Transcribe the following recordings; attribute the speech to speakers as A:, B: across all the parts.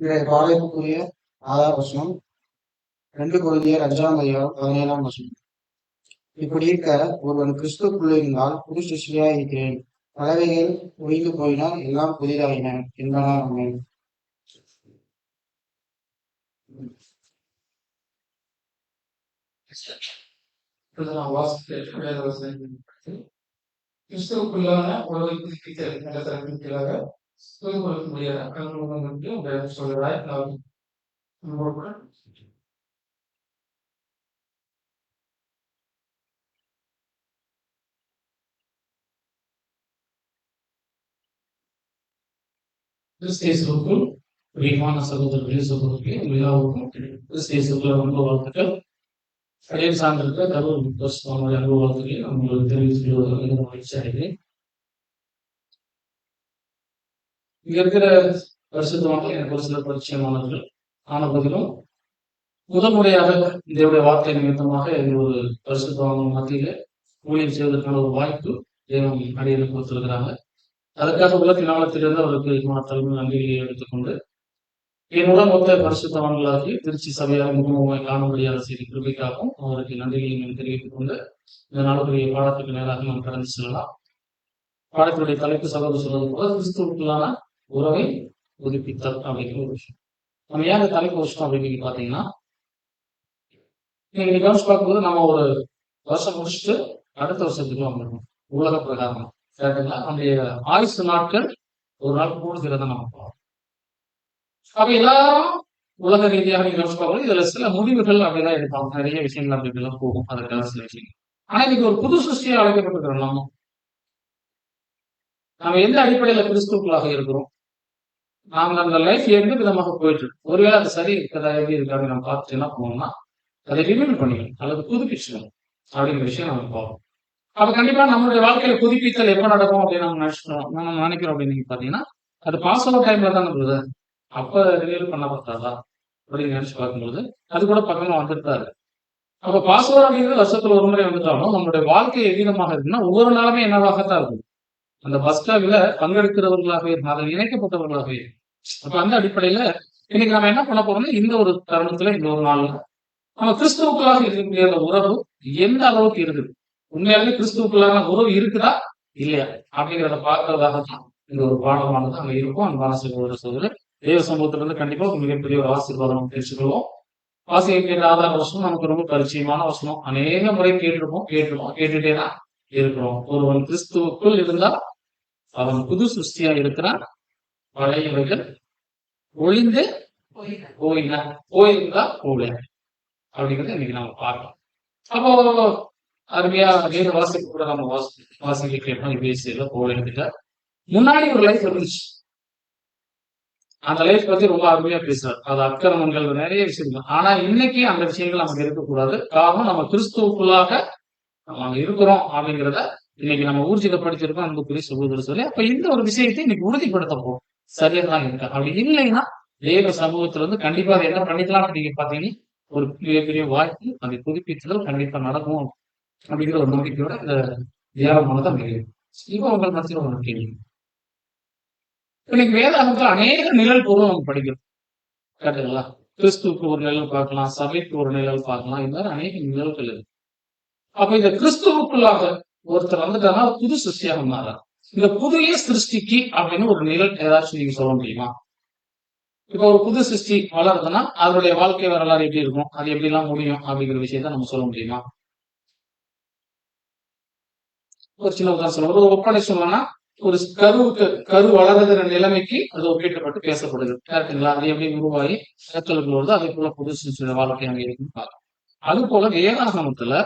A: இன்றைய பாடலுக்குரிய ஆதார வசனம் 2 கொரிந்தியர் 5ஆம் அதிகாரம் 17ஆம் வசனம். இப்படி இருக்க ஒருவன் கிறிஸ்துவுக்குள் இருந்தால் புது சிருஷ்டியாய் இருக்கிறேன், பலவைகள் ஒழிந்து போயின, எல்லாம் புதிதாயின என்பதால் ஆமென்.
B: கிறிஸ்துவுக்குள்ளான உறவை புதுப்பித்தல் என்ற தலைப்பின் கீழாக சொல்லிக்கொள்ளக்கூடிய கருத்து சொல்கிறாய். கிறிஸ்தேசுக்குள் பிரியமான சகோதரர்களே சகோதரிகளே, எல்லாருக்கும் கிறிஸ்தேசுக்குள்ள அன்பு வாழ்த்துக்கள். கடையில் சார்ந்திருக்க கரூர் சுவாமியுடைய அன்பு வாழ்த்துக்களை உங்களுக்கு தெரிவித்துக் கொள்வதில் மகிழ்ச்சி அடைகிறேன். இங்க இருக்கிற பரிசுத்தவான்கள் எனக்கு ஒரு சில பரிச்சயமானவர்கள் ஆன போதிலும் முதல் முறையாக இதனுடைய வார்த்தை நிமித்தமாக ஒரு பரிசுத்தவான்கள் மத்தியில ஊழியம் செய்வதற்கான ஒரு வாய்ப்பு தேவன் அடியெடுத்து கொடுத்திருக்கிறாங்க. அதற்காக உலக நாளத்திலிருந்து அவருக்கு தலைமை நன்றியை எடுத்துக்கொண்டு என்னுடன் மொத்த பரிசுத்தவான்களாகி திருச்சி சபையாக முகமுகமாய் காணும்படியாக செய்தி கிருபைக்காகவும் அவருக்கு நன்றிகளை தெரிவித்துக் கொண்டு இந்த நாளுக்குரிய பாடத்துக்கு நேராக நாம் கடந்து செல்லலாம். பாடத்தினுடைய தலைப்பு சகோதரர் சொல்வது போல கிறிஸ்துவுக்குள்ளான உறவை புதுப்பித்தல் அப்படிங்கிற ஒரு விஷயம். நம்ம ஏன் அந்த தலைப்பு வச்சிட்டோம் அப்படின்னு பாத்தீங்கன்னா, நீங்க கவனிச்சு பார்க்கும்போது நம்ம ஒரு வருஷம் முடிச்சுட்டு அடுத்த வருஷத்துக்கு வந்துடணும். உலக பிரகாரம் சரிங்களா? நம்முடைய ஆயுசு நாட்கள் ஒரு நாள் கூடுகிறத நம்ம பார்ப்போம். அப்ப எல்லாரும் உலக ரீதியாக நீங்க கவனிச்சு பார்க்கும்போது இதுல சில முடிவுகள் அப்படிதான் எடுப்பாங்க. நிறைய விஷயங்கள் அப்படி எல்லாம் போகும். அதுக்காக சில விஷயங்கள். ஆனா இன்னைக்கு ஒரு புது சிருஷ்டியா அழைக்கப்பட்டிருக்கிறோம். நம்ம எந்த அடிப்படையில கிறிஸ்துக்குள்ளாக இருக்கிறோம், நாங்கள் அந்த லைஃப் எந்த விதமாக போயிட்டு இருக்கு, ஒருவேளை அது சரி இருக்கிறதா எப்படி இருக்காது நம்ம பார்த்துட்டு என்ன பண்ணுவோம்னா அதை ரினியூல் பண்ணிக்கணும் அல்லது புதுப்பிச்சுக்கணும் அப்படிங்கிற விஷயம் நம்ம பார்ப்போம். அப்ப கண்டிப்பா நம்மளுடைய வாழ்க்கையில புதுப்பித்தல் எப்ப நடக்கும் அப்படின்னு நம்ம நினைக்கிறோம் அப்படின்னு நீங்க பாத்தீங்கன்னா, அது பாஸ் ஓவர் டைம்ல தான் நம்மளுது. அப்ப ரினியூல் பண்ணப்பட்டாதா அப்படின்னு நினைச்சு பார்க்கும்போது அது கூட பக்கமா வந்துட்டு தான் இருக்கு. அப்ப பாஸ் ஓவர் அப்படிங்கிறது வருஷத்துல ஒரு முறை வந்துட்டாலும் நம்மளுடைய வாழ்க்கை எவ்விதமாக இருக்குன்னா ஒவ்வொரு நாளுமே என்னவாகத்தான் இருக்கும். அந்த பஸ் ஸ்டாப்ல பங்கெடுக்கிறவர்களாகவே அதில் இணைக்கப்பட்டவர்களாகவே. அப்ப அந்த அடிப்படையில இன்னைக்கு நம்ம என்ன பண்ண போறோம்னா, இந்த ஒரு தருணத்துல இந்த ஒரு நாள்ல நம்ம கிறிஸ்துவுக்குள்ளாக இருக்கக்கூடிய அந்த உறவு எந்த அளவுக்கு இருக்குது, உண்மையாலுமே கிறிஸ்துவுக்குள்ளான உறவு இருக்குதா இல்லையா அப்படிங்கிறத பார்க்கறதாக தான் இந்த ஒரு பாடமானது அங்க இருக்கும். அன்பான சகோதர சகோதரர், தேவ சமூகத்திலிருந்து கண்டிப்பா ஒரு மிகப்பெரிய ஒரு ஆசீர்வாதம் தெரிஞ்சுக்கொள்வோம். வாசிக்கிற ஆதார வசனம் நமக்கு ரொம்ப பரிச்சயமான வசனம். அநேக முறை கேட்டுட்டே தான் இருக்கிறோம். ஒருவன் கிறிஸ்துவுக்குள் இருந்தா அவன் புது சிருஷ்டியா இருக்கிறான், பழையவைகள் ஒளிந்து போயிருந்தா போல அப்படிங்கறத இன்னைக்கு நம்ம பார்க்கலாம். அப்போ அருமையா வேறு வாசிக்க கூட நம்ம வாசிக்க கேட்டோம். இபிஎஸ்சியில போல இருந்துட்டா முன்னாடி ஒரு லைஃப் இருந்துச்சு. அந்த லைஃப் பத்தி ரொம்ப அருமையா பேசுறாரு. அது அக்கிரமங்கள் நிறைய விஷயங்கள். ஆனா இன்னைக்கு அந்த விஷயங்கள் நமக்கு இருக்கக்கூடாது. காரணம் நம்ம கிறிஸ்துவுக்குள்ளாக நம்ம இருக்கிறோம் அப்படிங்கிறத இன்னைக்கு நம்ம ஊர்ஜிதப்படுத்திருக்கோம் அன்புக்குரிய சகோதரர் சொல்லி. அப்ப இந்த ஒரு விஷயத்தை இன்னைக்கு உறுதிப்படுத்த போறோம். சரியாதான் இருக்கா அப்படி இல்லைன்னா தேவ சமூகத்துல இருந்து கண்டிப்பா அதை என்ன பண்ணிக்கலாம் நீங்க பாத்தீங்கன்னா ஒரு பெரிய வாய்ப்பு அதை புதுப்பித்தல் கண்டிப்பா நடக்கும் அப்படிங்கிற ஒரு நம்பிக்கையோட இந்த தியானமானது அமைகிறது. இப்போ உங்கள் மனசுல ஒரு கேள்வி, இன்னைக்கு வேதாகமத்துல அநேக நிழல் பொருள் நம்ம படிக்கிறோம் கரெக்டுங்களா? கிறிஸ்துவுக்கு ஒரு நிழல் பார்க்கலாம், சபைக்கு ஒரு நிழல் பார்க்கலாம், இந்த மாதிரி அநேக நிழல்கள் இருக்கு. அப்ப இந்த கிறிஸ்துவுக்குள்ளாக ஒருத்தர் வந்துட்டாரா புது சிருஷ்டியாக மாறார். இந்த புதிய சிருஷ்டிக்கு அப்படின்னு ஒரு நிழல் ஏதாச்சும் நீங்க சொல்ல முடியுமா? இப்ப ஒரு புது சிருஷ்டி வளருதுன்னா அதனுடைய வாழ்க்கை வரலாறு எப்படி இருக்கும், அது எப்படி எல்லாம் முடியும் அப்படிங்கிற விஷயத்த நம்ம சொல்ல முடியுமா? ஒரு சின்ன உதாரணம் சொல்ல, ஒரு ஒப்பனை சொல்லணும்னா ஒரு கரு வளர்கிற நிலைமைக்கு அது ஒப்பிட்டப்பட்டு பேசப்படுது கரெக்டுங்களா? அது எப்படி உருவாகி கத்தலுக்குள் வருது, அதே போல புது சிருஷ்டியோட வாழ்க்கை அங்கே இருக்குன்னு பார்க்கலாம். அது போல வேதாகமத்துல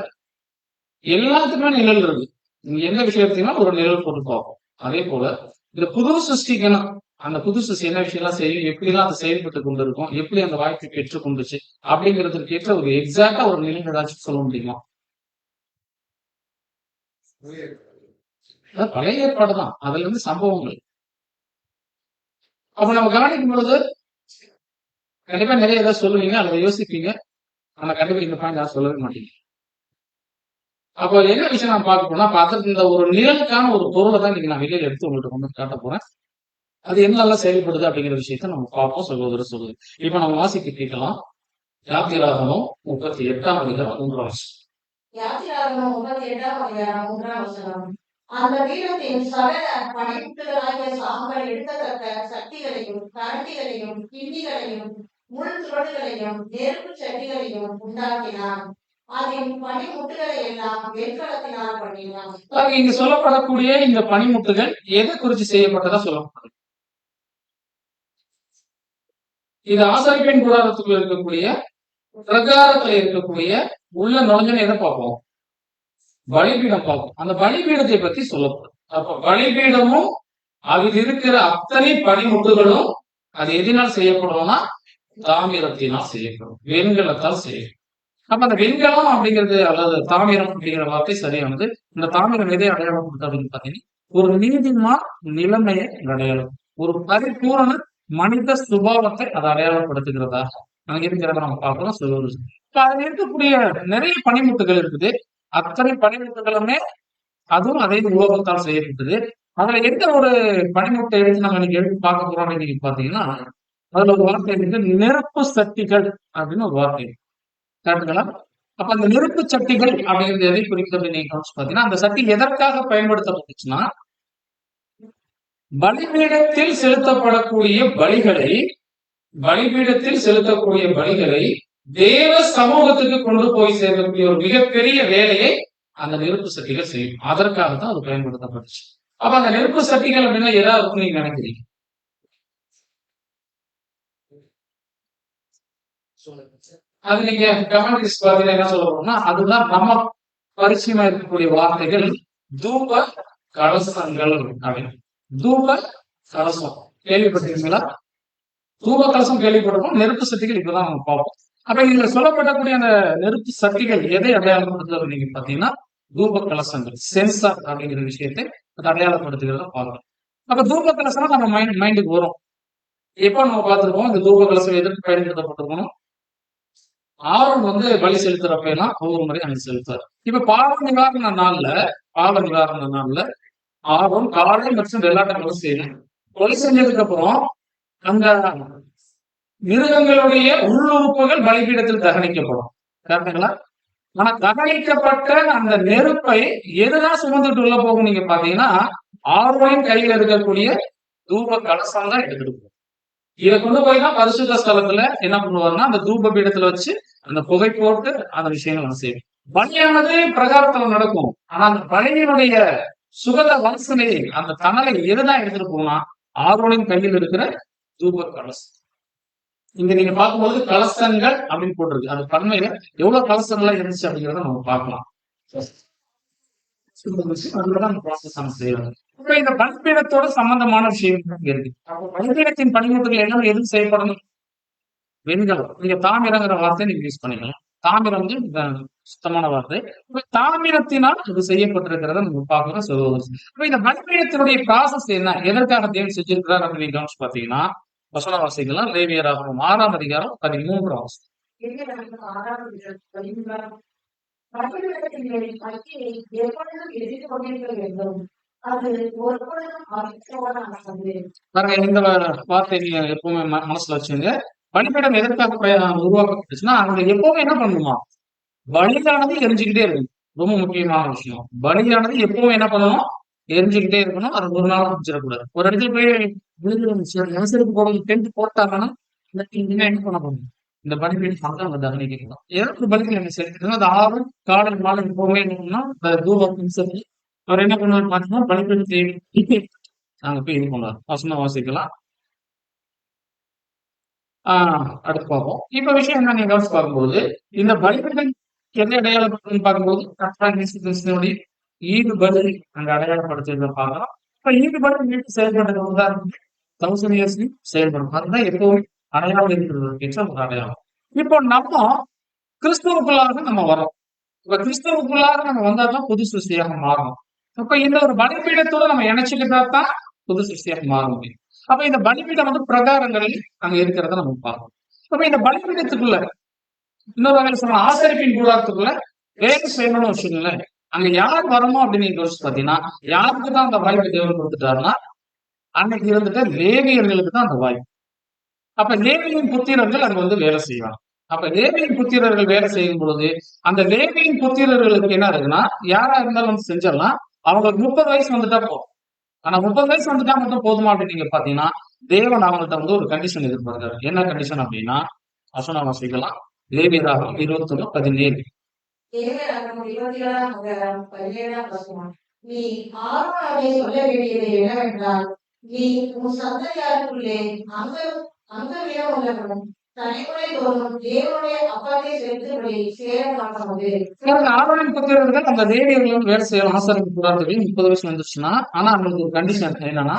B: எல்லாத்துக்குமே நிழல் இருக்கு. நீங்க எந்த விஷயத்தையும் ஒரு நிழல் போட்டு பார்ப்போம். அதே போல இந்த புது சிருஷ்டிக்கணும், அந்த புது சிருஷ்டி என்ன விஷயம் எல்லாம் செய்யும், எப்படி எல்லாம் அதை செயல்பட்டு கொண்டு இருக்கும், எப்படி அந்த வாய்ப்பை பெற்றுக் கொண்டுச்சு அப்படிங்கிறதுக்கு ஏற்ற ஒரு எக்ஸாக்டா ஒரு நிலை ஏதாச்சும் சொல்ல முடியுமா? பழைய ஏற்பாடு தான், அதுல இருந்து சம்பவங்கள். அப்ப நம்ம கவனிக்கும் பொழுது கண்டிப்பா நிறைய ஏதாவது சொல்லுவீங்க, அதை யோசிப்பீங்க. ஆனா கண்டிப்பா இந்த பாயிண்ட் யாரும் சொல்லவே மாட்டீங்க. அப்போ என்ன விஷயம் நான் பார்க்க போனா, அதற்கு இந்த ஒரு நிழலுக்கான ஒரு பொருளை தான் இன்னைக்கு நான் வெளியில எடுத்து உங்கள்கிட்ட கொண்டு காட்ட போறேன். அது என்னெல்லாம் செயல்படுது அப்படிங்கிற விஷயத்த நம்ம பார்ப்போம். சகோதரர் சொல்லுது. இப்ப நம்ம வாசிக்க கேட்கலாம். யாத்திராகமம் 38 3
C: யாத்திராகமம் 38 3 அந்த பீடத்தின் சகல பனிமுட்டுகளாகிய சாம்பல் எடுக்கத்தக்க சட்டிகளையும் கரண்டிகளையும் கிண்டிகளையும் முள் துறடுகளையும் நெருப்பு சட்டிகளையும் உண்டாக்கினான். அதில் பனிமுட்டுகளை எல்லாம் வெண்கலத்தினால் பண்ணினான்.
B: இங்க சொல்லப்படக்கூடிய இந்த பனிமுட்டுகள் எதை குறித்து செய்யப்பட்டதா சொல்லப்படுது? இது ஆசாரிப்பின் கூடாரத்துக்குள்ள இருக்கக்கூடிய பிரகாரத்துல இருக்கக்கூடிய உள்ள நுழைஞ்சோன்னு எதை பார்ப்போம்? பலிபீடம் பார்ப்போம். அந்த பலிபீடத்தை பத்தி சொல்லப்படும். அப்ப பலிபீடமும் அதில் இருக்கிற அத்தனை பனிமுட்டுகளும் அது எதினால் செய்யப்படும்னா தாமிரத்தினால் செய்யப்படும், வெண்கலத்தால் செய்யப்படும். அப்ப அந்த வெண்கலம் அப்படிங்கிறது அல்லது தாமிரம் அப்படிங்கிற வார்த்தை சரியானது. இந்த தாமிரம் எதை அடையாளப்படுத்து அப்படின்னு பாத்தீங்கன்னா ஒரு நீதிமான் நிலைமையை அடையாளம், ஒரு பரிபூரண மனித சுபாவத்தை அதை அடையாளப்படுத்துகிறதா அங்க இருக்கிறத நம்ம பார்க்கலாம். சொல்லுவது இப்ப அதுல இருக்கக்கூடிய நிறைய பனிமுட்டுகள் இருக்குது. அத்தனை பனிமுட்டுகளுமே அதுவும் அதே உலோகத்தால் செய்யப்பட்டது. அதுல எந்த ஒரு பனிமுட்டை எடுத்து நம்ம இன்னைக்கு எடுத்து பார்க்க போறோம் நீங்க பாத்தீங்கன்னா அதுல ஒரு வார்த்தை இருக்கு, நெருப்பு சட்டிகள் அப்படின்னு ஒரு வார்த்தை கரெக்டுங்களா? அப்ப அந்த நெருப்பு சட்டிகள் அப்படிங்கிறது எதை குறிக்கிறது நீங்க பாத்தீங்கன்னா அந்த சட்டி எதற்காக பயன்படுத்தப்பட்டுச்சுன்னா பலிபீடத்தில் செலுத்தப்படக்கூடிய பலிகளை தேவ சமூகத்துக்கு கொண்டு போய் சேர்க்கக்கூடிய ஒரு மிகப்பெரிய வேலையை அந்த நெருப்பு சட்டிகள் செய்யும். அதற்காக தான் அது பயன்படுத்தப்பட்டுச்சு. அப்ப அந்த நெருப்பு சட்டிகள் அப்படின்னா எதா இருக்குன்னு நீங்க நினைக்கிறீங்க? அது நீங்க கமெண்ட்ஸ் பாத்தீங்கன்னா என்ன சொல்ல போறோம்னா அதுதான் நம்ம பரிச்சயமா இருக்கக்கூடிய வார்த்தைகள் தூப கலசங்கள் அப்படின்னு. தூப கலசம் கேள்விப்பட்டிருக்கீங்களா? தூப கலசம் கேள்விப்பட்டிருக்கோம். நெருப்பு சட்டிகள் இப்பதான் நம்ம பார்ப்போம். அப்ப இதுல சொல்லப்படக்கூடிய அந்த நெருப்பு சட்டிகள் எதை அடையாளப்படுத்துறது நீங்க பாத்தீங்கன்னா தூப கலசங்கள், சென்சார் அப்படிங்கிற விஷயத்தை அது அடையாளப்படுத்துகிறத பார்க்கலாம். அப்ப தூப கலசம் நம்ம மைண்டுக்கு வரும். எப்ப நம்ம பார்த்திருக்கோம் இந்த தூப கலசம் எதற்கு பயன்படுத்தப்பட்டிருக்கணும்? ஆரோன் பலி செலுத்துறப்ப எல்லாம் ஒவ்வொரு முறை அங்க செலுத்துறாரு. இப்ப பாவ நிவாரண நாள்ல ஆரோன் காலை மற்றும் வெள்ளாட்டை செய்யணும். கொலை செஞ்சதுக்கு அப்புறம் அந்த மிருகங்களுடைய உள்ளுறுப்புகள் பலிபீடத்தில் தகனிக்கப்படும். கரெக்டுங்களா? ஆனா தகனிக்கப்பட்ட அந்த நெருப்பை எதுதான் சுமந்துட்டு உள்ள போகும் நீங்க பாத்தீங்கன்னா ஆரோனின் கையில இருக்கக்கூடிய தூப கலசம் தான் எடுத்துட்டு போகும். இதை கொண்டு போய் தான் பரிசுத்த ஸ்தலத்துல என்ன பண்ணுவாருன்னா அந்த தூப பீடத்துல வச்சு அந்த புகை போட்டு அந்த விஷயங்கள் செய்யும். பலியானது பிரகாரத்துல நடக்கும். ஆனா அந்த பலியினுடைய சுகத வாசனை அந்த தணலை எதுதான் எடுத்துட்டு போனா ஆரோனின் கையில் இருக்கிற தூப கலசம். இங்க நீங்க பார்க்கும்போது கலசங்கள் அப்படின்னு போட்டிருக்கு. அது பன்மையில எவ்வளவு கலசங்கள்லாம் இருந்துச்சு அப்படிங்கிறத நம்ம பார்க்கலாம். இப்ப இந்த பலிபீடத்தோட சம்பந்தமான விஷயம் இருக்கு. பலிபீடத்தின் பனிமுட்டுகள் எல்லாம் எதுவும் செய்யப்படணும்? வெண்கலம். நீங்க தாமிரங்கிற வார்த்தை நீங்க யூஸ் பண்ணிக்கலாம். தாமிரம் சுத்தமான வார்த்தை. தாமிரத்தினால் இது செய்யப்பட்டிருக்கிறத நம்ம பார்க்கிறோம். சொல்லுவது இப்ப இந்த பலிபீடத்தினுடைய ப்ராசஸ் என்ன, எதற்காக தேவன் செஞ்சிருக்கிறார் அப்படின்னு கவனிச்சு பாத்தீங்கன்னா வசன வாசிக்கலாம். லேவியராகமம் 6ஆம் அதிகாரம் 13ஆம் வசனம். இந்த வார்த்தை நீங்க எப்பவுமே மனசுல வச்சுங்க. பலிபீடம் எதற்காக உருவாக்கப்பட்டுச்சுன்னா அவங்க எப்பவுமே என்ன பண்ணுமா, பலியானது எரிஞ்சுக்கிட்டே இருக்கணும். ரொம்ப முக்கியமான விஷயம். பலியானது எப்பவும் என்ன பண்ணணும், எரிஞ்சுக்கிட்டே இருக்கணும். அது ஒரு நாள் முடிச்சிடக்கூடாது. ஒரு இடத்துல போய் அவசரத்துக்கு போடுறது டென்ட் போட்டாங்கன்னா என்ன பண்ண போகணும், இந்த பலிபீடம் சாப்பிட்டு அவங்க தகனிக்கலாம். ஏதாவது பலிகள் என்ன செலுத்தினா அது 6 காலை மாலை எப்பவுமே என்னன்னா இந்த தூபம் சரி அவர் என்ன பண்ணுவார் பார்த்தீங்கன்னா பலிபீடத்தை நாங்க போய் இது பண்ணுவார். வசனம் வாசிக்கலாம். அடுத்து பார்ப்போம். இப்ப விஷயம் என்ன நீங்க கவனிச்சு பார்க்கும்போது இந்த பலிபீடம் எதை அடையாளப்படுத்துன்னு பார்க்கும்போது கர்த்தருடைய ஈடுபடு அங்க அடையாளப்படுத்துறத பார்க்கலாம். இப்ப ஈடுபடு வீட்டு செயல்படுறது உதாரணம் 1000 years செயல்படும். அதுதான் எப்பவும் அடையாளம் இருக்கிறது ஒரு அடையாளம். இப்போ நம்ம கிறிஸ்துவுக்குள்ளாக நம்ம வரோம். இப்ப கிறிஸ்துவுக்குள்ளாக நம்ம வந்தாதான் புது சிருஷ்டியாக மாறணும். அப்ப இந்த ஒரு பலிபீடத்தோட நம்ம இணைச்சுக்கிட்டா தான் புது சிருஷ்டியாக மாற முடியும். அப்ப இந்த பலிபீடம் பிரகாரங்களில் அங்க இருக்கிறத நம்ம பார்க்கணும். அப்ப இந்த பலிபீடத்துக்குள்ள இன்னொரு வகையில சொன்ன ஆசரிப்பின் கூடாரத்துக்குள்ள வேலை செய்யணும்னு வச்சுக்கோங்களேன். அங்க யார் வரணும் அப்படின்னு நீங்க யோசிச்சு பாத்தீங்கன்னா யாருக்கு தான் அந்த வாய்ப்பு தேவை கொடுத்துட்டாருன்னா அன்னைக்கு இருந்துட்டு லேவியர்களுக்கு தான் அந்த வாய்ப்பு. அப்ப லேவியின் புத்திரர்கள் அங்க வந்து வேலை செய்வாங்க. அப்ப லேவியின் புத்திரர்கள் வேலை செய்யும் பொழுது அந்த லேவியின் புத்திரர்களுக்கு என்ன இருக்குன்னா, யாரா இருந்தாலும் வந்து செஞ்சிடலாம். அவங்களுக்கு 30 வயசு வந்துட்டா போதும். ஆனா 30 வயசு வந்துட்டா மட்டும் போதுமா அப்படின்னு நீங்க பாத்தீங்கன்னா, தேவன் அவங்கள்ட்ட வந்து ஒரு கண்டிஷன் எதிர்பார்க்கிறார். என்ன கண்டிஷன் அப்படின்னா, வசனம் வாசிக்கலாம். லேவியராகமம் 21:17.
C: லேவியராகமம் 21:17 வசனம். நீ ஆரோனாலே சொல்ல வேண்டியது என்னவென்றால், நீ உன் சந்ததியாருக்குள்ளே அங்கவிடம் உள்ளவனும் தலைமுறை தோறும் தேவனுடைய அப்பத்தை செலுத்தும்படி சேர மாட்டாது.
B: ஆரோனின் புத்திரர்கள் அந்த லேவியர்களும் வேலை செய்யலாம். ஆசாரிப்பு கூடாரத்துக்கு 30 வயசு வந்துச்சுன்னா, ஆனா அவங்களுக்கு ஒரு கண்டிஷன் என்னன்னா,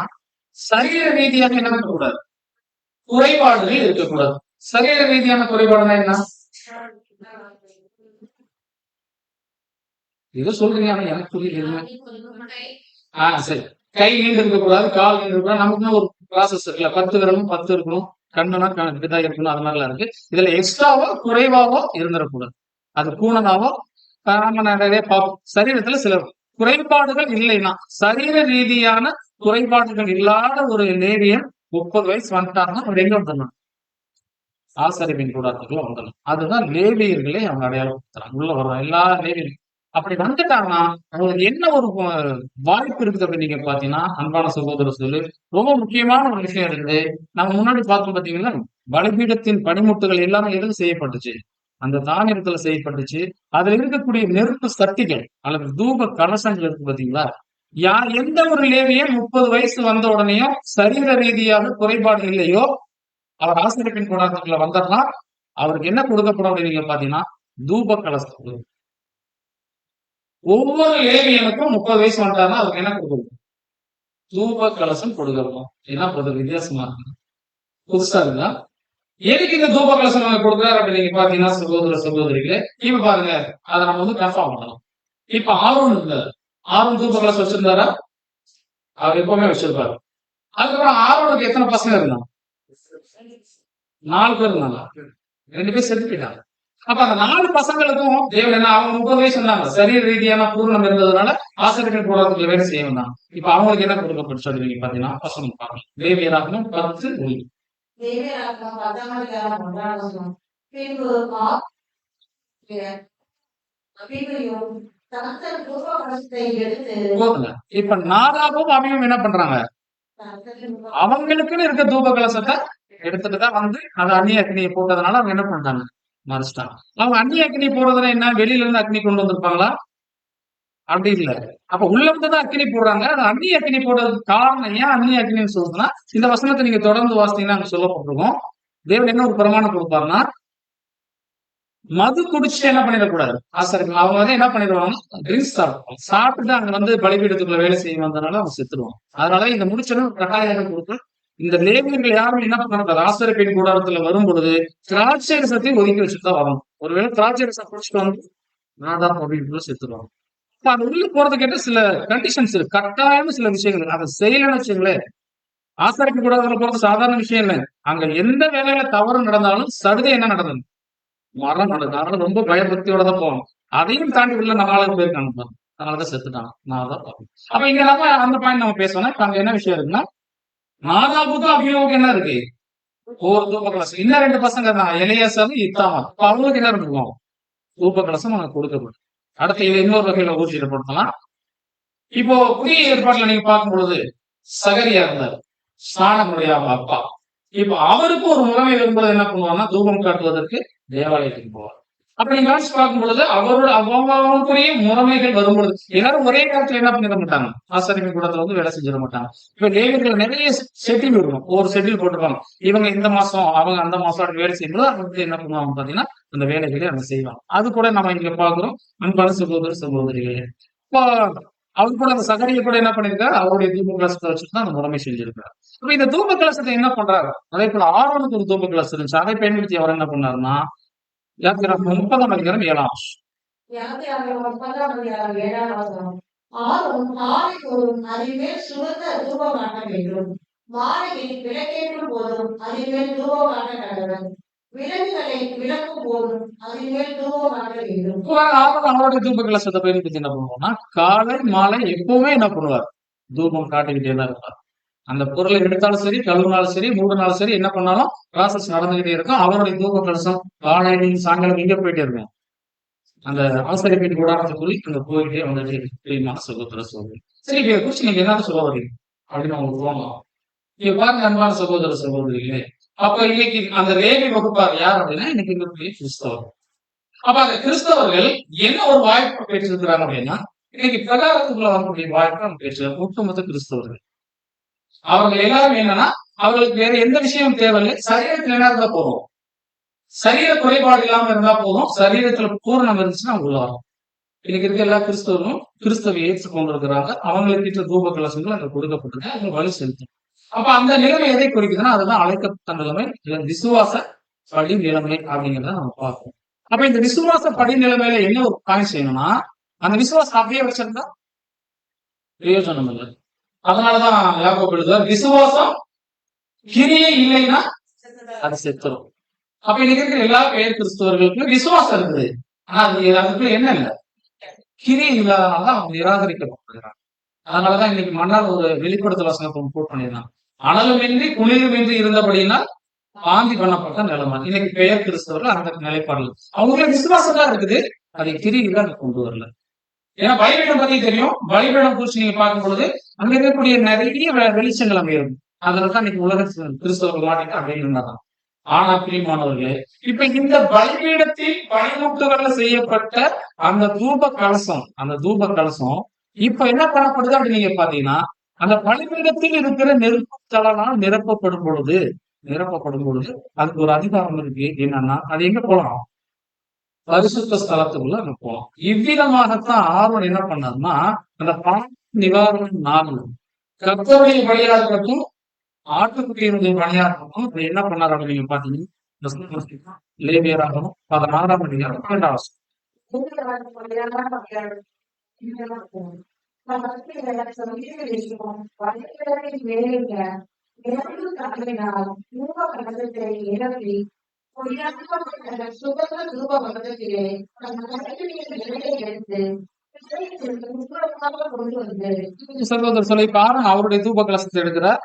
B: சரீர ரீதியாக என்ன இருக்கக்கூடாது, குறைபாடுகள் இருக்கக்கூடாது. சரீர ரீதியான குறைபாடுனா என்ன? இது சொல்றீங்க, ஆனா எனக்கு புரியல. சரி, கை நீண்டு இருக்கக்கூடாது, கால் நீண்டு இருக்கக்கூடாது. நமக்குன்னு ஒரு ப்ராசஸ் இருக்குல்ல, 10 விரலும் 10 இருக்கணும், கண்ணுனா இப்படிதான் இருக்கணும், அது மாதிரிலாம் இருக்கு. இதுல எக்ஸ்ட்ராவோ குறைவாவோ இருந்துடக்கூடாது. அது கூணனாவோ நம்ம நிறைய பார்ப்போம். சரீரத்துல சில குறைபாடுகள் இல்லைன்னா, சரீர ரீதியான குறைபாடுகள் இல்லாத ஒரு லேவியன் 30 வயசு வந்துட்டாங்கன்னா அவர் எங்க வந்துடணும்? ஆசாரிப்பின் கூடாரத்துக்குள்ள வந்துடணும். அதுதான் லேவியர்களை அவங்க அடையாளப்படுத்துறாங்க. உள்ள வர்ற எல்லா லேவியர்களும் அப்படி வந்துட்டாங்கன்னா அவங்களுக்கு என்ன ஒரு வாய்ப்பு இருக்குது அப்படின்னு நீங்க பாத்தீங்கன்னா, அன்பான சகோதர சொல்லு, ரொம்ப முக்கியமான ஒரு விஷயம் இருக்குது. நம்ம முன்னாடி பார்த்தோம் பாத்தீங்கன்னா, பலிபீடத்தின் பனிமுட்டுகள் எல்லாமே எதுவும் செய்யப்பட்டுச்சு? அந்த தானியத்துல செய்யப்பட்டுச்சு. அதுல இருக்கக்கூடிய நெருப்பு சட்டிகள் அல்லது தூப கலசங்கள் இருக்கு பாத்தீங்களா? எந்த ஒரு லேவியன் 30 வயசு வந்த உடனேயும் சரீர ரீதியாக குறைபாடு இல்லையோ, அவர் ஆசிரியப்பின் கூடாரத்துக்குள்ள வந்துடலாம். அவருக்கு என்ன கொடுக்கப்படும் அப்படின்னு நீங்க பாத்தீங்கன்னா, தூப கலசம். ஒவ்வொரு லேவியனுக்கும் 30 வயசு வந்துட்டாருன்னா அவருக்கு என்ன கொடுக்கணும்? தூப கலசம் கொடுக்கணும். என்ன பொருள் வித்தியாசமா இருக்கு, புதுசா இருந்தா. எதுக்கு இந்த தூப கலசம் கொடுக்குறாரு அப்படின்னு நீங்க பாத்தீங்கன்னா, சகோதர சகோதரிகளே, இப்ப பாருங்க, அதை நம்ம வந்து கன்ஃபார்ம் பண்ணணும். இப்ப ஆரோன் இருந்தாரு. ஆரோன் தூப கலசம் வச்சிருந்தாரா? அவர் எப்பவுமே வச்சிருப்பாரு. அதுக்கப்புறம் ஆரோனுக்கு எத்தனை பசங்க இருந்தாங்க? 4 பேர் இருந்தாங்க. 2 பேர் செத்து போயிட்டாங்க. அப்ப அந்த 4 பசங்களுக்கும் தேவன் என்ன, அவங்க 30 வயசு இருந்தாங்க, சரீர ரீதியான பூர்ணம் இருந்ததுனால ஆசிரியர்கள் கூடாரத்துல வேலை செய்ய வந்தாங்க. இப்ப அவங்களுக்கு என்ன கொடுக்கப்பட்டு நீங்க பாத்தீங்கன்னா, பசங்க பாருங்க, லேவியராகமம் 10:1.
C: லேவியராகமம் 10:1 வசனம். பின்பு அபிமரியும் தனத்தன் தூப கலசத்தை எடுத்து
B: போதுங்க. இப்ப நாதாபும் அபியும் என்ன பண்றாங்க? அவங்களுக்குன்னு இருக்க தூப கலசத்தை எடுத்துட்டுதான் வந்து அதை அந்நிய அக்னியை போட்டதுனால அவங்க என்ன பண்றாங்க? மறைச்சிட்டாங்க. அவங்க அந்நிய அக்னி போடுறதுன்னா என்ன, வெளியில இருந்து அக்னி கொண்டு வந்திருப்பாங்களா? அப்படி இல்ல. அப்ப உள்ள இருந்துதான் அக்னி போடுறாங்க. அது அந்நிய அக்னி போடுறதுக்கு காரணம் ஏன் அந்நிய அக்னின்னு சொல்றதுன்னா, இந்த வசனத்தை நீங்க தொடர்ந்து வாசித்தீங்கன்னா அங்க சொல்லப்பட்டிருக்கும். தேவன் என்ன ஒரு பிரமாணம் கொடுப்பாருன்னா, மது குடிச்சு என்ன பண்ணிடக்கூடாது ஆசிரியர்கள். அவங்க வந்து என்ன பண்ணிடுவாங்க, ட்ரிங்க்ஸ் சாப்பிட்டுட்டு அங்க வந்து பலிபீடத்துக்குள்ள வேலை செய்ய வந்ததுனால அவங்க செத்துருவாங்க. அதனால இந்த முடிச்சலும் கட்டாயம் கொடுத்து இந்த லேவியர்கள் யாரும் என்ன பண்ணாங்க, ஆசிரியப்பின் கூடாரத்துல வரும் பொழுது திராட்சை ரசத்தையும் ஒதுக்கி வச்சுட்டு தான் வரணும். ஒருவேளை திராட்சை ரசம் குடிச்சிட்டு வந்து நாதான் பலிபீடத்துல செத்துருவாங்க. இப்ப அது உள்ள போறது கேட்ட சில கண்டிஷன்ஸ் இருக்கு, கட்டாயம் சில விஷயங்கள். அதை செய்யலன்னு வச்சுங்களேன், ஆசிரியப்பின் கூடாரத்துல போறது சாதாரண விஷயம் இல்லை. அங்க எந்த வேலையில தவறு நடந்தாலும் சடுதை என்ன நடந்தது, மரணம் நடக்குது. அதனால ரொம்ப பயபக்தியோட தான் போகணும். அதையும் தாண்டி உள்ள 4 பேருக்கு அனுப்பணும். அதனாலதான் செத்துட்டாங்க. நான் தான் பார்க்கணும். அப்ப இங்க நம்ம அந்த பாயிண்ட் நம்ம பேசணும். இப்ப அங்க என்ன விஷயம் இருக்குன்னா, நாதாபுக்கும் அபியோவுக்கு என்ன இருக்கு, ஒரு தூப கலசம். இன்னும் 2 பசங்க தான், எலியாசாரும் இத்தாமா. இப்ப அவங்களுக்கு என்ன இருக்கும், தூப கலசம் அவங்க கொடுக்கப்படும். அடுத்து இதை இன்னொரு வகையில ஊர்ஜிதப்படுத்தலாம். இப்போ புதிய ஏற்பாட்டுல நீங்க பார்க்கும் பொழுது சகரியா இருந்தார், ஸ்நானமுடைய அப்பா. இப்ப அவருக்கு ஒரு முறைமை வரும்போது என்ன பண்ணுவாங்கன்னா, தூபம் காட்டுவதற்கு தேவாலயத்துக்கு போவார். அப்ப நீங்க கவனிச்சு பார்க்கும் பொழுது அவங்களுக்குரிய முறைமைகள் வரும்பொழுது எல்லாரும் ஒரே நேரத்துல என்ன பண்ணிட மாட்டாங்க, ஆசிரியர் கூடத்துல வந்து வேலை செஞ்சிட மாட்டாங்க. இப்ப லேவியர்கள் நிறைய ஷெட்யூல் இருக்கும், ஒரு ஷெட்யூல் போட்டுருவாங்க. இவங்க இந்த மாசம் அவங்க அந்த மாசம் அப்படி வேலை செய்யும்போது அவங்க என்ன பண்ணுவாங்க பாத்தீங்கன்னா, அந்த வேலைகளை அவங்க செய்வாங்க. அது கூட நம்ம இங்க பாக்குறோம். அன்பான சகோதர சகோதரிகளே, இப்போ அவர் கூட அந்த சகரியை கூட என்ன பண்ணிருக்காரு, அவருடைய தூப கலசத்தை வச்சுட்டு தான் அந்த முறைமை செஞ்சிருக்காரு. இப்ப இந்த தூப கலசத்தை என்ன பண்றாரு, அதே போல ஆரோனுக்கு ஒரு தூப கலசம் இருந்துச்சு. அதை பயன்படுத்தி அவர் என்ன பண்ணாருன்னா, 30:7.
C: ஆறும் காலை தோறும் அதின்மேல் சுகந்த தூபம் காட்ட வேண்டும். மாலையில் விளக்கேற்றும் போதும் அதின்மேல் தூபம் காட்ட கடவுள். விலங்குகளை விளக்கும் போதும் அதின்மேல் தூபம் காட்ட வேண்டும்.
B: அவருடைய தூப கலசத்தை பயன்படுத்தி என்ன பண்ணுவோம்னா, காலை மாலை எப்பவுமே என்ன பண்ணுவார், தூபம் காட்டிக்கிட்டே தான் இருப்பார். அந்த பொருளை எடுத்தாலும் சரி, கழுவினாலும் சரி, மூடினாலும் சரி, என்ன பண்ணாலும் ப்ராசஸ் நடந்துகிட்டே இருக்கும். அவருடைய தூப கலசம் காலையில சாயங்காலம் எங்க போயிட்டே இருக்கும், அந்த ஆசிரியப்பின் கூடாரத்துக்குள் அங்க போயிட்டே வந்துட்டு பிரியமான சகோதர சகோதரி. சரி, இதை குறிச்சு நீங்க என்ன சொல்ல வரீங்க அப்படின்னு உங்களுக்கு தோணும். இங்க பாருங்க அன்பான சகோதர சகோதரிகளே, அப்ப இன்னைக்கு அந்த லேவி வகுப்பார் யார் அப்படின்னா இன்னைக்கு இருக்கக்கூடிய கிறிஸ்தவர். அப்ப அந்த கிறிஸ்தவர்கள் என்ன ஒரு வாய்ப்பு பெற்றிருக்கிறாங்க அப்படின்னா, இன்னைக்கு பிரகாரத்துக்குள்ள வரக்கூடிய வாய்ப்பு நம்ம பெற்றிருக்கோம். ஒட்டுமொத்த கிறிஸ்தவர்கள் அவங்க எல்லாரும் என்னன்னா, அவர்களுக்கு வேற எந்த விஷயமும் தேவையில்லை, சரீரத்தில் என்ன இருந்தா போதும், சரீர குறைபாடு இல்லாம இருந்தா போதும், சரீரத்துல பூரணம் இருந்துச்சுன்னா உள்ள வரும். இன்னைக்கு இருக்க எல்லா கிறிஸ்தவரும் கிறிஸ்தவை ஏற்றுக்கொண்டு இருக்கிறாங்க. அவங்களுக்கு தூப கலசங்கள் அங்க கொடுக்கப்பட்டிருக்கு, அவங்க வழி செலுத்தும். அப்ப அந்த நிலைமை எதை குறிக்குதுன்னா, அதுதான் அழைக்கப்பட்ட நிலைமை, விசுவாச படி நிலைமை அப்படிங்கிறத நம்ம பார்ப்போம். அப்ப இந்த விசுவாச படி நிலைமையில என்ன ஒரு பாயிண்ட் செய்யணும்னா, அந்த விசுவாசம் அப்படியே வச்சிருந்தா பிரயோஜனம் இல்லை. அதனாலதான் யாக்கோபு எழுதுவார், விசுவாசம் கிரியே இல்லைன்னா அது செத்துரும். அப்ப இன்னைக்கு இருக்கிற எல்லா பெயர் கிறிஸ்தவர்களுக்கு விசுவாசம் இருக்குது, ஆனா அதுக்குள்ள என்ன இல்லை, கிரியை இல்லாதனாலதான் அவங்க நிராகரிக்கப்படுகிறாங்க. அதனாலதான் இன்னைக்கு மன்னர் ஒரு வெளிப்படுத்த வசனத்தை போட் பண்ணியிருந்தாங்க, அனலுமின்றி குளிருமின்றி இருந்தபடியினால் வாந்தி பண்ணப்பட்ட நிலைமை. இன்னைக்கு பெயர் கிறிஸ்தவர்கள் அந்த நிலைப்பாடுகள், அவங்களுக்கு விசுவாசம் தான் இருக்குது, அதை கிரியில கொண்டு வரல. ஏன்னா பலிபீடம் பத்தி தெரியும், பலிபீடம் குறிச்சு நீங்க பார்க்கும் பொழுது அங்க இருக்கக்கூடிய நிறைய வெளிச்சங்கள் அங்க இருக்கும். அதுலதான் இன்னைக்கு உலக கிறிஸ்தவர்கள் மாட்டிட்டு அப்படின்னு இருந்தாங்க. ஆனா பிரியமானவர்களே, இப்ப இந்த பலிபீடத்தில் பனிமுட்டுகள்ல செய்யப்பட்ட அந்த தூப கலசம், இப்ப என்ன பண்ணப்படுது அப்படின்னு நீங்க பாத்தீங்கன்னா, அந்த பலிபீடத்தில் இருக்கிற நெருப்பு தளனால் நிரப்பப்படும் பொழுது அதுக்கு ஒரு அதிகாரம் இருக்கு. என்னன்னா, அது எங்க போலாம், பரிசுத்த ஸ்தலத்துக்குள்ள அங்க போலாம். இவ்விதமாகத்தான் ஆர்வன் என்ன பண்ணாருன்னா, அந்த பாவ நிவாரண நாள் கர்த்தருடைய பலியா இருக்கட்டும், ஆட்டுக்குட்டியினுடைய பலியா இருக்கட்டும், இதை என்ன பண்ணாரு அப்படின்னு நீங்க பாத்தீங்கன்னா, லேவியராகவும் 16ஆம் அதிகாரம்
C: 2
B: சகோதரர் சொல்லி பாருங்க, அவருடைய தூப கலசத்தை எடுக்கிறார்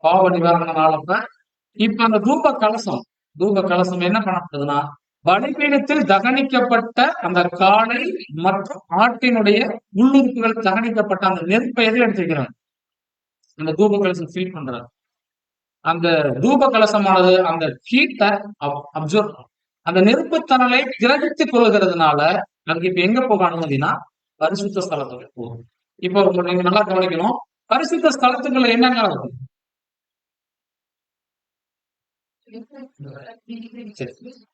B: பாவ நிவாரண நாளப்ப. இப்ப அந்த தூப கலசம் என்ன பண்ணப்படுதுன்னா, பலிபீடத்தில் தகனிக்கப்பட்ட அந்த காளை மற்றும் ஆட்டினுடைய உள்ளுறுப்புகள் தகனிக்கப்பட்ட அந்த நெருப்பை எதில் எடுத்து வைக்கிறாங்க, அந்த தூப கலசம் ஃபீல் பண்றாரு. அந்த தூப கலசமானது அந்த ஹீட்டை அப்சர்வ், அந்த நெருப்பு தணலை கிரகித்துக் கொள்கிறதுனால அதுக்கு இப்ப எங்க போக அனுமதினா பரிசுத்த ஸ்தலத்துக்கு போகும். இப்போ நீங்க நல்லா கவனிக்கணும், பரிசுத்த ஸ்தலத்துக்குள்ள என்னங்க இருக்கு,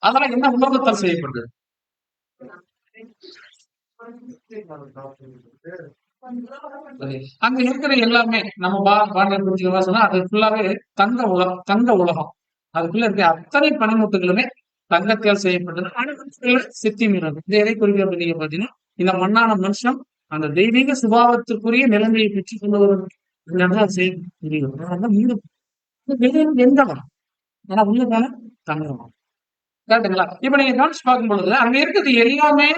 B: அதெல்லாம் என்ன உலோகத்தால் செய்யப்படுது, அங்க இருக்கிற எல்லாமே நம்ம பாண்டியர் புரிஞ்சுக்க சொன்னா அது ஃபுல்லாவே தங்க உலகம். அதுக்குள்ள இருக்க அத்தனை பனிமுட்டுகளுமே தங்கத்தால் செய்யப்பட்டது. சித்தி மீறது இந்த எதை குறிக்கிறது நீங்க பாத்தீங்கன்னா, இந்த மண்ணான மனுஷன் அந்த தெய்வீக சுபாவத்திற்குரிய நிலைமையை பெற்றுக் கொண்டு வரும் செய்ய முடியும். எந்தவன் ஆனா உள்ளதான தங்கம், கரெக்டுங்களா? இப்ப நீங்க கவனிச்சு பார்க்கும் பொழுது அங்க இருக்கிறது எல்லாமே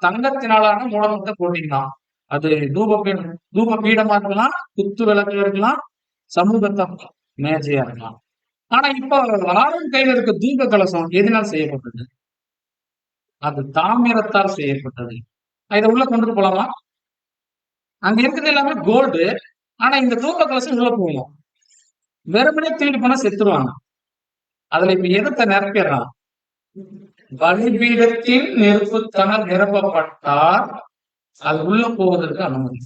B: தங்கத்தினாலான மூலமத்தை போட்டீங்கன்னா, அது தூப பீடமா இருக்கலாம், குத்து விளக்கு இருக்கலாம், சமூகத்தை மேஜையா இருக்கலாம். ஆனா இப்ப ஆரோன் கையில இருக்க தூப கலசம் எதனால் செய்யப்பட்டது, அது தாமிரத்தால் செய்யப்பட்டது. இதை உள்ள கொண்டு போலாமா, அங்க இருக்கிறது எல்லாமே கோல்டு, ஆனா இந்த தூப கலசம் உள்ள போகணும், வெறுமனே தூக்கிட்டு போனா செத்துருவாங்க. அதுல இப்ப எதத்தை நிரப்பிடுறான், பலிபீடத்தில் நெருப்பு தணல் நிரப்பப்பட்டால் அது உள்ள போவதற்கு அனுமதி.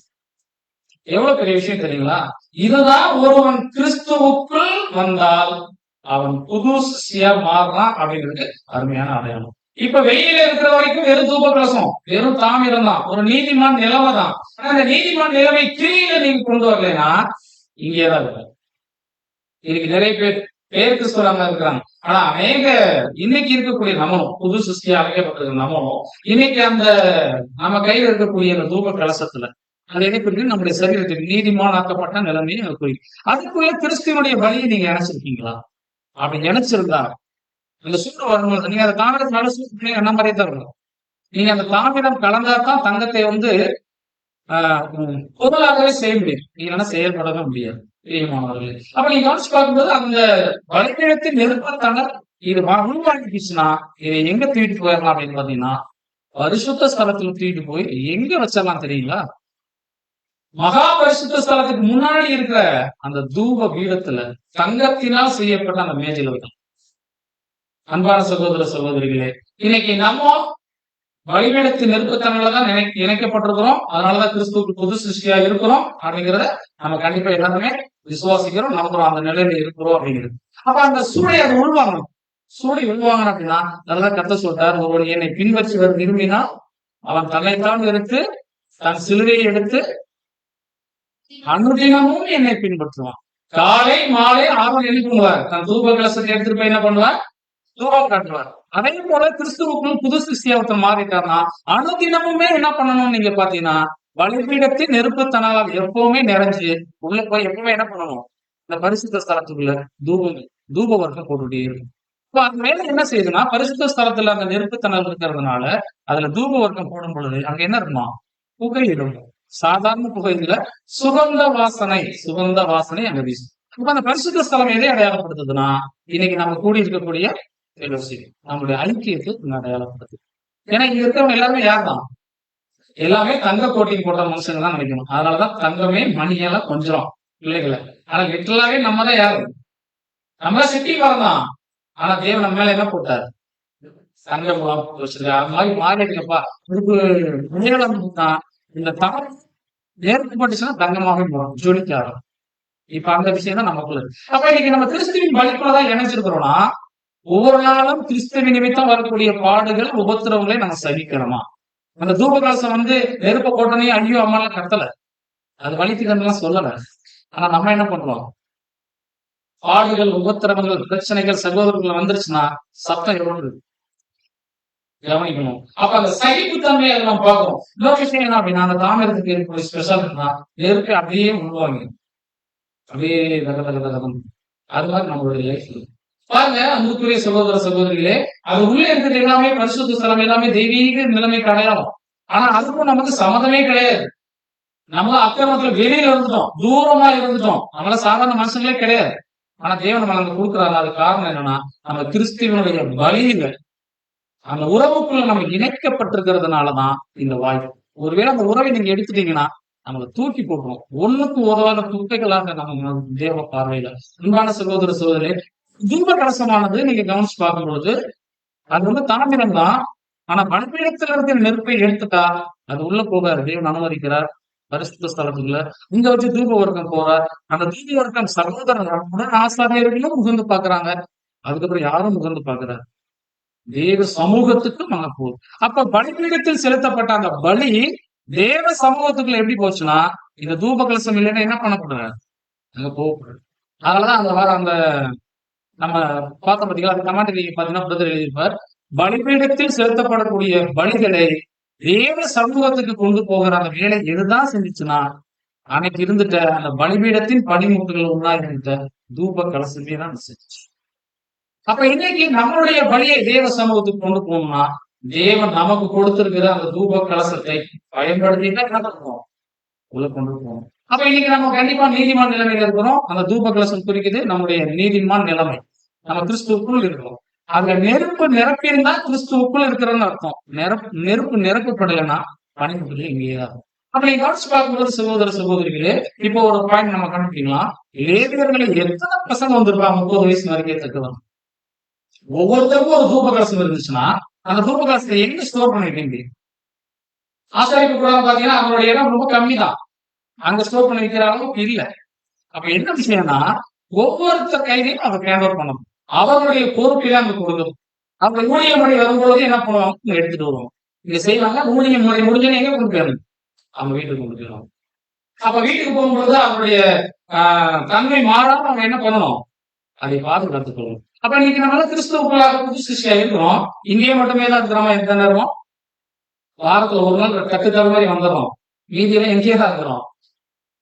B: எவ்வளவு பெரிய விஷயம் தெரியுங்களா? இதுதான் ஒருவன் கிறிஸ்துவுக்குள் வந்தால் அவன் புது சிஷ்யா மாறுறான் அப்படிங்கிறது அருமையான அடையாளம். இப்ப வெயில இருக்கிற வரைக்கும் வெறும் தூப கலசம், வெறும் தாமிரம் தான், ஒரு நீதிமான் நிலவை தான். ஆனா அந்த நீதிமான் நிலவை கிரியில நீங்க கொண்டு வரலைன்னா இங்கேதான் இருக்கு. இன்னைக்கு நிறைய பேர் கிறிஸ்தவராக இருக்கிறாங்க, ஆனா அநேக இன்னைக்கு இருக்கக்கூடிய நம்மளும் புது சிருஷ்டியா அழைக்கப்பட்டிருக்க நம்மளும் இன்னைக்கு அந்த நம்ம கையில இருக்கக்கூடிய அந்த தூப கலசத்துல அது எதை குறிக்கும், நம்முடைய சரீரத்தில் நீதிமானாக்கப்பட்ட நிலைமையை குறிக்கும். அதுக்குள்ள கிறிஸ்துவனுடைய வழியை நீங்க நினைச்சிருக்கீங்களா? அப்படி நினைச்சிருந்தா அந்த சூடு வரும்போது நீங்க அந்த தாமிரத்தினால சூடு என்ன மாதிரியே தான் இருக்கும். நீங்க அந்த தாமிரம் கலந்தாதான் தங்கத்தை பொருளாகவே செய்ய முடியும், இல்லைன்னா செயல்படவே முடியாது பிரியமானவர்களே. அப்ப நீங்க கவனிச்சு பார்க்கும்போது அந்த பலிபீடத்தின் நெருப்பத்தனல் இது உருவாக்கிச்சுன்னா இதை எங்க தூக்கிட்டு போயிடலாம் அப்படின்னு பாத்தீங்கன்னா பரிசுத்த ஸ்தலத்துல தூக்கிட்டு போய் எங்க வச்சிடலாம் தெரியுங்களா? மகா பரிசுத்த ஸ்தலத்துக்கு முன்னாடி இருக்கிற அந்த தூப பீடத்துல தங்கத்தினால் செய்யப்பட்ட அந்த மேஜையில வைக்கலாம். அன்பான சகோதர சகோதரிகளே, இன்னைக்கு நம்ம பலிபீடத்தின் நெருப்புத்தன்மையில்தான் இணைக்கப்பட்டிருக்கிறோம். அதனாலதான் கிறிஸ்துவுக்கு புது சிருஷ்டியா இருக்கிறோம் அப்படிங்கிறத நம்ம கண்டிப்பா எல்லாருமே விசுவாசிக்கிறோம், நம்புறோம், அந்த நிலையில இருக்கிறோம் அப்படிங்கிறது. அப்ப அந்த சூடை அது உள்வாங்கணும். சூடை உள்வாங்கணும் அப்படின்னா நல்லா கத்த சொல்றார், ஒருவன் என்னை பின்பற்றி வர விரும்பினா அவன் தன்னைத்தான் எடுத்து தன் சிலுவையை எடுத்து அனுதினமும் என்னை பின்பற்றுவான். காலை மாலை 6 மணி எழுப்புவார், தன் தூப கலசத்தை எடுத்துட்டு போய் என்ன பண்ணுவார்? தூபம் காட்டுவார். அதே போல கிறிஸ்துவுக்குள் புது சிருஷ்டியா ஒருத்தர் மாறிட்டார்னா அனுதினமுமே என்ன பண்ணணும் நீங்க பாத்தீங்கன்னா பலிபீடத்தின் நெருப்புத்தனால் எப்பவுமே நிறைஞ்சு உள்ள போய் எப்பவுமே என்ன பண்ணணும்? இந்த பரிசுத்த ஸ்தலத்துக்குள்ள தூப வர்க்கம் போட்டுட்டே இருக்கும். இப்ப அது மேல என்ன செய்யுதுன்னா பரிசுத்த ஸ்தலத்துல அந்த நெருப்புத்தணல் இருக்கிறதுனால அதுல தூப வர்க்கம் போடும் பொழுது அங்க என்ன இருக்குமா? புகையிடும். சாதாரண புகையில சுகந்த வாசனை அங்க வீசும். இப்ப அந்த பரிசுத்த ஸ்தலம் எதை அடையாளப்படுத்துதுன்னா இன்னைக்கு நம்ம கூடி இருக்கக்கூடிய நம்மளுடைய ஐக்கியத்தை அடையாளப்படுத்து. ஏன்னா இங்க இருக்கிறவங்க எல்லாருமே யார் தான்? எல்லாமே தங்க கோட்டிங் போட்ட மனுஷங்க தான் நினைக்கணும். அதனாலதான் தங்கமே மணியெல்லாம் கொஞ்சம் பிள்ளைகளை. ஆனா லிட்டரலாவே நம்ம தான் யாரு? நம்ம சிட்டி தான். ஆனா தேவன் நம்ம மேல என்ன போட்டார்? தங்கம் போட்டு வச்சிருக்காரு. அது மாதிரி மாறிடுங்கப்பா. இதுக்கு இந்த தங்கம் ஏற்பட்டுச்சுன்னா தங்கமாவே போறோம், ஜொலிக்காரு. இப்ப அந்த விஷயம் தான் நமக்குள்ள இருக்கு. அப்ப இன்னைக்கு நம்ம கிறிஸ்துவின் பலிக்குள்ளதான் இணைஞ்சிருக்கிறோம்னா ஒவ்வொரு நாளும் கிறிஸ்துவ நிமித்தம் வரக்கூடிய பாடுகள் உபத்திரவங்களை நம்ம சகிக்கிறோமா? அந்த தூப கலசம் நெருப்ப போட்டனையும் ஐயோ அம்மாலாம் கத்தல, அது வலிக்குதுன்னு சொல்லல. ஆனா நம்ம என்ன பண்றோம்? பாடுகள் உபத்திரவங்கள் பிரச்சனைகள் சகோதரர்கள் வந்துருச்சுன்னா சத்தம் எவ்வளவு கவனிக்கணும். அப்ப அந்த சகிப்புத்தன்மையை நம்ம பார்க்கணும். இன்னொரு விஷயம் என்ன அப்படின்னா அந்த தாமிரத்துக்கு இருக்கக்கூடிய ஸ்பெஷல் நெருப்பை அப்படியே உருவாங்க, அப்படியே அது மாதிரி நம்மளுடைய லைஃப் பாருங்க. அன்புக்குரிய சகோதர சகோதரிகளே, அது உள்ளே இருக்கிறது எல்லாமே பரிசுத்த ஸ்தலம், எல்லாமே தெய்வீக நிலைமைக்கு அடையாளம். ஆனா அதுக்கும் நமக்கு சம்மதமே கிடையாது. நம்ம அக்கிரமத்துல வெளியில இருந்துட்டோம், தூரமா இருந்துட்டோம், நம்மள சாதாரண மனுஷங்களே கிடையாது. ஆனா தேவன் நம்ம அங்க கொடுக்குறாரு. அது காரணம் என்னன்னா நம்ம கிறிஸ்துவனுடைய பலியில அந்த உறவுக்குள்ள நம்ம இணைக்கப்பட்டிருக்கிறதுனாலதான் இந்த வாய்ப்பு. ஒருவேளை அந்த உறவை நீங்க எடுத்துட்டீங்கன்னா நம்மளை தூக்கி போட்டுரும், ஒண்ணுக்கு உதவாத குப்பைகளாக நம்ம தேவ பார்வையில. அன்பான சகோதர சகோதரி, தூப கலசமானது நீங்க கவனிச்சு பார்க்கும் பொழுது அது தாமிரம் தான். ஆனா பலிபீடத்துல இருக்கிற நெருப்பை எடுத்துட்டா அது உள்ள போகாது. தேவன் அனுமதிக்கிறார் பரிசுத்த ஸ்தலத்துக்குள்ள. இங்க வச்சு தூப வர்க்கம் போறார். அந்த தூப வர்க்கம் சகோதரர்கள் உடன் ஆசாரியர்களும் முகந்து பாக்குறாங்க. அதுக்கப்புறம் யாரும் முகந்து பாக்குறாரு? தேவ சமூகத்துக்கும் அங்க போகுது. அப்ப பலிபீடத்தில் செலுத்தப்பட்ட அந்த பலி தேவ சமூகத்துக்குள்ள எப்படி போச்சுன்னா இந்த தூப கலசம் இல்லைன்னா என்ன பண்ணக்கூடாது? அங்க போகக்கூடாது. அதனாலதான் அந்த நம்ம பார்த்த பார்த்தீங்களா, அது கமாண்ட் நீங்க பாத்தீங்கன்னா பிரதர் எழுதியிருப்பார், பலிபீடத்தில் செலுத்தப்படக்கூடிய பலிகளை தேவ சமூகத்துக்கு கொண்டு போகிற அந்த வேலை எதுதான் செஞ்சுச்சுன்னா அன்னைக்கு இருந்துட்ட அந்த பலிபீடத்தின் பனிமுட்டுகள் ஒன்னா இருந்துட்ட தூப கலசமே தான் செஞ்சுச்சு. அப்ப இன்னைக்கு நம்மளுடைய பலியை தேவ சமூகத்துக்கு கொண்டு போகணும்னா தேவன் நமக்கு கொடுத்திருக்கிற அந்த தூப கலசத்தை பயன்படுத்திட்டு என்ன பண்ணுவோம்? உள்ள கொண்டு போகணும். அப்ப இன்னைக்கு நம்ம கண்டிப்பா நீதிமான் நிலைமையில இருக்கிறோம். அந்த தூப கலசம் குறிக்குது நம்முடைய நீதிமான் நிலைமை. நம்ம கிறிஸ்துவுக்குள் இருக்கிறோம். அதுல நெருப்பு நிரப்பியிருந்தா கிறிஸ்துவுக்குள் இருக்கிறன்னு அர்த்தம். நெருப்பு நிரப்பப்படலைன்னா பனிமுட்டுகள் இங்கேதான் இருக்கும். அப்ப நீங்க கவனிச்சு பார்க்கும்போது சகோதர சகோதரிகளே, இப்போ ஒரு பாயிண்ட் நம்ம கண்டுபிடிக்கலாம். லேவியர்களை எத்தனை பசங்க வந்திருப்பாங்க 30 வயசு வரைக்கும் தக்கவங்க? ஒவ்வொருத்தருக்கும் ஒரு தூப கலசம் இருந்துச்சுன்னா அந்த தூப கலசத்தை எங்க ஸ்டோர் பண்ணிருக்கீங்க? ஆசாரிப்பு கூட பாத்தீங்கன்னா அவங்களுடைய இடம் ரொம்ப கம்மி தான், அங்க ஸ்டோர் பண்ணி வைக்கிற அளவுக்கு இல்ல. அப்ப என்ன விஷயம்னா ஒவ்வொருத்தர் கையிலையும் அதை ஹேண்ட் ஓவர் பண்ணணும். அவர்களுடைய பொறுப்பில அங்க கொடுக்கணும். அவங்க ஊழிய முறை வரும்போது என்ன பண்ணுவாங்க? எடுத்துட்டு வருவாங்க, இங்க செய்வாங்க. ஊழிய முறை முடிஞ்சோன்னு எங்க கொண்டு போயிடணும்? அவங்க வீட்டுக்கு கொண்டு போயிடுவாங்க. அப்ப வீட்டுக்கு போகும்போது அவருடைய தன்மை மாறாம அவங்க என்ன பண்ணணும்? அதை பாதுகாத்துக் கொள்ளணும். அப்ப இன்னைக்கு நம்ம கிறிஸ்துவுக்குள்ளாக புது சிருஷ்டியா இருக்கிறோம். இங்கேயே மட்டுமே தான் இருக்கிறோமா? எந்த நேரமும் வாரத்துல ஒரு நாள் கட்டுத்தர மாதிரி வந்துடும், மீதியெல்லாம் எங்கேயே தான் இருக்கிறோம்.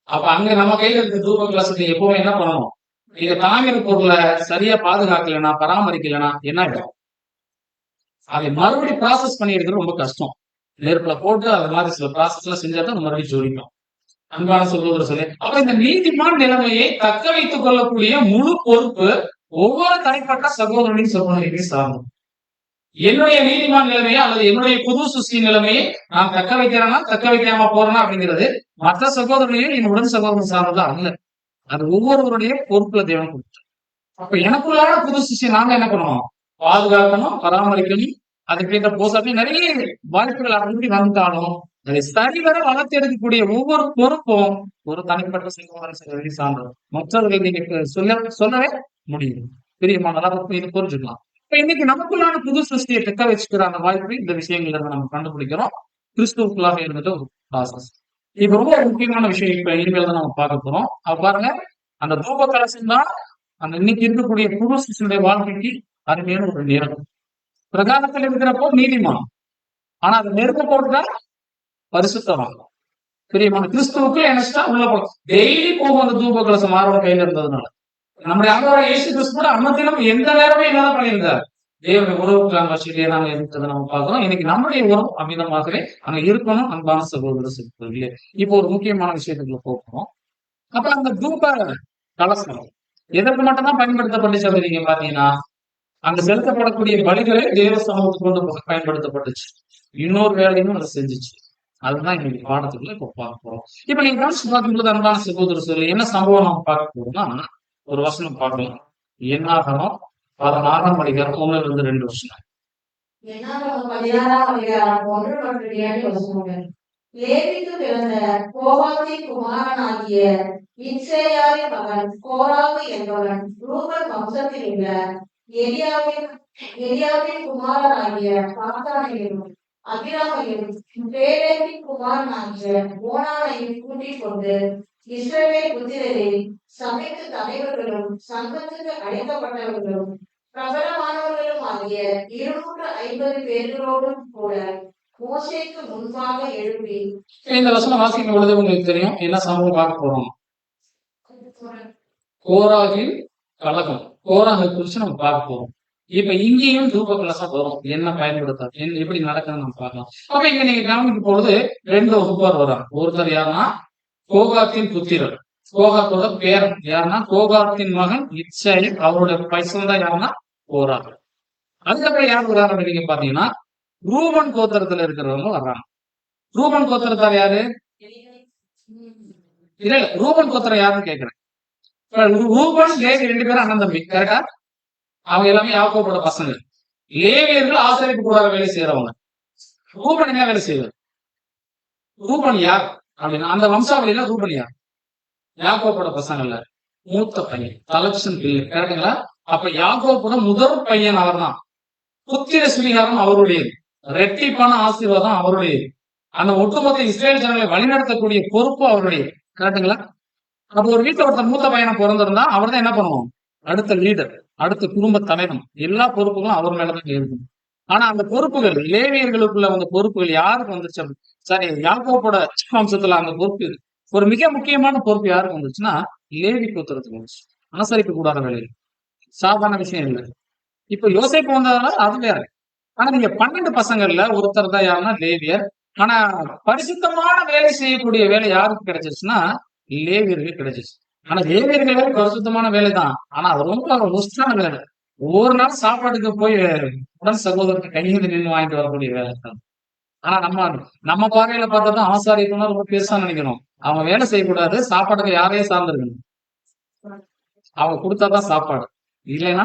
B: அப்ப அங்க நம்ம கையில இருக்க தூப கலசத்தை எப்பவுமே என்ன பண்ணணும்? நீங்க தாமிர பொருளை சரியா பாதுகாக்கலன்னா பராமரிக்கலன்னா என்ன ஆயிடும்? அதை மறுபடியும் ப்ராசஸ் பண்ணி எடுக்கிறது ரொம்ப கஷ்டம். நெருப்புல போட்டு அது மாதிரி சில ப்ராசஸ் எல்லாம் செஞ்சா தான் மறுபடியும் ஜொலிக்கும். அன்பான சகோதரர் சொல்லி அப்ப இந்த நீதிமான் நிலைமையை தக்க வைத்துக் கொள்ளக்கூடிய முழு பொறுப்பு ஒவ்வொரு தனிப்பட்ட சகோதரனையும் சகோதரிகளையும் சார்ந்தது. என்னுடைய நீதிமான் நிலைமையை அல்லது என்னுடைய புது சுசி நிலைமையை நான் தக்க வைக்கிறேன்னா தக்க வைக்காம போறேன்னா அப்படிங்கிறது மற்ற சகோதரனையும் என் உடன் சகோதரன் சார்ந்ததா அல்ல. அது ஒவ்வொருவருடைய பொறுப்புல தேவன் கொடுத்தார். அப்ப எனக்குள்ளான புது சிஷியை நாங்க என்ன பண்ணணும்? பாதுகாக்கணும், பராமரிக்கணும். அதுக்கேற்ற போசாப்பி நிறைய வாய்ப்புகள் அப்படி வந்தாலும் அதை சரிவர வளர்த்து எடுக்கக்கூடிய ஒவ்வொரு பொறுப்பும் ஒரு தனிப்பட்ட சகோதரன் சகோதரி சார்ந்தது. மற்றவர்கள் நீங்க சொல்லவே முடியும். பிரியமான இது புரிஞ்சுக்கலாம். இப்ப இன்னைக்கு நமக்குள்ளான புது சிருஷ்டியை தக்க வச்சுக்கிற அந்த வாய்ப்பு இந்த விஷயங்கள்ல நம்ம கண்டுபிடிக்கிறோம். கிறிஸ்துவுக்குள்ளாக இருந்தது ஒரு ப்ராசஸ். இப்ப ரொம்ப முக்கியமான விஷயம் இப்ப இனிமேல் தான் நம்ம பார்க்க போறோம். பாருங்க, அந்த தூப கலசம் தான் அந்த இன்னைக்கு இருக்கக்கூடிய புது சிருஷ்டியுடைய வாழ்க்கைக்கு அருமையான ஒரு நிறம். பிரகாரத்தில் இருக்கிறப்போ நீதிமான், ஆனா அது நெருங்க போட்டுதான் பரிசுத்தமாகும். பிரியமான கிறிஸ்துவுக்கு என்ன உள்ள டெய்லி போகும் அந்த தூப கலசம் மாறவன் கையில இருந்ததுனால நம்முடைய ஆண்டவரான இயேசு கிறிஸ்து கூட அன்னத்திலும் எந்த நேரமே என்ன பண்ணியிருந்தார்? தேவனுடைய உறவுக்கான வசதியை நாங்க இருக்கிறத நம்ம பார்க்கிறோம். இன்னைக்கு நம்முடைய உறவு அமிதமாகவே அங்க இருக்கணும். அன்பான சகோதர சகோதரிகளே, இப்போ ஒரு முக்கியமான விஷயத்துக்குள்ள போகிறோம். அப்ப அந்த தூப கலசம் எதற்கு மட்டும்தான் பயன்படுத்தப்பட்டுச்சு அப்படின்னு பாத்தீங்கன்னா, அங்க செலுத்தப்படக்கூடிய பலிகளை தேவ சமூகத்துக்கு கொண்டு பயன்படுத்தப்பட்டுச்சு. இன்னொரு வேலையும் அதை செஞ்சுச்சு. அதுதான் இன்னைக்கு பாடத்துக்குள்ள இப்ப பார்க்க போறோம். இப்ப நீங்க கவனிச்சு பார்க்கும்போது அன்பான சகோதர சொல்லி என்ன சம்பவம் நம்ம பார்க்க போறோம்னா, ஒரு வசனம் பார்க்கலாம். என்னாகமம் 16ஆம் அதிகாரம் 1-2 வசனம்.
C: என்னாகமம் 16ஆம் அதிகாரம் 1-2 வசனங்கள். லேவிக்கு பிறந்த கோகாத்தின் குமாரனாகிய இத்சேயாரின் மகன் கோராகு என்பவன் ரூபன் வம்சத்தில் உள்ள எலியாவின் குமாரனாகிய தாத்தானையும் அபிராமையும் பேரேவின் குமாரனாகிய ஓனானையும் கூட்டிக் கொண்டு இஸ்ரவேல் புத்திரரில் சபைக்கு தலைவர்களும் சங்கத்துக்கு அழைக்கப்பட்டவர்களும் பிரபலமானவர்களும் ஆகிய 250 பேர்களோடும் கூட மோசேக்கு முன்பாக எழுப்பி.
B: இந்த வசனம் வாசிக்கும் பொழுது உங்களுக்கு தெரியும் என்ன சம்பவம் பார்க்க போறோம். கோராகின் கலகம், கோராகை குறிச்சு நம்ம பார்க்க போறோம். இப்ப இங்கேயும் தூப கலசம் வரும். என்ன பயன்படுத்த எப்படி நடக்குதுன்னு நம்ம பார்க்கலாம். அப்ப இங்க நீங்க கவனிக்கும் பொழுது 2 வகுப்பார் வராங்க. ஒருத்தர் யாருன்னா கோகாத்தின் புத்திரர். கோகாத்தோட பேரன் யாருன்னா கோகாத்தின் மகன் இத்சேல். அவருடைய பைசல் தான் யாருன்னா கோராகு. அதுக்கப்புறம் யார் வர்றாங்க நீங்க பாத்தீங்கன்னா ரூபன் கோத்திரத்துல இருக்கிறவங்க வர்றாங்க. ரூபன் கோத்திரத்தார் யாரு? இல்ல ரூபன் கோத்திரம் யாருன்னு கேக்குறேன். ரூபன் லேவி 2 பேரும் அண்ணன் தம்பி, கரெக்டா? அவங்க எல்லாமே யாக்கோபோட பசங்க. லேவியர்கள் ஆசிரியப்பு கூடாத வேலை செய்யறவங்க. ரூபன் என்ன வேலை செய்வார்? ரூபன் யார் அப்படின்னா அந்த வம்சாவளியில ரூபன் யார்? யாக்கோபோட பசங்கள்ல மூத்த பையன், தலைச்சன் பிள்ளை, கரெக்டுங்களா? அப்ப யாக்கோபோட முதல் பையன் அவர் தான். புத்திர சுவீகாரம் அவருடையது, ரெட்டிப்பான ஆசீர்வாதம் அவருடையது. அந்த ஒட்டுமொத்த இஸ்ரேல் ஜனங்களை வழிநடத்தக்கூடிய பொறுப்பு அவருடையது, கரெக்டுங்களா? அப்ப ஒரு வீட்டுல ஒருத்தர் மூத்த பையனை பிறந்திருந்தா அவர் தான் என்ன பண்ணுவோம்? அடுத்த லீடர், அடுத்த குடும்ப தலைவன். எல்லா பொறுப்புகளும் அவர் மேலதான் இருக்கும். ஆனா அந்த பொறுப்புகள் லேவியர்களுக்குள்ள அந்த பொறுப்புகள் யாருக்கு வந்துச்சு? சரி, யாக்கோபோட வம்சத்துல அந்த பொறுப்பு ஒரு மிக முக்கியமான பொறுப்பு யாருக்கு வந்துச்சுன்னா லேவி கோத்திரத்துக்கு வந்துச்சு. அனுசரிக்க கூடாத வேலையில் சாதாரண விஷயம் இல்லை. இப்ப யோசிப்பு வந்ததுனால அது வேற. ஆனா நீங்க 12 பசங்கள்ல ஒருத்தர் தான் யாருன்னா லேவியர். ஆனா பரிசுத்தமான வேலை செய்யக்கூடிய வேலை யாருக்கு கிடைச்சிருச்சுன்னா லேவியர்கள் கிடைச்சிச்சு. ஆனா லேவியர்களே பரிசுத்தமான வேலை தான். ஆனா அது ரொம்ப முஸ்டான வேலை. ஒவ்வொரு நாள் சாப்பாட்டுக்கு போய் உடன் சகோதரத்தை கையில் நின்று வாங்கிட்டு வரக்கூடிய வேலை தான். ஆனா நம்ம பார்வையில பார்த்தா ஆசாரியத்துனா ரொம்ப பெருசா நினைக்கணும். அவங்க வேலை செய்யக்கூடாது, சாப்பாட்டுக்கு யாரையும் சார்ந்திருக்கணும். அவங்க கொடுத்தாதான் சாப்பாடு. இல்லைன்னா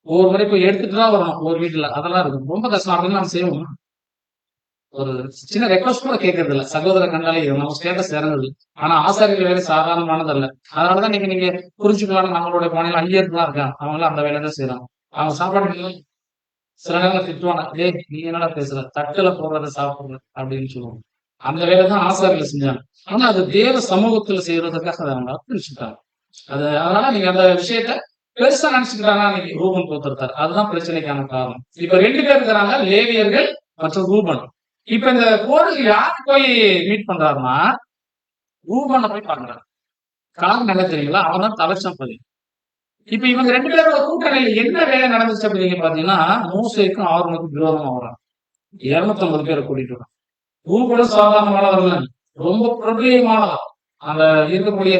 B: ஒவ்வொரு முறை போய் எடுத்துட்டு தான் வரணும் ஒரு வீட்டுல. அதெல்லாம் இருக்கும், ரொம்ப கஷ்டம். அப்படின்னு நம்ம செய்வோம். ஒரு சின்ன ரெக்வஸ்ட் கூட கேட்கறது இல்ல. சகோதர கண்டாலே நம்ம ஸ்டேட்டஸ் இறங்குது. ஆனா ஆசாரியர்கள் வேலை சாதாரணமானதல்ல. அதனாலதான் நீங்க புரிஞ்சுக்கலாம். நம்மளுடைய பாணியில ஐயர்லாம் இருக்காங்க, அவங்களும் அந்த வேலை தான் செய்யறாங்க. அவங்க சாப்பாடு சில நேரம் திட்டுவாங்க, நீ என்னடா பேசுற, தட்டுல போடுறத சாப்பிடுற அப்படின்னு சொல்லுவாங்க. அந்த வேலை தான் ஆசாரிகள் செஞ்சாங்க. ஆனா அது தேவ சமூகத்துல செய்யறதுக்காக அதை அவங்க அர்ப்பணிச்சுட்டாங்க. அதனால நீங்க அந்த விஷயத்த பெருசா நினைச்சுக்கிட்டாங்க. இன்னைக்கு ரூபன் கோத்திரத்தார், அதுதான் பிரச்சனைக்கான காரணம். இப்ப 2 பேர் இருக்கிறாங்க, லேவியர்கள் மற்றும் ரூபன். இப்ப இந்த கோருக்கு யாரு போய் மீட் பண்றாருன்னா ரூபனை போய் பாக்குறாரு. காரணம் என்ன தெரியுங்களா? அவன் தான் தலைச்சம்பதி. இப்ப இவங்க 2 பேரோட கூட்டணியில என்ன வேலை நடந்துச்சு அப்படின்னு பாத்தீங்கன்னா மோசேக்கும் ஆரோனுக்கும் விரோதமா வராங்க. 250 பேரை கூட்டிட்டு வரான். கூட சாதாரணமானவர்கள், ரொம்ப பிரபலியமானவர். அந்த இருக்கக்கூடிய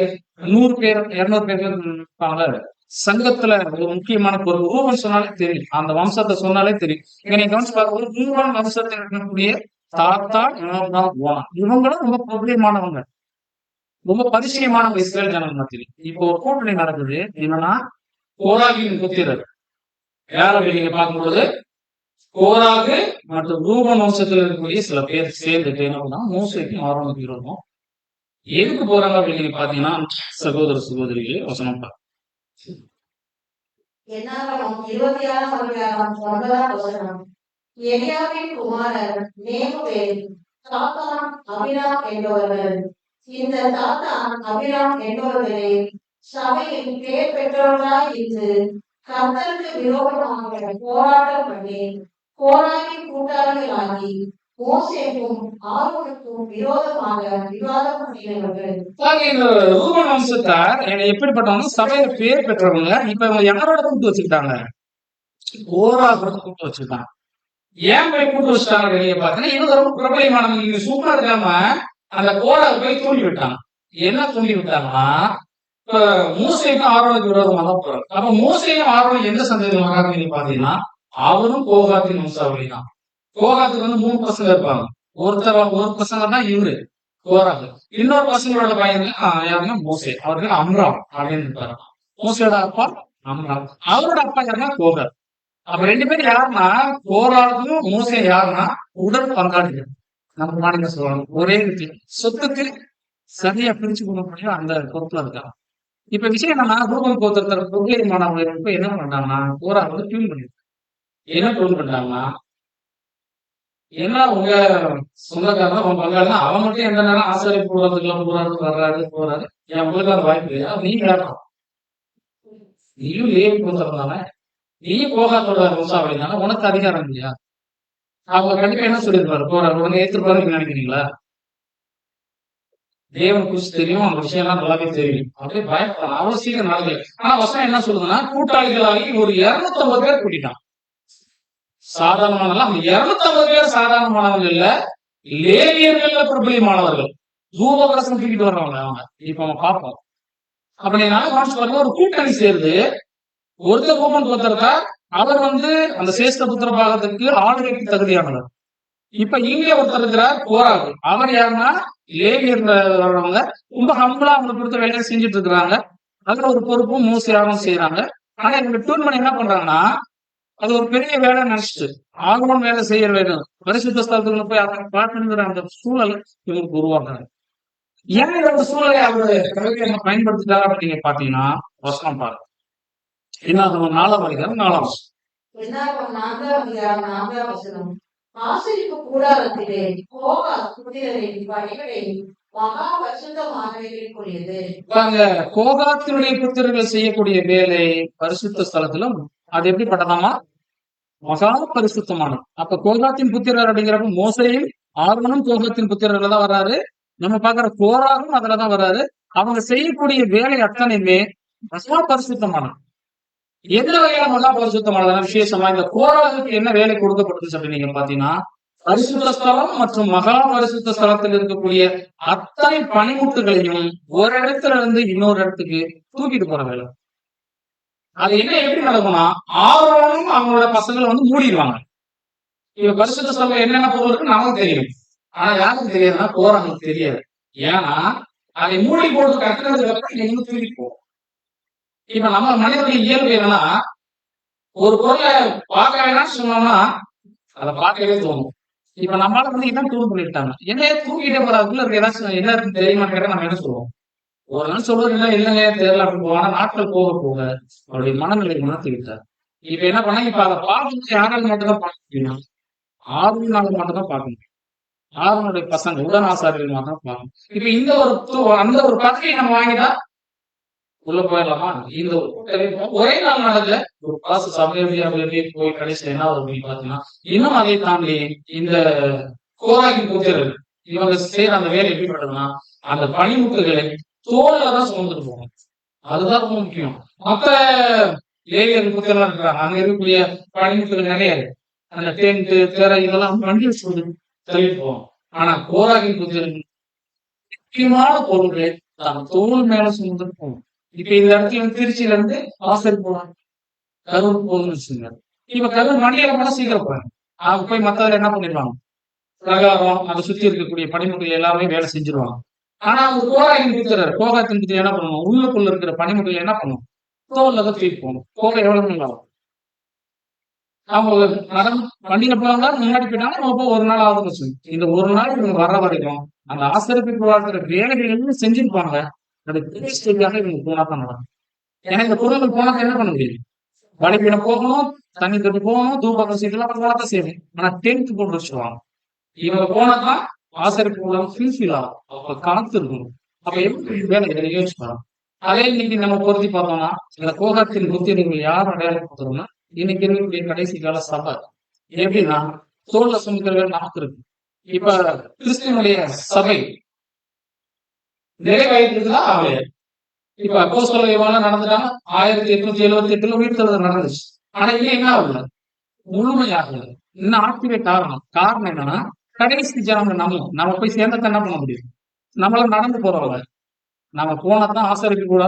B: 100 பேர் 200 பேர் இருப்பாங்கல்ல, சங்கத்துல ஒரு முக்கியமான பொருள். ரூபன் சொன்னாலே தெரியும், அந்த வம்சத்தை சொன்னாலே தெரியும். இங்க நீங்க கவனிச்சு பார்க்கும்போது ரூபன் வம்சத்தில் இருக்கக்கூடிய தாத்தா இவங்களும் ரொம்ப பிரபலியமானவங்க, ரொம்ப பரிச்சயமானவங்க இஸ்ரேல் ஜனங்கள் மத்தியில். இப்போ ஒரு கூட்டணி நடக்குது. என்னன்னா கோராகின் புத்திரர் யார் அப்படி நீங்க பார்க்கும்போது கோராகு மற்றும் ரூபன் வம்சத்தில் இருக்கக்கூடிய சில பேர் சேர்ந்துட்டு என்ன பண்ணா மோசேக்கும் ஆரோனுக்கும் விரோதம் எதுக்கு போறாங்க அப்படின்னு நீங்க பாத்தீங்கன்னா, சகோதர சகோதரிகளே வசனம் பாருங்க.
C: என்னாகமம் 26ஆம் அதிகாரம் 9ஆம் வசனம். எலியாவின் குமாரர் நேமுவேல், தாத்தான், அபிராம் என்பவர்கள். இந்த தாத்தான், அபிராம் என்பவர்களே சபையில் பேர் பெற்றவர்களாய் இருந்து கர்த்தருக்கு விரோதமாக போராட்டம் பண்ணி கோராகின் கூட்டாளிகளாகி மோசேக்கும் ஆரோனுக்கும் விரோதமாக விவாதம் பண்ணினவர்கள்.
B: இந்த ரூபன் வம்சத்தார் எப்படிப்பட்டவங்க? சபையில பேர் பெற்றவங்க. இப்ப இவங்க யாரோட கூட்டு வச்சுக்கிட்டாங்க? கோராகோட கூட்டு வச்சுக்கிட்டாங்க. ஏன் போய் கூட்டு வச்சுட்டாங்க வெளியே பார்த்தீங்கன்னா, இவங்க ரொம்ப பிரபலியமானவங்க. நீங்க சும்மா இருக்காம அந்த கோராக போய் தூண்டி விட்டாங்க. என்ன தூண்டி விட்டாங்கன்னா, இப்ப மோசேக்கும் ஆரோனுக்கு விரோதமா தான் போறாரு. அப்ப மோசேயும் ஆரோனும் எந்த சந்ததியில் வராங்க நீங்க பாத்தீங்கன்னா, அவரும் கோகாத்தின் வம்சாவளி தான். கோகாத்துக்கு 3 பசங்க இருப்பாங்க. ஒரு பசங்க தான் இவரு கோராகு. இன்னொரு பசங்களோட பையன் யாருன்னா மோசே, அவருக்கு அம்ராம் அப்படின்னு இருப்பாரு. மோசையோட அப்பா அம்ராம், அவரோட அப்பா யாருன்னா கோகர். அப்ப 2 பேரும் யாருன்னா கோராகும் மோசே யாருன்னா உடல் பங்காளிகள். நம்ம மாநில சொல்லுவாங்க, ஒரே சொத்துக்கு சரியா பிரிச்சு கொடுக்க முடியும் அந்த பொறுப்புல இருக்காங்க. இப்ப விஷயம் என்னன்னா, ரூபன் கோத்திரத்துல பிரபலியமானவங்க என்ன பண்றாங்கன்னா, கோராக வந்து டியூன் பண்ணிருக்காங்க. என்ன டியூன் பண்றாங்கன்னா, ஏன்னா உங்க சொந்தக்காரன் அவன் பங்காளி தான், அவன் மட்டும் எந்த நேரம் ஆசிரியர் போடுறதுக்கு போறாரு. என் உங்களுக்கு அந்த வாய்ப்பு இல்லையா? நீ கேட்கணும், நீயும் லேவி கோத்திரம் தானே, நீயும் கோகாத்தோட வம்சாவளி தானே, உனக்கு அதிகாரம் இல்லையா? அவங்க கண்டிப்பா என்ன சொல்லியிருப்பாரு? போறாரு உடனே ஏற்றுப்பாரு நினைக்கிறீங்களா? தேவன் குறிச்சு தெரியும், அந்த விஷயம் எல்லாம் நல்லாவே தெரியும். அப்படியே பயப்படலாம், அவ்வளவு சீக்கிரம் நடக்கல. ஆனா வசனம் என்ன சொல்லுதுன்னா, கூட்டாளிகளாகி ஒரு 250 பேர் கூட்டிட்டான். சாதாரணமான 250 பேர் சாதாரணமானவர்கள் இல்ல, லேவியர்கள்ல பிரபலியமானவர்கள், தூபகலசம் தூக்கிட்டு வர்றவங்க அவங்க. இப்ப நம்ம பார்ப்போம். அப்ப நீங்க ஒரு கூட்டணி சேர்ந்து ஒருத்தர் ரூபன் கோத்திரத்தா, அவர் அந்த சேஷ்ட புத்திர பாகத்துக்கு ஆளுகைக்கு தகுதியானவர். இப்ப இங்க ஒருத்தர் இருக்கிறார் கோராகு, அவர் யாருன்னா லேவியர்ல வர்றவங்க, ரொம்ப ஹம்பிளா அவங்க கொடுத்த வேலையை செஞ்சுட்டு இருக்கிறாங்க. அதுல ஒரு பொறுப்பும் மோசையாகவும் செய்யறாங்க. ஆனா இவங்க டியூன் பண்ணி என்ன பண்றாங்கன்னா, அது ஒரு பெரிய வேலை நினைச்சிட்டு ஆகணும், வேலை செய்ய வேணும், பரிசுத்த ஸ்தலத்துக்குள்ள போய் அவங்க பார்க்கணுங்கிற அந்த சூழல் இவங்களுக்கு உருவாக்குறாங்க. ஏன் இந்த சூழலை அவரு கல்வியை பயன்படுத்திட்டாங்க அப்படின்னு பாத்தீங்கன்னா, வசனம் பாருங்க. என்ன 4ஆம் அதிகாரம் 4ஆம் வசனம்.
C: என்னாகமம் 4ஆம் அதிகாரம் 4ஆம் வசனம். ஆசரிப்பு கூடாரத்திலே கோகாத் புத்திரரின் பணிகளை மகா பரிசுத்தமானவைகளுக்குரியது.
B: கோகாத்தினுடைய புத்திரர்கள் செய்யக்கூடிய வேலை பரிசுத்த ஸ்தலத்திலும் அது எப்படிப்பட்டதாமா? மகா பரிசுத்தமானது. அப்ப கோகாத்தின் புத்திரர் அப்படிங்கிறப்ப மோசையும் ஆரோனும் கோகாத்தின் புத்திரர்கள் தான் வர்றாரு. நம்ம பாக்குற கோராகும் அதுலதான் வர்றாரு. அவங்க செய்யக்கூடிய வேலை அத்தனையுமே மகா பரிசுத்தமானது. எந்த வகையான மகா பரிசுத்தமானதான விசேஷமா இந்த கோராகுக்கு என்ன வேலை கொடுக்கப்பட்டுச்சு அப்படின்னு நீங்க பாத்தீங்கன்னா, பரிசுத்த ஸ்தலம் மற்றும் மகா பரிசுத்த ஸ்தலத்தில் இருக்கக்கூடிய அத்தனை பனிமுட்டுகளையும் ஒரு இடத்துல இருந்து இன்னொரு இடத்துக்கு தூக்கிட்டு போற வேலை. அது என்ன எப்படி நடக்கும்னா, ஆரோனும் அவங்களோட பசங்களை மூடிடுவாங்க. இப்ப பரிசுத்த ஸ்தலம் என்னென்ன பொருள் இருக்குன்னு நமக்கு தெரியும், ஆனா யாருக்கு தெரியாதுன்னா கோரானுக்கு தெரியாது. ஏன்னா அதை மூடி போட்டு கட்டுறதுக்கு அப்புறம் நீங்க தூக்கி போகும். இப்ப நம்ம மனிதனுடைய இயல்பு என்னன்னா, ஒரு பொருளை பார்க்க வேணாம்னு சொன்னோம்னா அதை பார்க்கவே தோணும். இப்ப நம்மளால இதான் டூர் பண்ணிட்டாங்க, என்ன தூக்கிட்டே போறாதுக்குள்ள ஏதாச்சும் என்ன இருக்குன்னு தெரியுமா கேட்டா நம்ம என்ன சொல்லுவோம்? ஒரு நாள் சொல்றது இல்லைங்க தெரியல அப்படின்னு போவாங்க. நாட்கள் போக போக அவருடைய மனநிலை உணர்த்தி விட்டார். இப்ப என்ன பண்ணா, இப்ப அதை பார்க்கணும் யாரால மட்டும்தான் பார்க்க முடியும்? ஆர்வனால மட்டும்தான் பார்க்க முடியும். ஆர்வனுடைய பசங்க உடன் ஆசாரியர்கள் மட்டும் பார்க்கணும். இப்ப இந்த அந்த ஒரு பதவியை நம்ம வாங்கிட்டா உள்ள போயிடலாமா? இந்த ஒரே நாள் நடக்கல, ஒரு பாச சபையே போய் கடைசியில் என்ன அப்படின்னு பாத்தீங்கன்னா, இன்னும் அதை தாண்டி இந்த கோராகின் புத்திரர்கள் இவங்க செய்யற அந்த வேலை எப்படி பண்றதுன்னா, அந்த பனிமுட்டுகளை தோல்தான் சுமந்துட்டு போகணும். அதுதான் ரொம்ப முக்கியம். மத்த லேவியர்கள் புத்திரலாம் இருக்கிறாங்க, அங்க இருக்கக்கூடிய பனிமுட்டுகள் நிறைய இருக்கு. அந்த டென்ட் திரை இதெல்லாம் வண்டி வச்சு தள்ளிட்டு போவோம். ஆனா கோராகின் புத்திரன் முக்கியமான பொருள்களை தான் தோல் மேல சுமந்துட்டு போவோம். இப்ப இந்த இடத்துல இருந்து திருச்சியில இருந்து வாசல் போவாங்க, கரூர் போகுதுன்னு வச்சுங்க. இப்ப கரூர் வண்டியில போனா சீக்கிரம் போறாங்க. அவங்க போய் மத்தவரை என்ன பண்ணிடுவாங்க, பிரகாரம் அதை சுத்தி இருக்கக்கூடிய பனிமுறைகள் எல்லாமே வேலை செஞ்சிருவாங்க. ஆனா அவங்க கோராகின் புத்திரர் கோகாத்தின் புத்திரர் என்ன பண்ணுவோம், உள்ளுக்குள்ள இருக்கிற பனிமுறைகள் என்ன பண்ணுவோம், தோல்ல தான் தூக்கி போகணும். போக எவ்வளவு நாள் ஆகும், அவங்க நடந்து வண்டியில போனாங்க முன்னாடி போயிட்டாங்க, நம்ம போய் ஒரு நாள் ஆகுதுன்னு வச்சுக்கோங்க. இந்த ஒரு நாள் இவங்க வர்ற வரைக்கும் அந்த ஆசிரியப்பு வாழ்க்கிற வேலைகள் செஞ்சிருப்பாங்க. அது பேஸ்டுக்காக இவங்க போனா தான் நடக்கும். ஏன்னா இந்த பொருள்கள் போனா என்ன பண்ண முடியும், வடிப்பின போகணும், தண்ணி தட்டி போகணும், தூபாக்கம் செய்யலாம், போனதான் செய்யணும். ஆனா டென்ட் போட்டு வச்சுருவாங்க. இவங்க போனதான் ஆசிரியப்பு ஃபுல்ஃபில் ஆகும். அப்ப காத்து இருக்கணும். அப்ப எப்படி வேலை இதை யோசிப்பாங்க. அதே இன்னைக்கு நம்ம பொருத்தி பார்த்தோம்னா இந்த கோகாத்தின் புத்திரர்கள் யார் அடையாளப்படுத்துறோம்னா இன்னைக்கு இருக்கக்கூடிய கடைசி கால சபை எப்படின்னா தோல்ல சுமக்கிற நமக்கு இருக்கு. இப்ப கிறிஸ்துவனுடைய சபை நிறைவாயிருக்குதான் ஆகலையா. இப்ப அப்போஸ்தலர் யோவான் நடந்துட்டாங்க, 1878 உயிர்த்தெழுதல் நடந்துச்சு. ஆனா இன்னும் என்ன ஆகல, முழுமையாகல. இன்னும் ஆக்கிய காரணம் என்னன்னா கடைசி ஜனங்க நம்ம போய் சேர்ந்தத என்ன பண்ண முடியும், நம்மள நடந்து போறவங்க நம்ம போனதான் ஆசிரியப்பு கூட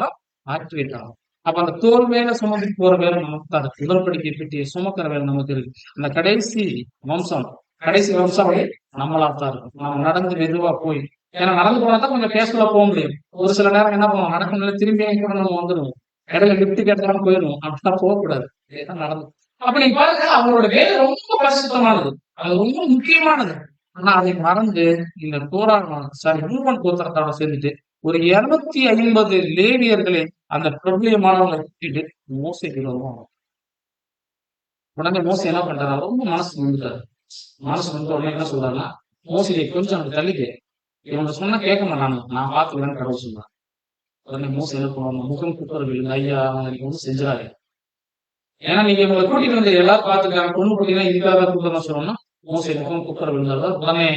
B: ஆக்டிவேட் ஆகும். அப்ப அந்த தோல் மேல சுமந்துட்டு போற வேலை நமக்கு தான் இருக்கு. உடன்படிக்கை பெட்டியை சுமக்கிற வேலை நமக்கு இருக்கு. அந்த கடைசி வம்சாவளி நம்மளாத்தான் இருக்கும். நம்ம நடந்து மெதுவா போய், ஏன்னா நடந்து போனாதான் கொஞ்சம் பேசல போக முடியும். ஒரு சில நேரம் என்ன பண்ணுவோம், நடக்கணும் திரும்பி கூட நம்ம வந்துடுவோம், இடையில லிப்ட் கேட்டாலும் போயிடுவோம். அப்படிலாம் போகக்கூடாது, நடந்து. அப்ப நீங்க பாருங்க, அவங்களோட வேலை ரொம்ப பரிசுத்தமானது, அது ரொம்ப முக்கியமானது. ஆனா அதை மறந்து இந்த ரூபன் கோத்திரத்தோட சேர்ந்துட்டு ஒரு 250 லேவியர்களை அந்த பிரபலியமானவங்களை கூட்டிட்டு மோசைக்கு வருவாங்க. உடனே மோசை என்ன பண்றாரு, ரொம்ப மனசு வந்துட்டாரு. மனசு வந்து உடனே என்ன சொல்றாருன்னா, மோசையை கொஞ்சம் எனக்கு தள்ளிக்கு, இவங்க சொன்னா கேட்க மாட்டாங்க, நான் பாத்துக்கிறேன்னு கடவுள் சொல்றாரு. உடனே மோசை என்ன பண்ணுவாங்க, முகம் குப்பர் விழுந்து, ஐயா அவங்களுக்கு வந்து செஞ்சிடாரு. ஏன்னா நீங்க இவங்களை கூட்டிட்டு வந்து எல்லாரும் பாத்துக்கிறாங்க, பொண்ணு போட்டீங்கன்னா இதுக்காக கூப்பிடணும் சொல்லணும்னா மோசை முகம் குப்பர் விழுந்தாதான் உடனே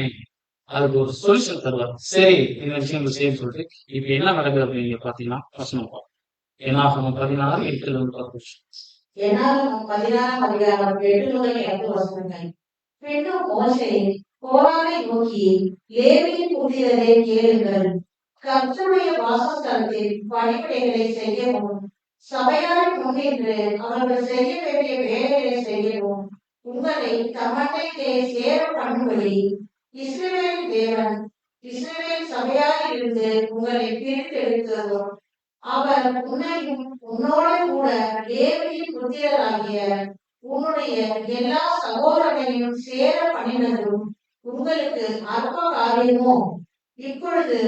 B: அதுக்கு ஒரு சொல்யூஷன் தருவார். சரி இந்த விஷயங்கள் செய்ய சொல்லிட்டு இப்ப என்ன நடக்குது அப்படிங்க பாத்தீங்கன்னா வசனம் என்னாகும் 16:8-10.
C: என்னாகும் 16:8-10. பின்னும் மோசே கோரானை நோக்கி, லேவியின் புத்திரரே கேளுங்கள், கர்த்தருடைய வாசஸ்தலத்தில் பணிவிடைகளை செய்யவும் சபையாரை முன்னின்று அவர்கள் செய்ய வேண்டிய வேலைகளை செய்யவும் உங்களை தமண்டையிலே சேர பண்ணும்படி இஸ்ரவேலின் தேவன் இஸ்ரவேல் சபையாரிலிருந்து உங்களை பிரித்தெடுத்ததும் அவர் உன்னையும் உன்னோட கூட லேவியின் புத்திரராகிய உன்னுடைய எல்லா சகோதரனையும் சேர பண்ணினதும் உங்களுக்கு அற்ப காரியமோ? இப்பொழுது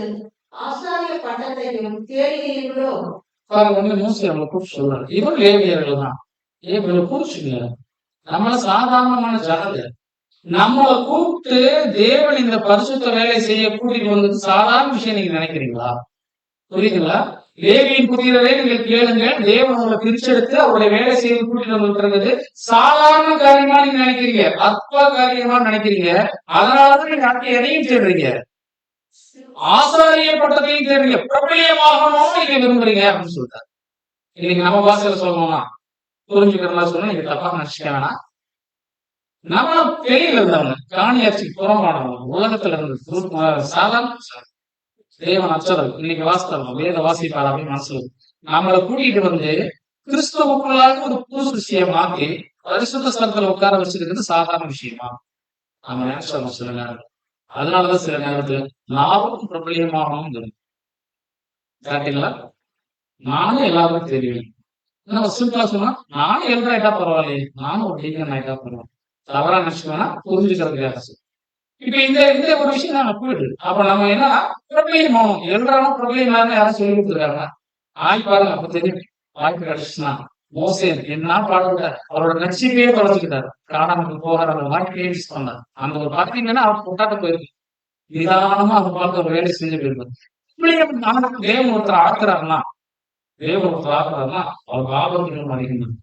C: ஆசாரிய பட்டத்தையும் தேடுகிறீர்களோ?
B: சொல்றாரு, இவன் லேவியர்கள் தான், இவங்களை குறிச்சுங்க. நம்மள சாதாரணமான ஜனங்க, நம்மளை கூப்பிட்டு தேவன் இந்த பரிசுத்த வேலை செய்ய கூட்டிட்டு வந்தது சாதாரண விஷயம் நீங்க நினைக்கிறீங்களா? புரியுதுங்களா? லேவியின் புத்திரரே நீங்கள் கேளுங்க, தேவன் உங்களை பிரிச்செடுத்து அவருடைய வேலை செய்ய கூட்டிட்டு வந்துருக்கிறது சாதாரண காரியமா நீங்க நினைக்கிறீங்க, அற்ப காரியமா நினைக்கிறீங்க. அதனாலதான் நீங்க அடுத்த எதையும் தேடுறீங்க, ஆசாரிய பட்டத்தையும் தேடுறீங்க, பிரபலியமாகணும் நீங்க விரும்புறீங்க அப்படின்னு சொல்றாரு. இன்னைக்கு நம்ம பாஷையில சொல்லணும்னா புரிஞ்சுக்கிறதா சொன்னா நீங்க தப்பா நினைச்சுக்க வேணாம். நம்ம வெளியில இருந்தவங்க, காணியாட்சிக்கு புறமானவங்க, உலகத்துல இருந்து சாதாரண தேவன் அச்சரம் இன்னைக்கு வாசித்தவங்க வேத வாசிப்பார் அப்படின்னு மனசுல நம்மளை கூட்டிட்டு வந்து கிறிஸ்துவுக்குள்ளாக ஒரு புது சிருஷ்டியை மாத்தி பரிசுத்த ஸ்தலத்துல உட்கார வச்சிருக்கிறது சாதாரண விஷயமா நம்ம நினைச்சோம் சில நேரம். அதனாலதான் சில நேரத்துல நானும் பிரபலியமாகணும் கேட்டீங்களா, நானும் எல்லாருக்கும் தெரியும். நம்ம சிம்பிளா சொன்னா நானும் எழுத ஆயிட்டா பரவாயில்லையே, நானும் ஒரு டீக்கன் ஆயிட்டா பரவாயில்ல, தவறா நினைச்சுக்கோன்னா புரிஞ்சுக்கிறதுக்காக. இப்ப இந்த ஒரு விஷயம் நாங்க போயிடு. அப்ப நம்ம என்ன பிரபலியம் ஆகணும், எழுதாலும் பிரபலியம் யாரும் சொல்லி கொடுத்துருக்காங்க. பாருங்க, அப்ப தெரியும் வாய்ப்பு கிடைச்சுன்னா மோசே என்ன பாடுற அவரோட நட்சிப்பையே தொலைச்சுக்கிட்டாரு, காரணத்துக்கு போகிற அந்த வாய்ப்பையே மிஸ் பண்ணாரு. அந்த ஒரு பாத்தீங்கன்னா அவர் கொண்டாட்ட போயிருக்கு, நிதானமா அவர் பார்த்து ஒரு வேலை செஞ்சு போயிருப்பாரு. தேவன் ஒருத்தர் ஆக்குறாருன்னா அவருக்கு ஆபத்துகள் அதிகம்.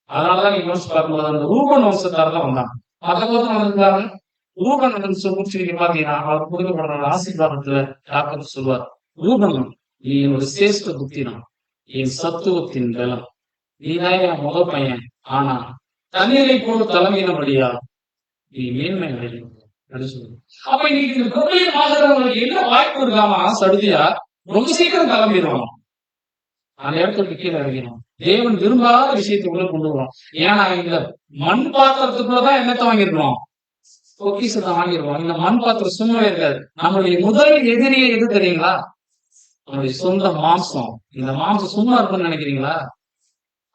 B: அதனாலதான் நீங்க யோசிச்சு பார்க்கும்போது அந்த ரூபன் வம்சத்தாரெல்லாம் வந்தாங்க, மற்ற கோத்திரம் வந்திருக்காங்க. ரூபன் குறிச்சு பாத்தீங்கன்னா அவர் கொடுக்கப்படுற ஆசீர்வாதத்துல யாக்கோபு சொல்வார், ரூபன் நீ ஒரு சிரேஷ்ட புத்திரம், என் சத்துவத்தின் பலம், நீதான் என் முத பையன், ஆனா தண்ணீரை போல தலைமையினபடியா நீ மேன்மை அடையும் அப்படின்னு சொல்லுங்க. அப்ப இன்னைக்கு இந்த பிரபலியம் ஆகிறவங்களுக்கு என்ன வாய்ப்பு இருக்காமா? சடுதியா ரொம்ப சீக்கிரம் கிளம்பிடுவாங்க. அந்த இடத்துக்கு கீழே இறங்கிடும். தேவன் விரும்பாத விஷயத்தை உள்ள கொண்டு வருவோம். ஏன்னா இந்த மண் பாத்திரத்துக்குள்ளதான் என்னத்தை வாங்கிருக்கோம்? பொக்கிஷத்தை வாங்கிருக்கோம். இந்த மண் பாத்திரம் சும்மாவே இருக்காது. நம்மளுடைய முதல் எதிரியை எது தெரியுங்களா? நம்மளுடைய சொந்த மாம்சம். இந்த மாம்சம் சும்மா இருக்குன்னு நினைக்கிறீங்களா?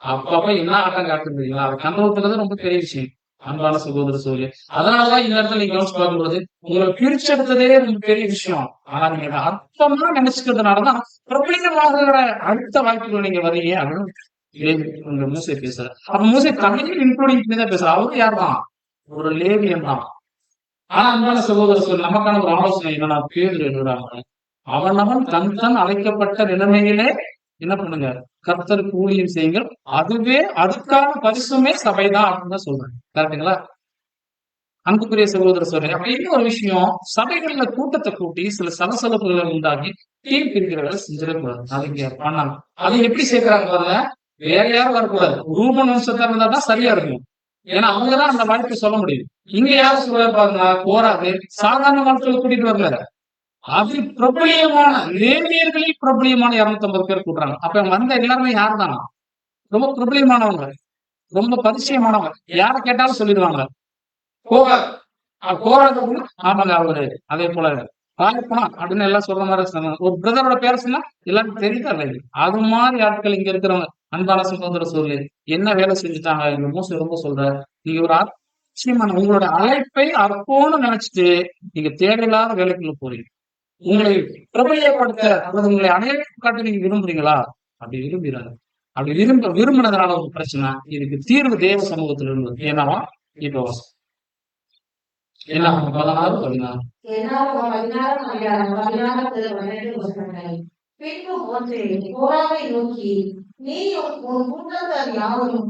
B: அப்பப்ப என்ன ஆட்டம் காட்டு தெரியுங்களா? அதை கண்ட்ரோல் பண்றது ரொம்ப பெரிய விஷயம். அன்பான சகோதர சோழி, அதனாலதான் இந்த இடத்துல நீங்க கவனிச்சு பார்க்கும்போது உங்களை பிரிச்செடுத்ததே ரொம்ப பெரிய விஷயம். ஆனா நீங்க அர்த்தமா நினைச்சுக்கிறதுனாலதான் பிரபலியமாக அடுத்த வாய்ப்புகள் நீங்க வரீங்க அப்படின்னு உங்க மூசை பேசுற. அப்ப மூசை தமிழ் இன்க்ளூடிங் தான் பேசுற. அவரு யார் தான்? ஒரு லேவியன் தான். ஆனா அன்பான சகோதர சோழி, நமக்கான ஒரு ஆலோசனை என்னன்னா, பேர் எழுதுறாங்க, அவனவன் தன் அழைக்கப்பட்ட நிலைமையிலே என்ன பண்ணுங்க, கர்த்தருக்கு ஊழியம் செய்யுங்கள், அதுவே அதுக்கான பரிசுமே சபைதான் அப்படின்னு தான் சொல்றேன். கரெக்டுங்களா? அன்புக்குரிய சகோதர சொல்றேன். அப்படின்னு ஒரு விஷயம், சபைகள்ல கூட்டத்தை கூட்டி சில சலசலப்புகளை உண்டாக்கி டீம் பிரிக்கிற வேலை செஞ்சிடக்கூடாது. அது இங்க பண்ணாங்க. அது எப்படி சேர்க்கிறாங்க பாருங்க, வேற யாரும் வரக்கூடாது. ரூபன் வம்சத்தா இருந்தா தான் சரியா இருக்கும். ஏன்னா அவங்கதான் அந்த வாய்ப்பை சொல்ல முடியும். இங்க யாரும் சொல்ல பாருங்க, போராது சாதாரண வாழ்க்கையில கூட்டிட்டு வரல, அது பிரபலியமான லேவியர்களில் பிரபலியமான 250 பேர் கூட்டுறாங்க. அப்ப வந்த எல்லாருமே யார் தானா? ரொம்ப பிரபலியமானவங்க, ரொம்ப பரிச்சயமானவங்க. யார கேட்டாலும் சொல்லிடுவாங்க. ஆமாங்க அவரு, அதே போல பாய்ப்பனா அப்படின்னு எல்லாம் சொல்ற மாதிரி சொன்னாங்க. ஒரு பிரதரோட பேர சொன்னா எல்லாரும் தெரியுதா? அது மாதிரி ஆட்கள் இங்க இருக்கிறவங்க. அன்பான சகோதர சொல்லி என்ன வேலை செஞ்சுட்டாங்க எங்க மூசை ரொம்ப சொல்ற, நீங்க ஒரு ஆச்சரியமான உங்களோட அழைப்பை அற்போன்னு நினைச்சிட்டு நீங்க தேவையில்லாத வேலைக்குள்ள போறீங்க. உங்களை பிரபலியப்படுத்த அல்லது உங்களை அடையாளம் காட்ட நீங்க விரும்புறீங்களா? அப்படி விரும்புகிறாங்க. அப்படி விரும்பினதுனால ஒரு பிரச்சனை. இதுக்கு தீர்வு தேவ சமூகத்தில் இருந்தது. என்னவா? இப்போ என்ன 16 16
C: பின்பு மோசே கோராவை நோக்கி, நீயும் உன் கூட்டத்தார் யாவரும்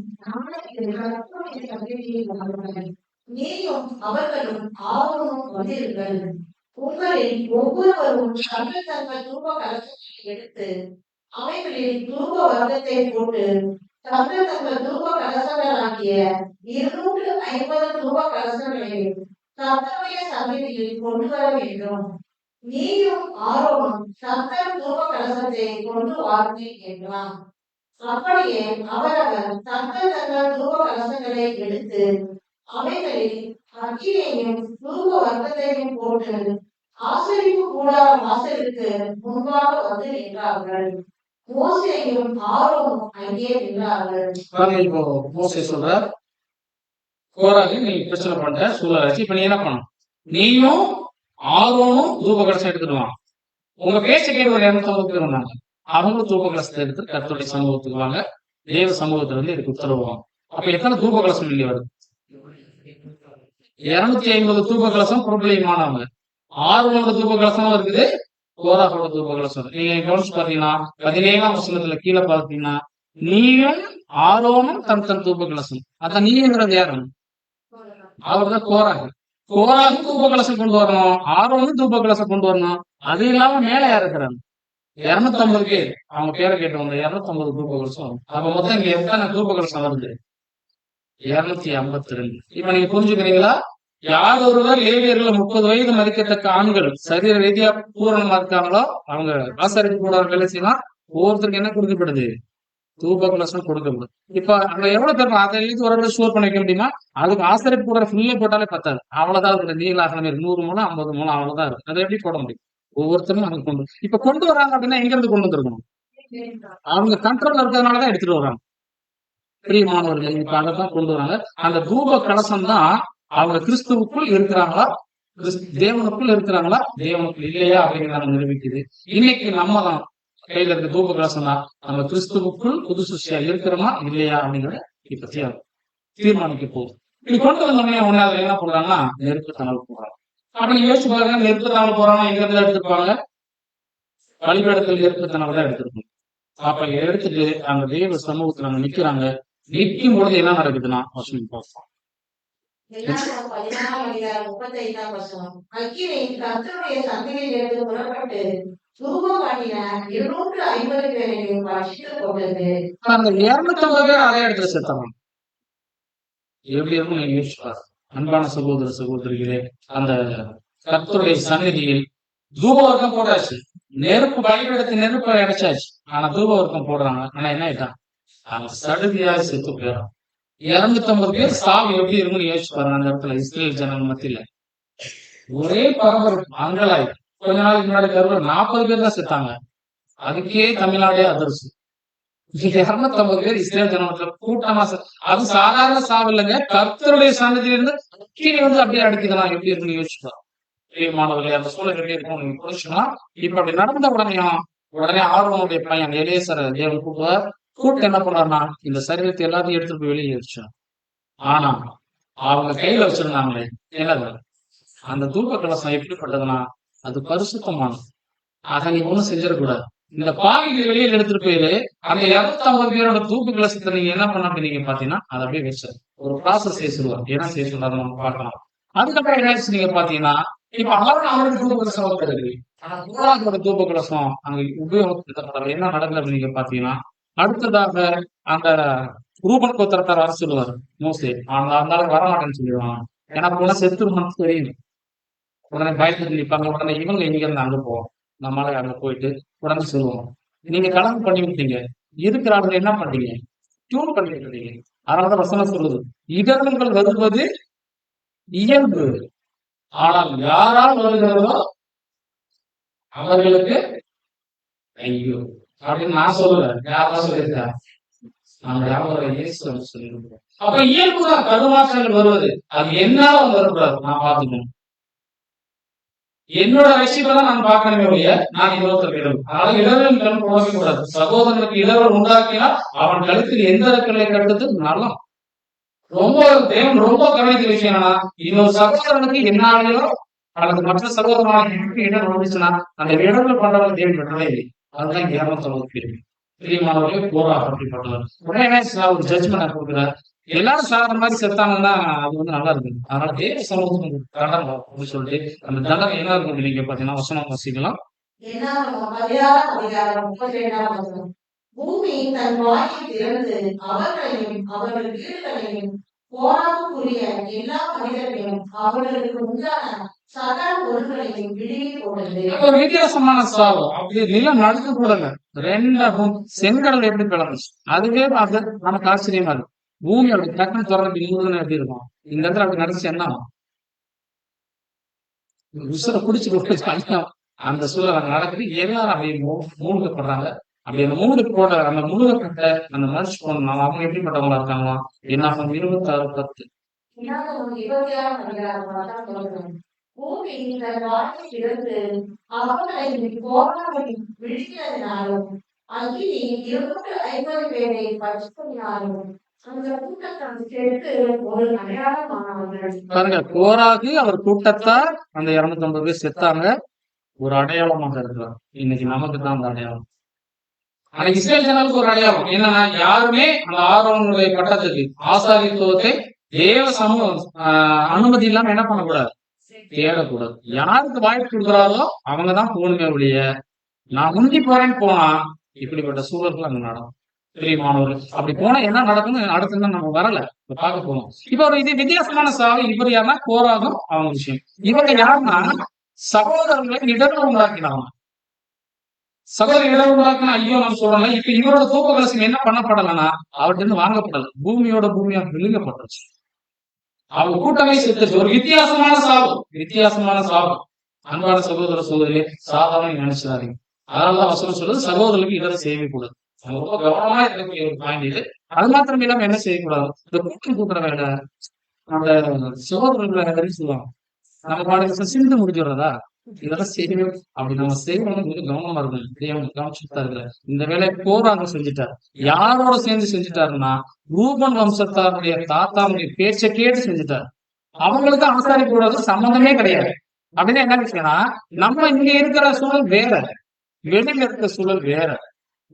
C: நீயும் அவர்களும் ஆர்வமும் வந்தீர்கள். உங்களில் ஒவ்வொருவரும் தங்கள் தங்கள் தூப கலசங்களை எடுத்து அவைகளில் தூப வர்க்கத்தை போட்டு தங்கள் தங்கள் தூப கலசங்களாகிய 250 தூப கலசங்களை கர்த்தருடைய சந்நிதியில் கொண்டு வர வேண்டும். நீயும் ஆரோனும் தங்கள் தூப கலசத்தை கொண்டு வாருங்கள் என்றான். அப்படியே அவரவர் தங்கள் தங்கள் தூப கலசங்களை எடுத்து அவைகளில் அக்கினியையும் தூப வர்க்கத்தையும் போட்டு ஆசரிப்பு கூடார வாசலுக்கு முன்பாக வந்து நின்றார்கள். மோசேயும் ஆரோனும் அங்கே நின்றார்கள்.
B: இப்போ மோசே சொல்றார், கோராகு நீ பிரச்சனை பண்ற சூழலாச்சு, இப்ப நீ என்ன பண்ணணும், நீயும் ஆர்வமும் தூப கலசம் எடுத்துடுவான். உங்க பேச்ச கேட்டு ஒரு 250 பேர் வந்தாங்க. அவங்களும் தூப கலசத்தை எடுத்து கர்த்தருடைய சமூகத்துக்கு வாங்க, தேவ சமூகத்துல இருந்து இதுக்கு உத்தரவுவாங்க. அப்ப எத்தனை தூப கலசம் இல்லையா வருது? 250 தூப கலசம் பிரபலியமானவங்க. 600 தூப கலசம் இருக்குது, கோராகோட தூப கலசம். நீங்க கவனிச்சு பாத்தீங்கன்னா 17ஆம் வசனத்துல கீழே பாத்தீங்கன்னா, நீயும் ஆரோனும் தன் தூப கலசம். அதான் நீங்கிறது யாரு? அவர்தான் கோராகு. கோராகு தூப கலசம் கொண்டு வரணும், ஆரோனும் தூப கலசம் கொண்டு வரணும். அது இல்லாம மேல யார் இருக்கிறாங்க? 250 பேர். அவங்க பேரை கேட்டவங்க 250 தூப கலசம். அப்ப மொத்தம் இங்க எத்தனை தூப கலசம் வருது? 252. இப்ப நீங்க புரிஞ்சுக்கிறீங்களா? யார் ஒருவர் லேவியர்கள் 30 வயது மதிக்கத்தக்க ஆண்கள் சரீர ரீதியா பூரணமா இருக்காங்களோ அவங்க ஆசாரிப்பு கூட வேலை செய்யலாம். ஒவ்வொருத்தருக்கு என்ன கொடுக்கப்படுது? தூப கலசம் கொடுக்கப்படுது. இப்ப அங்க எவ்வளவு பேர் அதை எழுதி ஒரு ஸ்டோர் பண்ண வைக்க முடியுமா? அதுக்கு ஆசிரியப்பு கூட ஃபுல்லா போட்டாலே பத்தாது. அவ்வளவுதான் இருக்கு. நீங்களாக 100 மூலம் 50 மூலம் அவ்வளவுதான் இருக்கு. அதை எப்படி போட முடியும்? ஒவ்வொருத்தரும் அங்க கொண்டு இப்ப கொண்டு வராங்க அப்படின்னா எங்க இருந்து கொண்டு வந்துருக்கணும்? அவங்க கண்ட்ரோல் இருக்கிறதுனாலதான் எடுத்துட்டு வராங்க. பிரியமானவர்கள், இப்ப அதைத்தான் கொண்டு வராங்க. அந்த தூப கலசம் தான் அவங்க கிறிஸ்துவுக்குள் இருக்கிறாங்களா, தேவனுக்குள் இருக்கிறாங்களா, தேவனுக்குள் இல்லையா அப்படிங்கிறத நிரூபிக்குது. இன்னைக்கு நம்ம தான் கையில இருக்க தூப கலசம் தான் நம்ம கிறிஸ்துவுக்குள் புது சிருஷ்டியா இருக்கிறோமா இல்லையா அப்படிங்கிறத இப்ப தீர்மானிக்க போகுது. இப்படி கொண்டு வந்தோடனே ஒன்னாவது என்ன போடுறாங்கன்னா நெருப்பு தணல் போடுறாங்க. அப்ப நீங்க யோசிச்சு பாருங்க, நெருப்பு தணல் போறாங்க எங்க இருந்து எடுத்துருப்பாங்க? பலிபீடத்தில் நெருப்பு தணல் தான் எடுத்திருப்பாங்க. அப்ப எடுத்துட்டு அந்த தேவ சமூகத்துல அங்க நிக்கிறாங்க. நிற்கும் பொழுது என்ன நடக்குதுன்னா வசனம் பார்ப்போம்.
C: 35ஆம் வசனம். அக்கினி கர்த்தருடைய சந்நிதியிலிருந்து புறப்பட்டு தூபம் காட்டின 250 பேரையும் பட்சித்துக் கொண்டது.
B: அந்த 250 பேர் அதே இடத்துல செத்தாங்க. எப்படி இருக்கும் நீங்க யோசிச்சு பாருங்க. அன்பான சகோதர சகோதரிகளே, அந்த கர்த்தருடைய சந்நிதியில் தூபவர்க்கம் போடாச்சு. நெருப்பு பலிபீடத்து நெருப்பை அடைச்சாச்சு. ஆனா தூபவர்க்கம் போடுறாங்க. ஆனா என்ன ஆயிட்டான்? அவன் சடுதியாக செத்து போயிடும். 250 பேர் சாவு எப்படி இருக்குன்னு யோசிச்சு பாருங்க. அந்த இடத்துல இஸ்ரேல் ஜனங்கள் மத்தியில ஒரே பரபரப்பு அங்கலாய். கொஞ்ச நாளைக்கு முன்னாடி 40 பேர் தான் செத்தாங்க. அதுக்கே தமிழ்நாடே அதிர்ச்சி. 250 பேர் இஸ்ரேல் ஜனத்துல கூட்டமா அது சாதாரண சாவு இல்லைங்க. கர்த்தருடைய சன்னதியிலிருந்து கீழே வந்து அப்படியே அடிக்கலாம். எப்படி இருக்குன்னு யோசிச்சுக்கலாம். மாணவர்களே, அந்த சூழல் எப்படி இருக்கும் நீங்க புரிச்சுன்னா, இப்ப அப்படி நடந்த உடனே ஆர்வனுடைய பையன் எலேசர் தேவன் கூப்பிட்டு என்ன பண்ணாருன்னா, இந்த சரீரத்தை எல்லாத்தையும் எடுத்துட்டு போய் வெளியே வச்சான். ஆனா அவங்க கையில வச்சிருந்தாங்களே என்னது, அந்த தூக்க கலசம் எப்படிப்பட்டதுன்னா, அது பரிசுத்தமானது. அதை நீ ஒண்ணும் செஞ்சிடக்கூடாது. இந்த பாவிகளை வெளியே எடுத்துட்டு போயிரு. அந்த 250 பேரோட தூக்கு கலசத்தை நீங்க என்ன பண்ண நீங்க பாத்தீங்கன்னா, அதை அப்படியே வச்சு ஒரு ப்ராசஸ் செய்ய சொல்லுவார். என்ன செய்ய சொல்றாரு நம்ம பார்க்கலாம். அதுக்கப்புறம் என்ன நீங்க பாத்தீங்கன்னா, இப்ப அவருக்கு தூக்க கலசம் இருக்கு. ஆனா பூராக்கோட தூக்க கலசம் அங்க உபயோகப்படுத்தப்படுற என்ன நடக்குது அப்படின்னு நீங்க பாத்தீங்கன்னா, அடுத்ததாக அந்த ரூபன் கோத்திரத்தார் வர சொல்லுவார் மோசே. அந்த வரமாட்டேன்னு சொல்லிடுவாங்க. ஏன்னா போனா செத்து மனசு தெரியும். உடனே பயந்துட்டு நிற்பாங்க. உடனே இவங்க இங்க இருந்து அங்க போவோம். நம்மளால அங்க போயிட்டு உடனே சொல்லுவோம், நீங்க கலந்து பண்ணி விட்டீங்க, இருக்கிற ஆளுங்க என்ன பண்றீங்க, டியூன் பண்ணி விட்டீங்க. அதனாலதான் வசனம் சொல்லுது, இடர்கள் வருவது இயல்பு, ஆனால் யாரால் வருகிறதோ அவர்களுக்கு ஐயோ அப்படின்னு நான் சொல்லல. யாரா சொல்லியிருக்கேன்? அப்ப இயல்புதான் கருமாற்றங்கள் வருவது. அது என்னால வரக்கூடாது. நான் பார்த்துக்கணும். என்னோட ரசிப்பதான் நான் பார்க்கணுமே ஒழிய நான் இன்னொருத்தர் இடரும். அதனால இடர்கள் கண் போடவே கூடாது. சகோதரனுக்கு இடர்கள் உண்டாக்கினா அவன் கழுத்தில் எந்த இடர்களை கட்டுறது நலம். ரொம்ப தேவன் ரொம்ப கவனித்த விஷயம் என்னன்னா, இன்னொரு சகோதரனுக்கு என்னாலேயோ அல்லது மற்ற சகோதரனுக்கு இடம் வந்துச்சுன்னா அந்த இடர்கள் பண்றவங்க தேவன் விடவே இல்லை. அதுதான் ஏமாத்தவங்களுக்கு இருக்கு. பிரியமானவர்களே, போரா அப்படிப்பட்டவர் உடனே ஒரு ஜட்ஜ்மெண்ட் கொடுக்குறாரு. எல்லாரும் சாதாரண மாதிரி செத்தாங்கன்னா அது வந்து நல்லா இருக்கு. அதனால தேவ சமூகம் தண்டனை அப்படின்னு சொல்லிட்டு அந்த தண்டனை என்ன இருக்கும் நீங்க பாத்தீங்கன்னா வசனம் வாசிக்கலாம்.
C: பூமி தன் வாயை திறந்து அவர்களையும் அவர்கள் வீடுகளையும் போராடுக்குரிய எல்லா மனிதர்களையும் அவர்களுக்கு உண்டான சகல பொருட்களையும் விடுவி போனது.
B: ஒரு வித்தியாசமான சாவு. அப்படி நிலம் நடக்க கூடாது. 2 செங்கடல் எப்படி பிளந்துச்சு, அதுவே அது நமக்கு ஆச்சரியமா இருக்கு. பூமியோட டக்குனு திறந்து இங்குதுன்னு எப்படி இருக்கும். இந்த இடத்துல அப்படி நடந்துச்சு என்ன உசுரை குடிச்சு அந்த சூழல் நடக்குது. எல்லாரும் அப்படியே மூழ்கப்படுறாங்க. அப்படி அந்த மூழ்கப்போட அந்த முழுகப்பட்ட அந்த மனுஷ போன அவங்க எப்படிப்பட்டவங்களா இருக்காங்களா? என்ன 26:10
C: பூமி தன் வாயை திறந்து அவர்களை விழுங்கினதினாலும் அக்கினி 250 பேரை பட்சினாலும் அந்த கூட்டத்தால் சேர்த்து ஒரு அடையாளமானவர்கள்.
B: பாருங்க, கோராகு அவர் கூட்டத்தார் அந்த 250 பேர் செத்தாங்க. ஒரு அடையாளமாக இருக்கிறார். இன்னைக்கு நமக்கு தான் அந்த அடையாளம். அன்னைக்கு இஸ்ரேல் ஜனங்களுக்கு ஒரு அடையாளம் என்னன்னா, யாருமே அந்த ஆரோனுடைய பட்டத்துக்கு ஆசாரியத்துவத்தை தேவ சமூகம் அனுமதி இல்லாம என்ன பண்ணக்கூடாது, தேடக்கூடாது. யாருக்கு வாய்ப்பு கொடுக்குறாரோ அவங்கதான் போகணுமே ஒழிய நான் முந்தி போறேன்னு போனா இப்படிப்பட்ட சூழல்கள் அங்க நடக்கும். பிரியமானவர்கள், அப்படி போனா என்ன நடக்கும்னு அடுத்து நம்ம வரல பார்க்க போறோம். இப்ப ஒரு இது வித்தியாசமான சாவு. இவர் யாருன்னா கோராகும் அவங்க விஷயம். இவங்க யாருன்னா சகோதரர்களை இடர்கள் உண்டாக்கினாங்க. சகோதரர் இடர் உண்டாக்கினா ஐயோ நம்ம சொல்றோம்ல. இப்ப இவரோட தூக்க கலசம் என்ன பண்ணப்படலைன்னா அவர்கிட்ட இருந்து வாங்கப்படல, பூமியா விழுங்கப்பட்டுருச்சு. அவங்க கூட்டமே செத்துச்சு. ஒரு வித்தியாசமான சாவு. அன்பான சகோதர சகோதரியே, சாதாரண நினைச்சிடாதீங்க. அதனாலதான் வசனம் சொல்றது சகோதரர்களுக்கு இடரை செய்யவே கூடாது. ரொம்ப கவனமா இருக்கக்கூடிய ஒரு பாயிண்ட் இது. அது மாத்திரம் இல்லாம என்ன செய்யக்கூடாது, இந்த கூட்டுற வேலை அந்த சகோதரர்களை சொல்லுவாங்க. நம்ம பாடல சிந்து முடிஞ்சுடுறதா இதெல்லாம் செய்யவே அப்படி நம்ம செய்யணும். கவனமா இருக்கணும். கவனிச்சுட்டா இருக்கிற இந்த வேலையை போராக செஞ்சுட்டாரு. யாரோட சேர்ந்து செஞ்சுட்டாருன்னா ரூபன் வம்சத்தாருடைய தாத்தாவுடைய பேச்சை கேட்டு செஞ்சுட்டாரு. அவங்களுக்கு ஆசாரி கூடாது சம்பந்தமே கிடையாது. அப்படின்னு என்ன விஷயம்னா, நம்ம இங்க இருக்கிற சூழல் வேற, வெளியில இருக்கிற சூழல் வேற.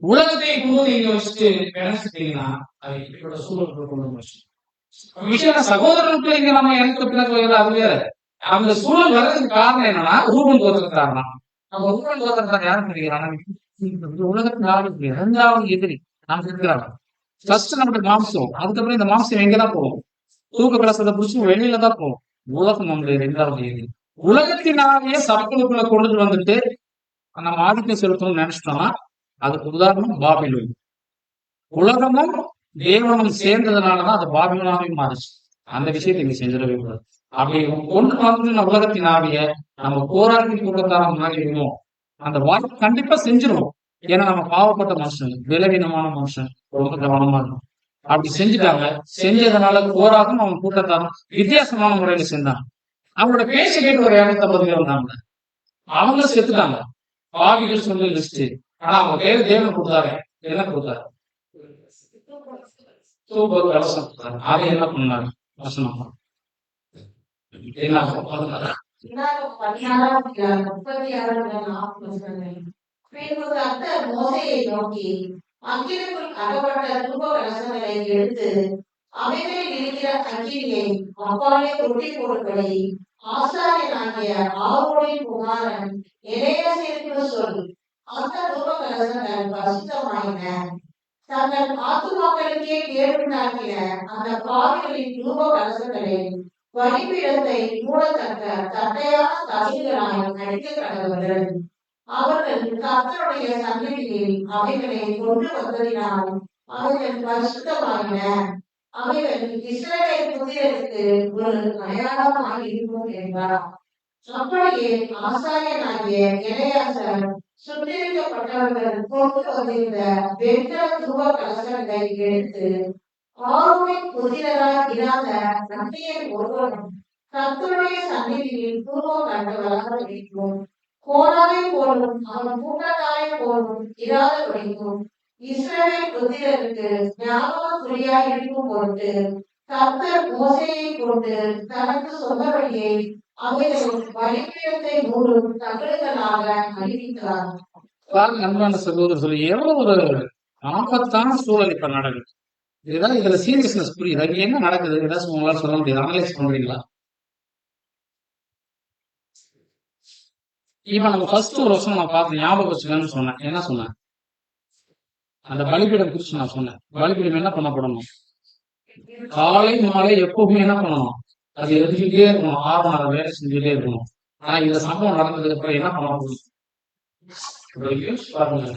B: உலகத்தை நீங்க வச்சுட்டு நினைச்சிட்டீங்கன்னா அது இப்படியோட சூழல் கொண்டு விஷயம். சகோதரர்களுக்கு இங்க நம்ம எனக்கு பிறகு அது வேற. அந்த சூழல் வர்றதுக்கு காரணம் என்னன்னா ரூபன் கோத்திரத்தார் தான். நம்ம ரூபன் கோத்திரத்தார் யாரும் தெரிகிறாங்க, உலகத்தின் ஆளுக்கு 2வது எதிரி நமக்கு இருக்கிறாங்க. ஃபர்ஸ்ட் நம்மளுக்கு மாம்சம், அதுக்கப்புறம் இந்த மாம்சம் எங்கதான் போகும், தூக்க கலசத்தை பிடிச்சி வெளியில தான் போகும். உலகம் நம்முடைய 2வது எதிரி. உலகத்தினாலேயே சபைக்குள்ள கொண்டுட்டு வந்துட்டு நம்ம ஆதிக்கம் செலுத்தணும்னு நினைச்சிட்டோம்னா அதுக்கு உதாரணம் பாபிலோன். உலகமும் தேவனும் சேர்ந்ததுனாலதான் அது பாபிலோனாவே மாறுச்சு. அந்த விஷயத்தை இங்க செஞ்சிடவே கூடாது. அப்படி கொண்டு வந்து உலகத்தின் ஆவிய நம்ம போராட்டி கூட்டத்தார முன்னாடி இருவோம், அந்த வாய்ப்பு கண்டிப்பா செஞ்சிருவோம். ஏன்னா நம்ம பாவப்பட்ட மனுஷன், விலவீனமான மனுஷன், ரொம்ப கவனமா இருக்கும். அப்படி செஞ்சுட்டாங்க. செஞ்சதுனால போராடும் அவன் கூட்டத்தாரும் வித்தியாசமான முறையில செஞ்சாங்க. அவங்களோட பேச்ச கேட்டு ஒரு 250 பேர் வந்தாங்க. அவங்க செத்துட்டாங்க. பாவிகள் சொல்லி லிஸ்ட். ஆனா அவங்க பேர் தேவன் கொடுத்தாரு. என்ன கொடுத்தாரு? தூப கலசம் கொடுத்தாரு. அதை என்ன பண்ணாரு? வசனம் என்ன?
C: 16:36 பின்பு கர்த்தர் மோசேயை நோக்கி, அக்கினிக்குள் அகப்பட்ட தூப கலசங்களை எடுத்து அவைகளில் இருக்கிற அக்கினியை அப்பாலே கொட்டி போடும்படி ஆசாரியனாகிய ஆரோனின் குமாரன் எலெயாசாருக்கு சொல். அந்த தூப கலசங்கள் பரிசுத்தமாயின. தங்கள் ஆத்துமாக்களுக்கே கேடுண்டாக்கின அந்த பாவிகளின் தூப கலசங்களை பலிபீடத்தை மூடத்தக்க தட்டையான தகுதிகளால் அடிக்க கடவுள். அவர்கள் கர்த்தருடைய சந்நிதியில் அவைகளை கொண்டு வந்ததினால் அவைகள் பரிசுத்தமாயின. அவைகள் இஸ்ரவேல் புத்திரருக்கு ஒரு அடையாளமாக இருக்கும் என்றார். அப்படியே ஆசாரியனாகிய எலெயாசார் சுத்திகரிக்கப்பட்டவர்கள் கொண்டு வந்திருந்த வெண்கல தூப கலசங்களை எடுத்து ஆரோனின் புத்திரராய் இராத நம்பியன் ஒருவனும் கர்த்தருடைய சந்நிதியில் தூபம் காட்டுவதாக கோலாவை போலும் அவன் கூட்டத்தாரை போலும் இராதபடிக்கும் இஸ்ரவேல் புத்திரருக்கு ஞாபகக்குறியாய் இருக்கும் பொருட்டு கர்த்தர் மோசேயை கொண்டு தனக்கு சொன்னபடியே அவைகள் பலிபீடத்தை மூடும் தகடுகளாக அறிவித்தார்.
B: அன்பான சகோதரர் சொல்லி எவ்வளவு ஒரு ஆபத்தான சூழல் இப்ப நடக்குது. இதுதான் இதுல சீரியஸ்னஸ் புரியுது. அங்க என்ன நடக்குது ஏதாச்சும் உங்களால சொல்ல முடியாது? அனலைஸ் பண்றீங்களா? இப்ப நம்ம ஃபர்ஸ்ட் ஒரு வருஷம் நான் பார்த்து ஞாபகம் வச்சுக்கணும்னு சொன்னேன். என்ன சொன்னேன்? அந்த பலிபீடம் குறிச்சு நான் சொன்னேன். பலிபீடம் என்ன பண்ணப்படணும்? காலை மாலை எப்பவுமே என்ன பண்ணணும்? அது எரிஞ்சுட்டே இருக்கணும். 6 மணி நேரம் வேலை செஞ்சுட்டே இருக்கணும். ஆனா இந்த சம்பவம் நடந்ததுக்கு அப்புறம் என்ன பண்ணணும்? பாருங்க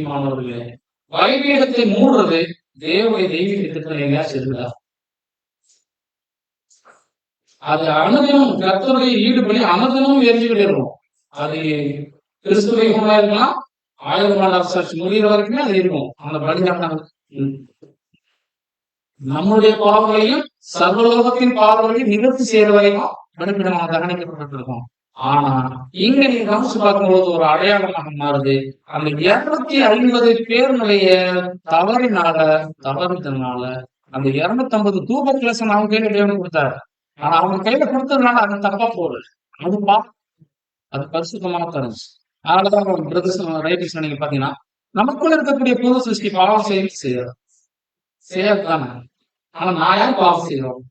B: மாணவர்களே, பலிபீடத்தை மூடுறது தேவனுடைய தெய்வீக திட்டத்தில் எங்கேயாச்சும் இருக்குதா? அது அனுதினம் கர்த்தருடைய ஈடுபடி அனுதினமும் எரிஞ்சுக்கிட்டே இருக்கும். அது கிறிஸ்துவ யுகமா இருக்கலாம், 1000 ஆண்டு அரசாட்சி முடிகிற வரைக்குமே அது இருக்கும். அந்த பலிதான நம்முடைய பாவங்களையும் சர்வலோகத்தின் பாவங்களையும் நிவர்த்தி செய்யற வரைக்கும் பலிபீடமாக தகனிக்கப்பட்டிருக்கும். ஆனா இங்க நீங்க கவனிச்சு பார்க்கும்போது ஒரு அடையாளமாக மாறுது. அந்த 250 பேருடைய தவறினால அந்த 250 தூப கலசம் அவங்க கையில தேவன் கொடுத்தாரு. ஆனா அவங்க கையில கொடுத்ததுனால அது தப்பா போகுது. அது பரிசுத்தமாக தருச்சு. அதனாலதான் பிரதர்ஸ் ரைட்டர்ஸ் நீங்க பாத்தீங்கன்னா நமக்குள்ள இருக்கக்கூடிய புது சிருஷ்டி பாவம் செய்யாது தானே. ஆனா நான் ஏன் பாவம் செய்யறோம்?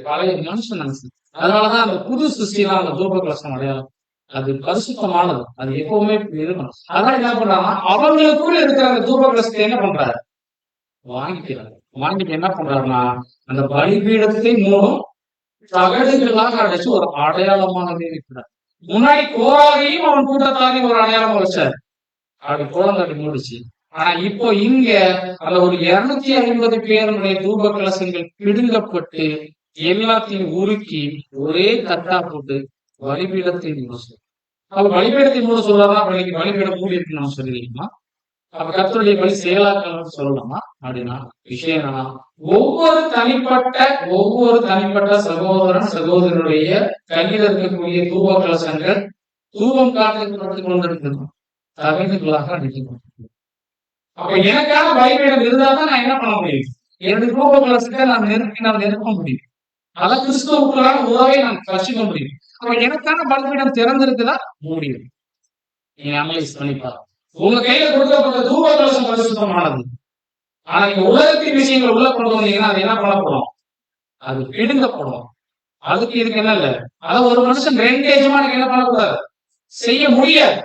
B: பழைய மனுஷன் நினைச்சு. அதனாலதான் அந்த புது சிருஷ்டிலாம் அந்த தூப கலசம் அடையாளம். அது பரிசுத்தமானது. அது எப்பவுமே இருக்கணும். அதான் என்ன பண்றாங்கன்னா அவங்களுக்குள்ள இருக்கிற அந்த தூப கலசத்தை என்ன பண்றாரு? வாங்கிக்கிறாரு. வாங்கிட்டு என்ன பண்றாருன்னா அந்த பலிபீடத்தை மூலம் தகடுகளாக அடைச்சு ஒரு அடையாளமானதே இருக்கிறார். முன்னாடி கோராகையும் அவன் கூட்டத்தாரையும் ஒரு அடையாளமா வச்சாரு. அப்படி கோலங்காட்டி மூடிச்சு. ஆனா இப்போ இங்க அந்த ஒரு 250 பேருடைய தூப கலசங்கள் பிடுங்கப்பட்டு எல்லாத்தையும் உருக்கி ஒரே தட்டா போட்டு பலிபீடத்தை மூட சொல்ல. அப்ப பலிபீடத்தை மூட சொல்லலாம். பலிபீடம் மூடி இருக்கு நம்ம சொல்லிக்கலாமா? அப்ப கர்த்தருடைய பலி செயலாக்கணும்னு சொல்லலாமா? அப்படின்னா விஷயம் என்னன்னா ஒவ்வொரு தனிப்பட்ட சகோதரன் சகோதரனுடைய கையில் இருக்கக்கூடிய தூப கலசங்கள் தூபம் காட்டுப்பட்டு கொண்டிருக்கணும். தகவல்களாக அடிக்கணும். அப்ப எனக்கான பலிபீடம் இருந்தாதான் நான் என்ன பண்ண முடியும்? என்னுடைய தூப கலசத்தை நான் நிரப்ப முடியும். அதான் கிறிஸ்துவுக்குள்ளான உறவை நான் கற்றுக்க முடியும். அப்ப எனக்கான பலிபீடம் திறந்திருக்குதா? முடியும். நீங்க அனலைஸ் பண்ணிப்பாரு. உங்க கையில கொடுக்கப்பட்ட தூப கலசம் பரிசுத்தமானது. ஆனா நீங்க உலகத்தின் விஷயங்கள் உள்ள கொண்டு வந்தீங்கன்னா அது என்ன பண்ணப்படும்? அது பிடுங்கப்படும். அதுக்கு இதுக்கு என்ன இல்ல. அதாவது ஒரு மனுஷன் 2 எஜமானுக்கு என்ன பண்ணக்கூடாது? செய்ய முடியாது.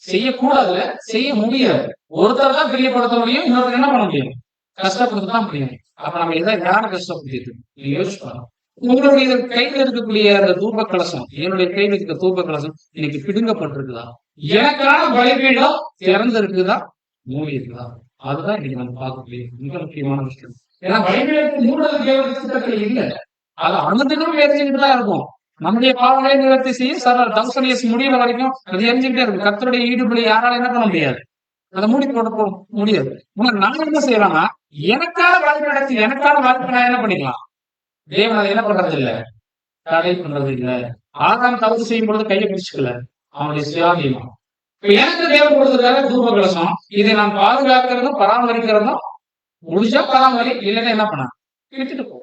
B: செய்யக்கூடாதுல செய்ய முடியாது. ஒருத்தர் தான் பிரியப்படுத்த முடியும், இன்னொருத்தர் என்ன பண்ண முடியும்? கஷ்டப்படுத்த தான் முடியும். அப்ப நம்ம யாரை கஷ்டப்படுத்திட்டு நீங்க யோசிச்சு பாருங்க. உங்களுடைய கையில இருக்கக்கூடிய அந்த தூப கலசம், என்னுடைய கையில இருக்க தூப கலசம் இன்னைக்கு பிடுங்கப்பட்டிருக்குதா? எனக்கான பலிபீடம் திறந்து இருக்குதா, மூடி இருக்குதா? அதுதான் இன்னைக்கு நம்ம பார்க்கக்கூடிய மிக முக்கியமான விஷயம். ஏன்னா பலிபீடத்தை மூடுறது தேவனுடைய திட்டத்தில் இல்லை. அது அனுதினம் எரிஞ்சுக்கிட்டு தான் இருக்கும். நம்முடைய பாவங்களை நிவர்த்தி செய்ய தௌசண்ட் இயர்ஸ் முடிகிற வரைக்கும் அது எரிஞ்சுக்கிட்டே இருக்கும். கர்த்தருடைய ஈடுபடி யாரால என்ன பண்ண முடியாது, அதை மூடி போட முடியாது. நான் என்ன செய்யலாம்னா, எனக்கான பலிபீடத்தை எனக்கான வாய்ப்பு நான் என்ன பண்ணிக்கலாம்? தேவன் அதை என்ன பண்றது இல்ல, தடை பண்றது இல்ல. ஆதாம் தவறு செய்யும் பொழுது கையை பிடிச்சுக்கல, அவனுடைய சுயாதீனம். இப்ப எனக்கு தேவன் கொடுத்ததுக்காக தூப கலசம், இதை நான் பாதுகாக்கிறதும் பராமரிக்கிறதும் முடிஞ்சா பராமரி, இல்லைன்னா என்ன பண்ண விட்டுட்டு போ.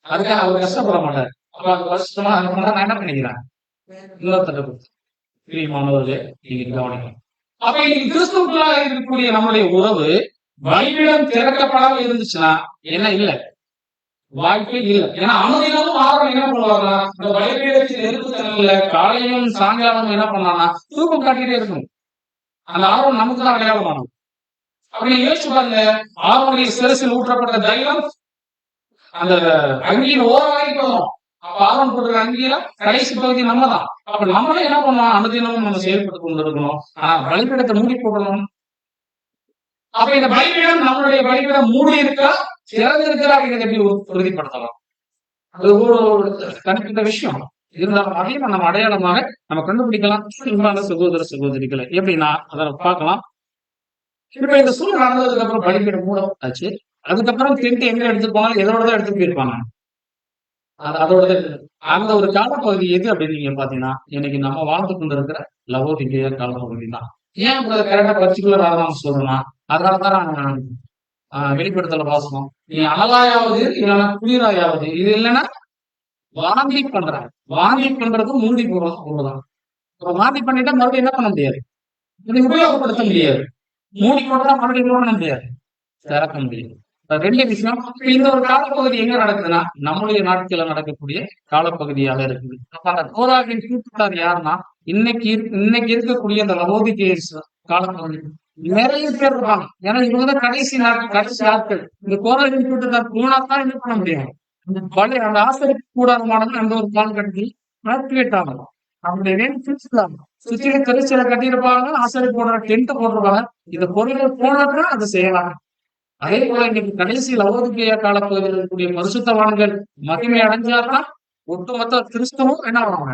B: அதுக்காக அவர் கஷ்டப்பட மாட்டார். அப்ப அது கஷ்டமா நான் என்ன பண்ணிக்கிறேன், இன்னொருத்தட்ட கொடுத்து. பிரியமானவர்களே, நீங்க கவனிக்கணும். அப்ப இன்னைக்கு கிறிஸ்துவுக்குள்ளாக இருக்கக்கூடிய நம்முடைய உறவு பலிபீடம் திறக்கப்படாமல் இருந்துச்சுன்னா என்ன இல்லை, வாய்ப்பே இல்லை. ஏன்னா அனுதினமும் ஆர்வம் என்ன பண்ணுவாங்க, இந்த பலிபீடத்தின் நெருப்பு தண்ணல காலையும் சாயங்காலமும் என்ன பண்ணாங்கன்னா தூக்கம் காட்டிட்டே இருக்கும். அந்த ஆர்வம் நமக்கு தான் அடையாளமானது. அப்படி யோசிச்சு பாருங்க, ஆர்வனுடைய சிரசில் ஊற்றப்பட்ட தைலம் அந்த அங்கியின் ஓரம் வரைக்கும் வரும். அப்ப ஆர்வம் போடுற அங்கியில கடைசி பகுதி நம்ம தான். அப்ப நம்மளும் என்ன பண்ணுவோம், அனுதினமும் நம்ம செயல்பட்டு கொண்டு இருக்கணும். ஆனா பலிபீடத்தை மூடி போடணும். அப்ப இந்த பலிபீடம் நம்மளுடைய பலிபீடம் மூடி இருக்கா திறந்திருக்கிறா அப்படிங்கிறத எப்படி உறுதிப்படுத்தலாம்? அது ஒரு தனிப்பட்ட விஷயம். இருந்தாலும் அதையும் நம்ம அடையாளமாக நம்ம கண்டுபிடிக்கலாம். சகோதர சகோதரிகளை எப்படின்னா அதை பார்க்கலாம். இப்ப இந்த சூழல் நடந்ததுக்கு அப்புறம் பலிபீடம் மூடப்பட்டாச்சு. அதுக்கப்புறம் டென்ட் எங்க எடுத்து போனாலும் எதோடதான் எடுத்து போயிருப்பாங்க, அதோட அந்த ஒரு காலப்பகுதி எது அப்படின்னு நீங்க பாத்தீங்கன்னா, இன்னைக்கு நம்ம வாழ்ந்து கொண்டு இருக்கிற லவோதிகேயா காலப்பகுதி தான். ஏன் கரெக்டா பர்டிகுலரா தான் சொல்றேன்னா, அதனாலதான் நான் வெளிப்படுத்தல வாசனம், நீ அனலாயாவது இல்லைன்னா குளிராயாவது, இது இல்லைன்னா வாந்தி பண்றேன். வாந்தி பண்றதும் மூடி போடுறதும் ஒண்ணுதான். வாந்தி பண்ணிட்டா மறுபடியும் என்ன பண்ண முடியாது, இதை உபயோகப்படுத்த முடியாது. மூடி போட்டா மறுபடியும் பண்ண முடியாது, திறக்க முடியாது. ரெண்டு விஷயம். இந்த ஒரு காலப்பகுதி எங்க நடக்குதுன்னா நம்முடைய நாட்கள்ல நடக்கக்கூடிய காலப்பகுதியாக இருக்குது. அப்ப அந்த கோராகின் கூப்பிட்டார் யாருன்னா, இன்னைக்கு இருக்கக்கூடிய அந்த லவோதிகேய காலப்பகுதி நிறைய பேர் இருப்பாங்க. ஏன்னா இவங்கதான் கடைசி நாட்கள். இந்த கோராகின் கூட்டத்தார் போனாதான் என்ன பண்ண முடியும், பழைய அந்த ஆசிரியர் கூடாரமானது அந்த ஒரு காலகட்டத்தில் ஆக்டிவேட் ஆகும். அப்படி சுற்றில திருச்சியில கட்டியிருப்பாங்க, ஆசிரியர் போடுற டென்ட் போட்டிருப்பாங்க. இந்த பொருள்கள் போனாதான் அதை செய்யலாம். அதே போல இன்னைக்கு கடைசி லவோதிகேயா காலப்பகுதியில் இருக்கக்கூடிய பரிசுத்தவான்கள் மகிமை அடைஞ்சாதான் ஒட்டுமொத்த கிறிஸ்தவம் என்ன ஆவாங்க,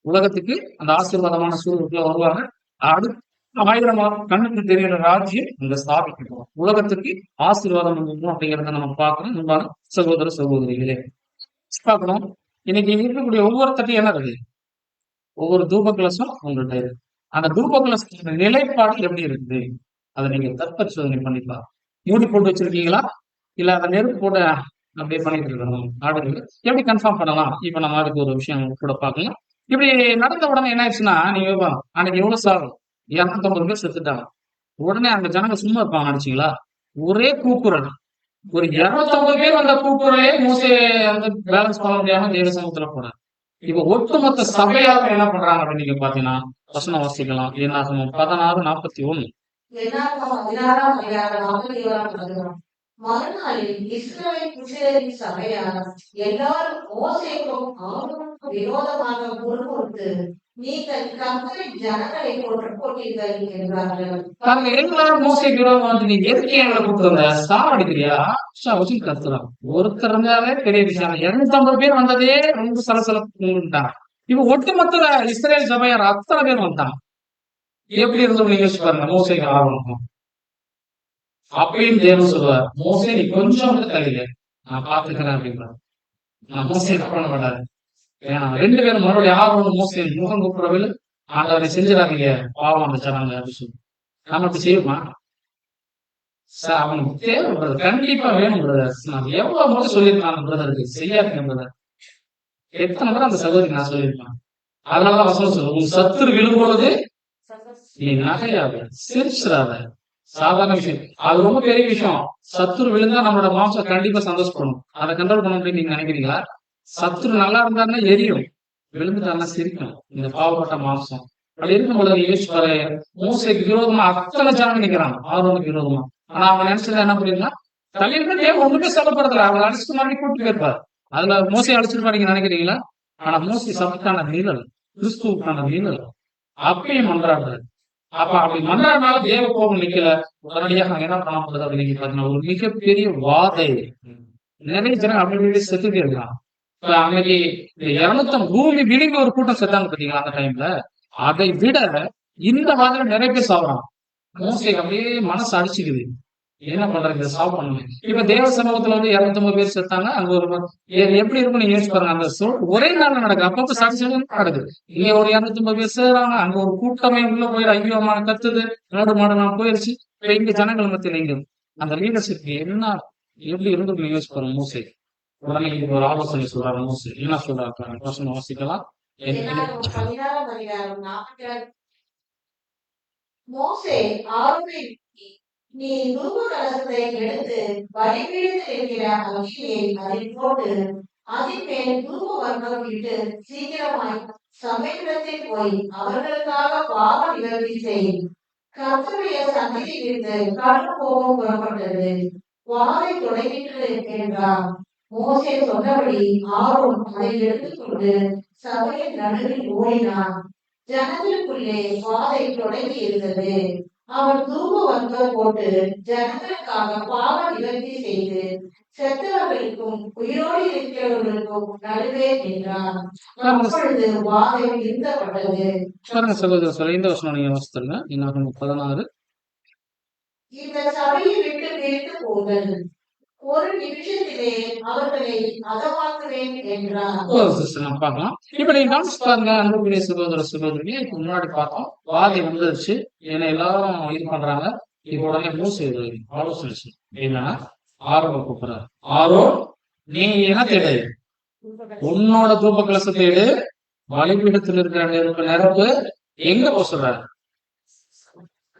B: உலகத்துக்கு அந்த ஆசீர்வாதமான சூழலுக்குள்ள வருவாங்க. அடுத்த 1000 கண்ணுக்கு தெரிகிற ராஜ்யம் இங்க ஸ்தாபிக்கணும், உலகத்துக்கு ஆசீர்வாதம் அப்படிங்கிறத நம்ம பார்க்கணும். முன்பான சகோதர சகோதரிகளே பார்க்கணும். இன்னைக்கு இருக்கக்கூடிய ஒவ்வொருத்தட்டையும் என்ன இருக்கு, ஒவ்வொரு தூப கலசம் உங்கள்கிட்ட இருக்கு. அந்த தூப கலசத்தின் நிலைப்பாடு எப்படி இருக்குது, அதை நீங்க தற்பரிசோதனை பண்ணிக்கலாம். மூடி போட்டு வச்சிருக்கீங்களா, இல்ல அதை நெருப்பு போட்டு அப்படியே பண்ணிட்டு இருக்கணும் ஆடுகள், எப்படி கன்ஃபார்ம் பண்ணலாம்? இப்ப நம்ம அதுக்கு ஒரு விஷயம் கூட பார்க்கலாம். இப்படி நடந்த உடனே என்ன ஆயிடுச்சுன்னா, நீங்க அன்னைக்கு எவ்வளவு சாகும், 250 பேர் செத்துட்டாங்க. உடனே அந்த ஜனங்க சும்மா இருப்பாங்க நினைச்சீங்களா? ஒரே கூக்குரல், ஒரு 250 பேர் வந்த கூக்குரலே மோசே வந்து பேலன்ஸ் பண்ண முடியாம தேவ சமூகத்துல போறாரு. இப்ப ஒட்டுமொத்த சபையாக என்ன பண்றாங்க அப்படின்னு நீங்க பாத்தீங்கன்னா, வசனம் வாசிக்கலாம். என்னாகும் 16:41.
C: மறுநாளில் இஸ்ரவேல் புருஷரின் சபையார் எல்லாரும் மோசேக்கும் ஆரோனுக்கும் விரோதமாக முறுமுறுத்து, நீங்கள் கர்த்தரின் ஜனங்களை போட்டீர்கள் என்றார்கள்.
B: எல்லாரும் மோசேக்கு விரோதமா வந்து, நீங்க எதுக்கு எங்களை கூப்பிட்டு வந்த, சாவடிக்கிறியா? கத்துறான். ஒருத்தர் இருந்தாலே பெரிய விஷயம். 250 பேர் வந்ததே ரொம்ப சலசலப்புட்டாங்க. இப்ப ஒட்டுமொத்த இஸ்ரேல் சபையார் அத்தனை பேர் வந்தாங்க. எப்படி இருந்தோம் நீங்க யோசிச்சு பாருங்க. மோசேக்கு ஆர்வம் அப்பயும் தேவன் சொல்லுவார், மோசே நீ கொஞ்சம் தலையில நான் பாத்துக்கிறேன் அப்படின்றாரு. நான் மோசே பண்ண மாட்டாரு. ஏன்னா 2 பேரும் மறுபடியும் ஆர்வம் மோசே முகம் கூப்பிடவில் ஆண்டவரை செஞ்சிடாதீங்க பாவம் அந்த ஜனங்க அப்படின்னு சொல்லி நம்ம அப்படி செய்யுமா? அவனுக்கு தேவை பிரதர், கண்டிப்பா வேணும் பிரதர். நான் எவ்வளவு முறை சொல்லியிருக்கான் பிரதருக்கு, செய்யாதீங்க பிரதர். எத்தனை முறை அந்த சகோதரி நான் சொல்லியிருக்கேன். அதனாலதான் வசனம் சொல்லுவோம், உன் சத்துரு விழும்பொழுது நீ நகையாத, சிரிச்சிடாத. சாதாரண விஷயம், அது ரொம்ப பெரிய விஷயம். சத்துரு விழுந்தா நம்மளோட மாம்சம் கண்டிப்பா சந்தோஷப்படும். அதை கண்ட்ரோல் பண்ண முடியும் நீங்க நினைக்கிறீங்களா? சத்துரு நல்லா இருந்தாருன்னா எரியும், விழுந்துட்டாருன்னா சிரிக்கும் இந்த பாவப்பட்ட மாம்சம். அப்படி இருக்கும் பொழுது யோசிச்சு பாரு, மோசேக்கு விரோதமா அத்தனை ஜனம் நிக்கிறாங்க, ஆரோனுக்கு விரோதமா. ஆனா அவன் நினைச்சது என்ன பண்ணிருந்தா, தலையில தேவன் ஒண்ணுமே சொல்லப்படுறதில்ல. அவங்களை அடிச்சுட்டு மாதிரி கூட்டு போயிருப்பார். அதுல மோசை அடிச்சிருப்பா நீங்க நினைக்கிறீங்களா? ஆனா மோசை சபைக்கான நிழல், கிறிஸ்துவுக்கான நிழல். அப்பயும் மன்றாடுறாரு. அப்ப அப்படி மன்றாடுனால தேவ கோபம் நிக்கல. உடனடியாக நாங்க என்ன பண்ணப்படுது அப்படின்னு பாத்தீங்கன்னா, ஒரு மிகப்பெரிய வாதை. நிறைய ஜனம் அப்படி செத்துட்டே இருக்கான். இப்ப அன்னைக்கு 200 பூமி விழுங்கி ஒரு கூட்டம் செத்தாங்க பாத்தீங்களா அந்த டைம்ல. அதை விட இந்த வாதில நிறைய பேர் சாப்பிடறாங்க. மோசை அப்படியே மனசு அடிச்சுக்குது. என்ன பண்றது, சால்வ் பண்ணணும். இப்ப தேவ சமூகத்துல 250 பேர் செத்தாங்க. அங்க ஒரு எப்படி இருக்கும் நீங்க யோசிச்சு பாருங்க. அந்த ஒரே நாள் நடக்குது. அப்பப்ப சாட்சி நடக்குது. இங்க ஒரு 250 பேர் சேர்றாங்க. அங்க ஒரு கூட்டமே உள்ள போய் ஐயோ கத்துது, நாடு மாடலாம் போயிருச்சு. இப்ப இங்க ஜனங்கள் மத்தியில இங்க அந்த லீடர்ஷிப் என்ன எப்படி இருந்து யோசிச்சு பாருங்க. மோசை உடனே இது ஒரு ஆலோசனை சொல்றாரு. மோசை என்ன சொல்றாரு வாசிக்கலாம்.
C: மோசே ஆரோனை, நீ தூப கலசத்தை எடுத்து பலிபீடத்தில் இருக்கிற அக்கினியை அதில் போட்டு அதில் மேல் தூப வர்க்கம் இட்டு சீக்கிரமாய் சமயத்தில் போய் அவர்களுக்காக பாவ நிவர்த்தி செய். கர்த்தருடைய சந்நிதியில் இருந்து கடும் கோபம் புறப்பட்டது, வாதை தொடங்கிற்று என்றார். மோசே சொன்னபடி ஆரோன் அதை எடுத்துக்கொண்டு சபையின் நடுவில் ஓடினான். ஜனங்களுக்குள்ளே வாதை தொடங்கி இருந்தது. அவன் தூப வர்க்கம் போட்டு ஜனங்களுக்காக பாவ நிவர்த்தி செய்து செத்தவர்களுக்கும் உயிரோடு இருக்கிறவர்களுக்கும் நடுவே நின்றான். அப்பொழுது வாதை நிறுத்தப்பட்டது.
B: இந்த வசனம் நீங்க வாசித்துங்க. 16.
C: இந்த சபையை விட்டு பிரித்து போங்கள், ஒரு நிமிஷத்திலே அவர்களை அதமாக்குவேன் என்றார்.
B: பார்க்கலாம். இப்ப நீங்க கவனிச்சு பாருங்க அன்புக்குரிய சகோதர சகோதரிகளே. இப்ப முன்னாடி பார்த்தோம் வாதை வந்துருச்சு, ஏன்னா எல்லாரும் இது பண்றாங்க. இப்ப உடனே மோசே ஆலோசனை என்னன்னா ஆரோவை கூப்பிடுறாரு. ஆரோ, நீ என்ன தேடு, உன்னோட தூப கலசத்தை எடு, பலிபீடத்தில் இருக்கிற நெருப்பு எங்க போக சொல்றாரு?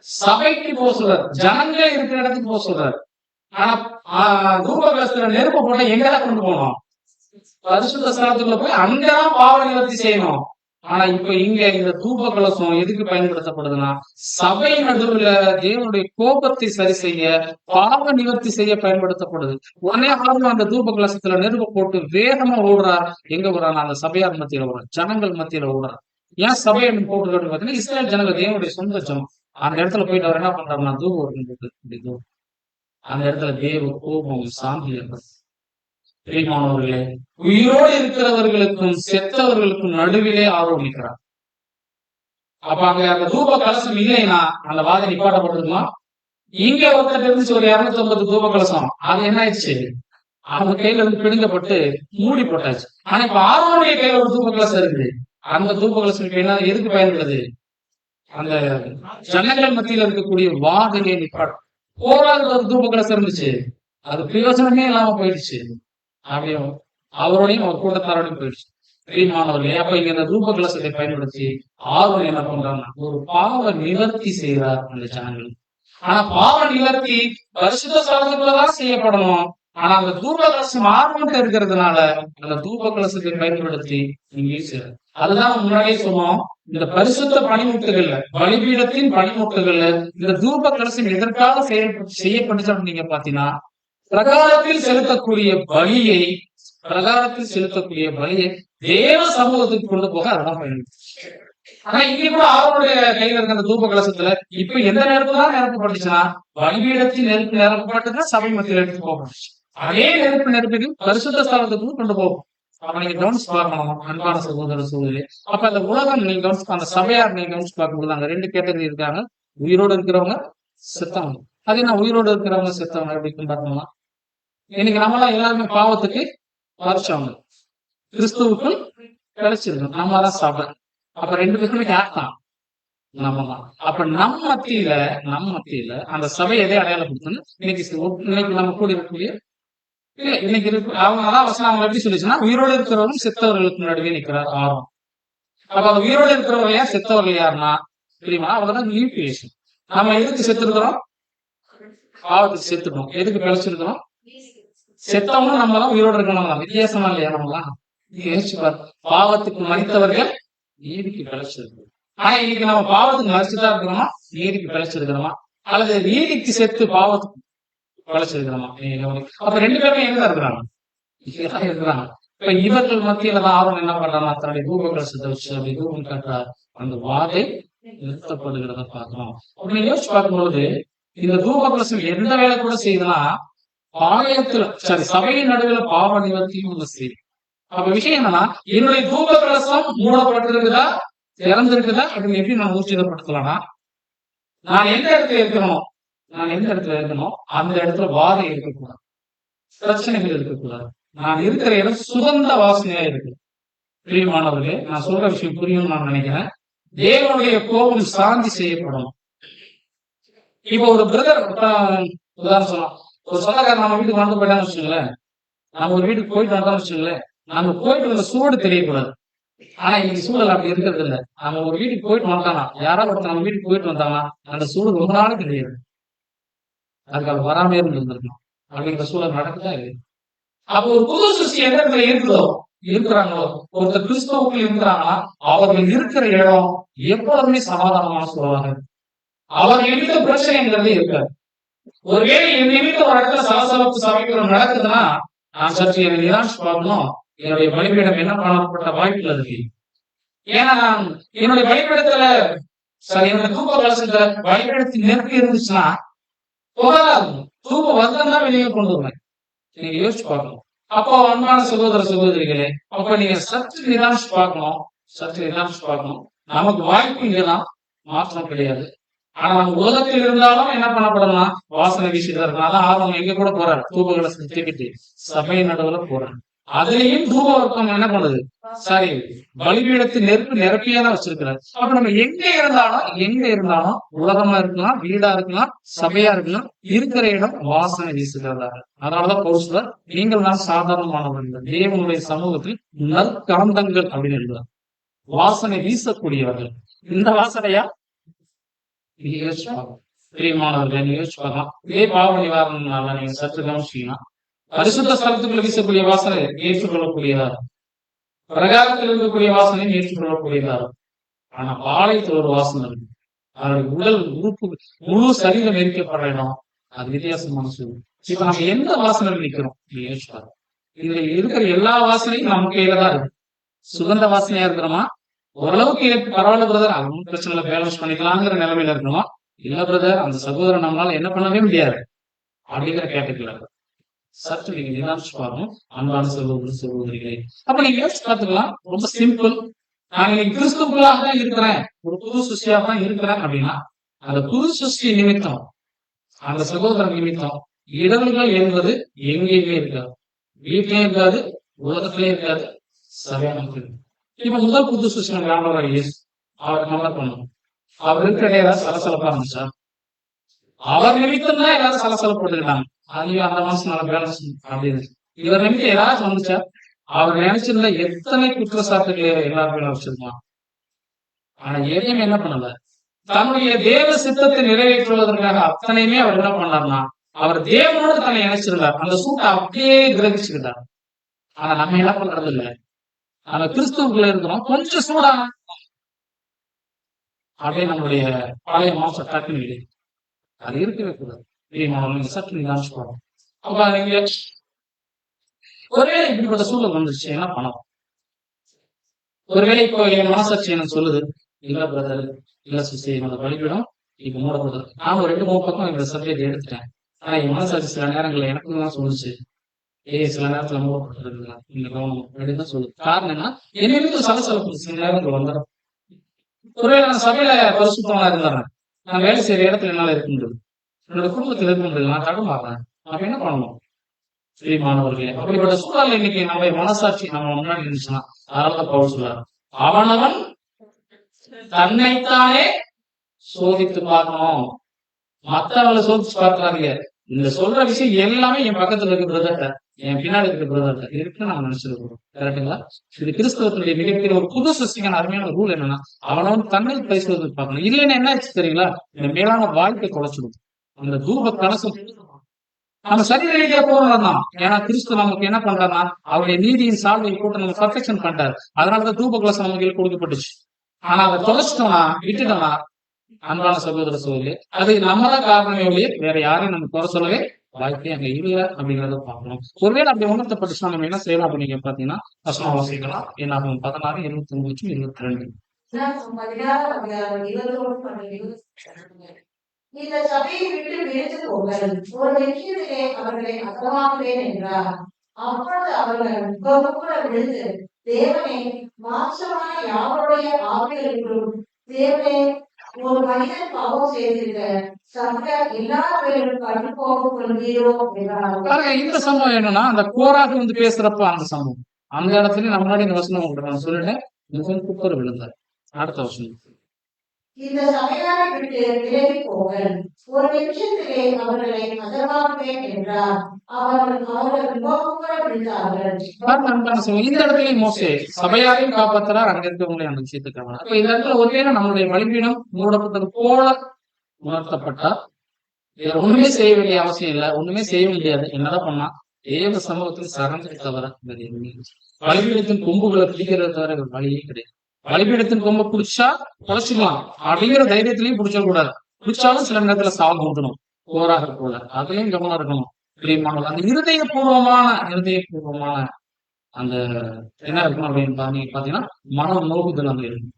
B: சபைக்கு போக சொல்றாரு, ஜனங்களே இருக்கிற இடத்துக்கு போக சொல்றாரு. ஆனா தூப கலசத்துல நெருப்பு போட்டா எங்கதான் கொண்டு போகணும்? பரிசுத்த ஸ்தலத்துக்குள்ள போய் அங்கதான் பாவ நிவர்த்தி செய்யணும். ஆனா இப்ப இங்க இந்த தூப கலசம் எதுக்கு பயன்படுத்தப்படுதுன்னா, சபை நடுவுல தேவனுடைய கோபத்தை சரி செய்ய, பாவ நிவர்த்தி செய்ய பயன்படுத்தப்படுது. உடனே ஆர்வம் அந்த தூப கலசத்துல நெருப்பு போட்டு வேகமா ஓடுறார். எங்க ஓடுறாரு? அந்த சபையார் மத்தியில ஓடுறார், ஜனங்கள் மத்தியில ஓடுறார். ஏன் சபையை போட்டு பாத்தீங்கன்னா, இஸ்ரேல் ஜனங்கள் தேவனுடைய சொந்த ஜனம். அந்த இடத்துல போயிட்டு அவர் என்ன பண்றாருன்னா தூபம் அந்த இடத்துல தேவ கோபம் சாந்தி ஏற்படும். பிரியமானவர்களே, உயிரோடு இருக்கிறவர்களுக்கும் செத்தவர்களுக்கும் நடுவிலே ஆரோபிக்கிறார். அப்ப அங்க அந்த தூப கலசம் இல்லைன்னா அந்த வாதை நிப்பாட்டப்பட்டிருக்குமா? இங்க ஒருத்தர் இருந்துச்சு ஒரு 250 தூப கலசம், அது என்ன ஆயிடுச்சு? அவங்க கையில இருந்து பிடுங்கப்பட்டு மூடி போட்டாச்சு. ஆனா இப்ப ஆரோனுடைய கையில ஒரு தூப கலசம் இருக்குது. அந்த தூப கலசம் என்ன எதுக்கு பயன்படுது? அந்த ஜனங்கள் மத்தியில இருக்கக்கூடிய வாதையை நிப்பாட்டும். போராடுற ஒரு தூப கலசம் இருந்துச்சு, அது பிரயோஜனமே இல்லாம போயிடுச்சு. அப்படியும் அவரோடையும் அவர் கூட்டத்தாரோடையும் போயிடுச்சு. பிரியமானவர்களே, அப்ப இங்க இந்த தூப கலசத்தை பயன்படுத்தி ஆர்வம் என்ன பண்றாங்கன்னா ஒரு பாவ நிவர்த்தி செய்யறார் அந்த ஜனங்கள். ஆனா பாவ நிவர்த்தி பரிசுத்த ஸ்தலத்துக்குள்ளதான் செய்யப்படணும். ஆனா அந்த தூப கலசம் ஆர்வம் இருக்கிறதுனால அந்த தூப கலசத்தை பயன்படுத்தி இங்கே செய்யறாரு. அதுதான் முன்னாடியே சொன்னோம். இந்த பரிசுத்த பணிமுட்டுகள்ல, பலிபீடத்தின் பணிமுட்டுகள்ல இந்த தூப கலசம் எதற்காக செய்யப்பட்டுச்சு நீங்க பாத்தீங்கன்னா, பிரகாரத்தில் செலுத்தக்கூடிய பலியை தேவ சமூகத்துக்கு கொண்டு போக அதெல்லாம் பயன்படுத்து. ஆனா இங்க கூட அவருடைய கையில இருக்க அந்த தூப கலசத்துல இப்ப எந்த நெருப்பு தான் நிரப்பப்பட்டுச்சுன்னா, பலிபீடத்தின் நெருப்பு நிரப்பப்பட்டுதான் சபை மத்தியில் எடுத்து போகப்பட்டுச்சு. அதே நெருப்புக்கு பரிசுத்த ஸ்தலத்துக்கு கொண்டு போகும். அப்ப நீங்க கவனிச்சு பார்க்கணும் அன்பான சகோதர சூழலே. அப்ப அந்த உலகம் நீங்க கவனிச்சு, அந்த சபையார் நீங்க கவனிச்சு பார்க்கும்போது அங்க 2 கேட்டகரி இருக்காங்க. உயிரோடு இருக்கிறவங்க, செத்தவங்க. அதே நான் உயிரோடு இருக்கிறவங்க செத்தவங்க அப்படின்னு பார்த்தோம்னா, இன்னைக்கு நம்மளாம் எல்லாருமே பாவத்துக்கு மறிச்சவங்க, கிறிஸ்துவுக்குள் கிடைச்சிருக்கோம். நம்ம தான் சபை. அப்ப 2 பேருமே யார் தான்? நம்ம தான். அப்ப நம்ம மத்தியில அந்த சபை எதை அடையாளப்படுத்தணும்? இன்னைக்கு நம்ம கூட இருக்கக்கூடிய இன்னைக்கு இருக்கு அவங்கதான் வசனம் அவங்க எப்படி சொல்லிச்சுன்னா, உயிரோடு இருக்கிறவரும் செத்தவர்களுக்கு நடுவே நிற்கிறார் ஆர்வம். அப்ப அந்த உயிரோடு இருக்கிறவங்க யார், செத்தவர்கள் யாருன்னா தெரியுமா? அவங்கதான் நியூக்ளியேஷன். நம்ம எதுக்கு செத்து இருக்கிறோம்? பாவத்துக்கு செத்துட்டோம். எதுக்கு பிழைச்சிருக்கிறோம்? செத்தவங்க நம்ம தான், உயிரோடு இருக்கணும். வித்தியாசமா இல்லையா? நம்மலாம் யோசிச்சு பாரு. பாவத்துக்கு மறித்தவர்கள் நீதிக்கு பிழைச்சிருக்கிறோம். ஆனா இன்னைக்கு நம்ம பாவத்துக்கு மறிச்சுதான் இருக்கிறோமா, நீதிக்கு பிழைச்சிருக்கிறோமா? அல்லது நீதிக்கு செத்து பாவத்துக்கு பழச்சிருக்கிறோமா? அப்ப 2 பேருமே எங்க இருக்கிறாங்க? இங்கதான் இருக்கிறாங்க. இப்ப இவர்கள் மத்தியில தான் ஆர்வம் என்ன பண்றாங்க? தன்னுடைய தூப கலசத்தை வச்சு அப்படி தூபம் காட்டுறார். அந்த வாதை நிறுத்தப்படுகிறத பார்க்கிறோம். அப்படி யோசிச்சு பார்க்கும்போது இந்த தூப கலசம் எந்த வேலை கூட செய்யுதுன்னா, சபையின் நடுவில் பாவ நிவர்த்தியும் செய்யும். அப்ப விஷயம் என்னன்னா, என்னுடைய தூப கலசம் மூடப்பட்டிருக்குதா, திறந்திருக்குதா அப்படின்னு எப்படி நான் ஊர்ஜிதப்படுத்தலாம்னா, நான் எந்த இடத்துல இருக்கணும், அந்த இடத்துல வாதை இருக்கக்கூடாது, பிரச்சனைகள் இருக்கக்கூடாது. நான் இருக்கிற இடம் சுகந்த வாசனையா இருக்கு. பிரியமானவர்களே, நான் சொல்ற விஷயம் புரியும் நான் நினைக்கிறேன். தேவனுடைய கோபம் சாந்தி செய்யப்படணும். இப்போ ஒரு பிரதர் உதாரணம் சொல்லலாம், ஒரு சொந்தக்காரர் நம்ம வீட்டுக்கு வந்து போயிட்டான்னு வச்சுங்களேன், நம்ம ஒரு வீட்டுக்கு போயிட்டு வந்தோம்னு வச்சுங்களேன், நம்ம போயிட்டு வந்த சூடு தெரியக்கூடாது. ஆனா இன்னைக்கு சூழல் அப்படி இருக்கிறது இல்லை. நம்ம ஒரு வீட்டுக்கு போயிட்டு வந்தானா, யாராவது ஒருத்தர் நம்ம வீட்டுக்கு போயிட்டு வந்தாங்கன்னா அந்த சூழல் ரொம்ப நாளும் தெரியாது. அதுக்கு அது வராமே இருந்திருக்கணும் அப்படிங்கிற சூழல் நடக்குதா இல்லை? அப்போ ஒரு புது சிருஷ்டி எந்த இடத்துல இருக்கிறாங்களோ, ஒருத்தர் கிறிஸ்தவுக்குள் இருக்கிறாங்கன்னா அவர்கள் இருக்கிற இடம் எப்பொழுதுமே சமாதானமான சொல்லுவாங்க. அவர் நிமித்த பிரச்சனைங்கிறது இருக்காது. ஒருவேளை என் நிமித்த ஒரு இடத்துல சலசலப்பு சபைக்குள்ள நடக்குதுன்னா, நான் சற்று என்னை நிராட்சி பார்க்கணும். என்னுடைய பலிபீடம் என்ன பண்ணப்பட்ட வாய்ப்புகள் இருக்கு. ஏன்னா நான் என்னுடைய பலிபீடத்துல என்னுடைய தூப கலசத்துல பலிபீடத்தின் நெருப்பு இருந்துச்சுன்னா போகாது. தூப வர்க்கம் தான் வெளியே கொண்டு வருவேன். நீங்க யோசிச்சு பார்க்கணும். அப்போ அன்பான சகோதர சகோதரிகளே, அப்ப நீங்க சற்று நிராட்சி பார்க்கணும். நமக்கு வாய்ப்பு இங்கதான், மாற்றம் கிடையாது. ஆனா நம்ம உலகத்தில் இருந்தாலும் என்ன பண்ணப்படலாம்? வாசனை வீசுகிறதுனால ஆர்வம் எங்க கூட போறாரு, தூப கலசத்தை தூக்கிட்டு சபை நடுவுல போறாரு. அதுலயும் தூப வர்க்கம் என்ன பண்ணுது? பலிபீடத்தின் நெருப்பு நிரப்பியாதான் வச்சிருக்கிறார். அப்ப நம்ம எங்க இருந்தாலும் உலகமா இருக்கலாம், வீடா இருக்கலாம், சபையா இருக்கலாம், இருக்கிற இடம் வாசனை வீசுகிறதா. அதனாலதான் பவுல் நீங்கள் தான் சாதாரணமானவர்கள், தேவனுடைய சமூகத்தில் நற்காந்தங்கள் அப்படின்னு எழுதுறார். வாசனை வீசக்கூடியவர்கள். இந்த வாசனையா நீங்க யோசிச்சு பார்க்கலாம். பிரியமானவர்கள், நீங்க யோசிச்சு பார்க்கலாம். இதே பாவ நிவாரணம் நீங்க சற்று கவனிச்சீங்கன்னா, பரிசுத்த ஸ்தலத்துக்குள்ள வீசக்கூடிய வாசனை ஏற்றுக்கொள்ளக்கூடியதா, பிரகாரத்தில் இருக்கக்கூடிய வாசனை ஏற்றுக்கொள்ளக்கூடியதா. ஆனா பாளையத்தில் ஒரு வாசனை இருக்கு. அவருடைய உடல் உறுப்பு முழு சரீரம் எரிக்கப்படுற இடம், அது வித்தியாசமான சூழல். இப்ப நம்ம எந்த வாசனை நிற்கிறோம்? இதுல இருக்கிற எல்லா வாசனையும் நம்ம கையில தான் இருக்கு. சுகந்த வாசனையா இருக்கிறோமா? ஓரளவுக்கு பரவாயில்ல பிரதர், அதுவும் பிரச்சனை இல்லை, பேலன்ஸ் பண்ணிக்கலாங்கிற நிலைமையில இருக்கணுமா? இல்ல பிரதர், அந்த சகோதரன் நம்மளால என்ன பண்ணவே முடியாது அப்படிங்கிற கேட்டுக்கல. சற்று நீங்க நிராட்சி பாருங்க அன்பான சகோதரிகளே. அப்ப நீங்க யோசிச்சு பார்த்துக்கலாம். ரொம்ப சிம்பிள். நான் இன்னைக்கு கிறிஸ்துக்குள்ளாக தான் இருக்கிறேன், ஒரு புது சிருஷ்டியாக தான் இருக்கிறேன் அப்படின்னா, அந்த புது சிருஷ்டி நிமித்தம், அந்த சகோதரன் நிமித்தம் இடர்கள் என்பது எங்கேயுமே இருக்காது. வீட்லயும் இருக்காது, உலகத்திலயும் இருக்காது, சபையான இப்ப முதல் புது சிருஷ்டி ஆண்டவராக இயேசு, அவர் கம்பேர் பண்ணணும். அவர் இருக்கிற ஏதாவது சலசலப்பா இருந்துச்சா? அவர் நிமித்தம் தான் எல்லாரும் சலசலப்பட்டுக்கிட்டாங்க. அதுலயும் அந்த மாசம் நல்ல பேலன்ஸ் அப்படின்னு இவர் நிமித்தம் ஏதாச்சும் வந்துச்சா? அவர் நினைச்சிருந்தா எத்தனை குற்றச்சாட்டுகளை எல்லாருமே வச்சிருக்கலாம். ஆனா எதையும் என்ன பண்ணல, தன்னுடைய தேவ சித்தத்தை நிறைவேற்றுவதற்காக அத்தனையுமே அவர் என்ன பண்ணார்னா, அவர் தேவனோடு தன்னை நினைச்சிருந்தார். அந்த சூட்டை அப்படியே கிரகிச்சுக்கிட்டார். ஆனா நம்ம என்ன பண்றது இல்லை, நம்ம கிறிஸ்துவுக்குள்ள இருக்கிறோம், கொஞ்சம் சூடான அப்படியே நம்மளுடைய பழைய மாசம் டக்குன்னு அது இருக்கவே கூடாது. சற்று நிதானிச்சுக்கணும். அப்ப நீங்க ஒருவேளை இப்படிப்பட்ட சூழல் வந்துருச்சு, என்ன பண்ணலாம்? ஒருவேளை இப்போ என் மனசாட்சி எனக்கு சொல்லுது, இல்ல பிரதர், இல்ல சிஸ்டர், என்னோட பலிபீடம் இப்ப மூடப்படுது. நான் ஒரு 2-3 பக்கம் இந்த சப்ஜெக்ட் எடுத்துட்டேன். ஆனா என் மனசாட்சி சில நேரங்கள்ல எனக்கு தான் சொல்லுச்சு, சில நேரத்துல மூடப்பட்டிருக்கலாம் இந்த கவனம் அப்படின்னு தான் சொல்லுது. காரணம் என்ன? என்னைக்கு சலசலப்பு சில நேரங்கள் வந்துடும். ஒருவேளை நான் சபையில பரிசுத்தமா இருந்தாங்க, நான் வேலை செய்யற இடத்துல என்னால இருக்க முடியும், என்னோட குடும்பத்தில் இருக்க முடியும், நான் தடுமாறேன். அப்ப என்ன பண்ணணும்? மாணவர்களே, அப்படிப்பட்ட சூழல் இன்னைக்கு நம்ம மனசாட்சி நம்ம முன்னாடி இருந்துச்சுன்னா, அதனாலதான் பவுல் சொல்றாரு, அவனவன் தன்னைத்தானே சோதித்து பார்க்கணும். மத்தவங்களை சோதிச்சு பார்க்கறாங்க. இந்த சொல்ற விஷயம் எல்லாமே என் பக்கத்துல இருக்க பிரதர்ட்ட, என் பின்னாடி இருக்க பிரதர்ட்ட இருக்குன்னு நம்ம நினைச்சிருக்கோம். கரெக்டுங்களா? இது கிறிஸ்தவத்தினுடைய மிகப்பெரிய ஒரு புது சிருஷ்டிக்கான அருமையான ரூல் என்னன்னா, அவனவன் தன்னை பரிசோதித்து பார்க்கணும். இல்லைன்னா என்ன ஆச்சு தெரியுங்களா? இந்த மேலான வாழ்க்கை குறைச்சிடும். அந்த தூப கலசம் நம்ம சரீர ரீதியா போறோம் தான். ஏன்னா கிறிஸ்து நமக்கு என்ன பண்றாருன்னா, அவருடைய நீதியின் சால்வை போட்டு நம்ம பர்ஃபெக்ஷன் பண்ணிட்டாரு. அதனாலதான் தூப கலசம் நமக்கு கொடுக்கப்பட்டுச்சு. ஆனா அதை தொலைச்சிட்டோம்னா, விட்டுட்டோம்னா, அன்பான சகோதர சகோதரி, அது நம்மதான் காரணமே ஒழிய வேற யாரையும் நம்ம குறை சொல்லவே வாய்ப்பே அங்க இல்லை அப்படிங்கறத பார்க்கணும். ஒருவேளை அப்படி உணர்த்தப்பட்டுச்சுன்னா நம்ம என்ன செய்யலாம் அப்படின்னு பாத்தீங்கன்னா வசனம் வாசிக்கலாம். என்னாகும் 16:29-22.
C: இந்த சபையை விட்டு விலகி போங்கள். ஒரு நிமிஷத்திலே அவர்களை அகமாக்குவேன் என்றார். அப்பொழுது அவர்கள் கூட விழுந்து, தேவனே, மாம்சமான யாவருடைய ஆவிகளுக்கும் தேவனே, ஒரு மனிதன் பாவம் செய்திருக்க சபை எல்லா பேரும் கண்டு போகும் கொள்வீரோ என்றார்.
B: பாருங்க, இந்த சம்பவம் என்னன்னா அந்த கோராக வந்து பேசுறப்ப அந்த சம்பவம் அந்த இடத்துல நம்ம முன்னாடி இந்த வசனம் உங்களுக்கு சொல்லிட்டேன். முகம் குப்பர் விழுந்தார். அடுத்த வசனம்,
C: இந்த சபையாரை விட்டு விலகி போங்கள். ஒரு நிமிஷத்திலே அவர்களை அகமாக்குவேன் என்றார். அவர்கள் முகம் கூட விழுந்தார்கள்.
B: இந்த இடத்துல மோசே சபையாரையும் காப்பாத்துறார், அங்க இருக்கவங்களே அந்த விஷயத்துக்காக. அப்ப இந்த இடத்துல ஒருவேளை நம்மளுடைய பலிபீடம் மூடப்பட்டது போல உணர்த்தப்பட்டா இதுல ஒண்ணுமே செய்ய வேண்டிய அவசியம் இல்லை, ஒண்ணுமே செய்ய முடியாது. என்னதான் பண்ணா தேவ சமூகத்தில் சரணத்தை தவிர பலிபீடத்தின் கொம்புகளை பிடிக்கிறத தவிர வழியே கிடையாது. பலிபீடத்தின் கொம்பை பிடிச்சா குறைச்சிக்கலாம் அப்படிங்கிற தைரியத்திலையும் பிடிச்சக்கூடாது. பிடிச்சாலும் சில நேரத்துல சாவு ஊட்டணும் போராக போல, அதுலயும் கவனம் இருக்கணும். பிரியமானது அந்த இருதயபூர்வமான அந்த என்ன இருக்கணும் அப்படின்னு பாத்தீங்கன்னா மனம் நோக்குதல் அங்க இருக்கும்.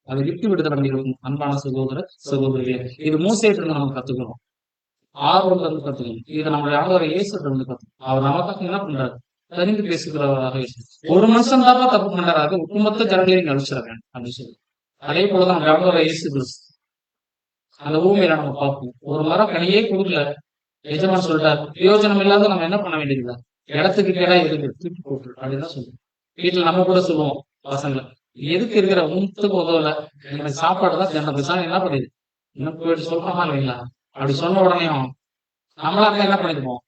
B: அதை விட்டு விடுதல் அங்க இருக்கும். அன்பான சகோதர சகோதரியே, இது மோசேட்டு இருந்து நம்ம கத்துக்கணும், ஆர்வத்துல இருந்து கத்துக்கணும். இதை நம்மளுடைய ஆண்டவரை இயேசுல இருந்து கத்துக்கணும். அவர் நமக்காக என்ன பண்றாரு? தெரிந்து பேசுகிறவராக ஒரு மனுஷன் தான் தப்பு பண்றாரு, அது ஒட்டுமொத்த ஜனங்களையும் அழிச்சிடறேன் அப்படின்னு சொல்லி. அதே போலதான் நம்ம ஆண்டவரை இயேசு கிறிஸ்து அந்த ஊமையில நம்ம பார்ப்போம். ஒரு மரம் கனியே கொடுக்கல, எஜமான் சொல்லிட்டாரு, பிரயோஜனம் இல்லாத நம்ம என்ன பண்ண வேண்டியது, இடத்துக்கு கேடா இருக்கு தூக்கி போட்டு அப்படின்னு சொல்லுவோம். வீட்டுல நம்ம கூட சொல்லுவோம் பசங்களை, எதுக்கு இருக்கிற உணத்துக்கு உதவல, எனக்கு சாப்பாடு தான் என்ன பேசாம என்ன பண்ணிது இன்னும் போயிட்டு சொல்றோமா இல்லைங்களா? அப்படி சொன்ன உடனே நம்மளா இருந்தா என்ன பண்ணிருப்போம்?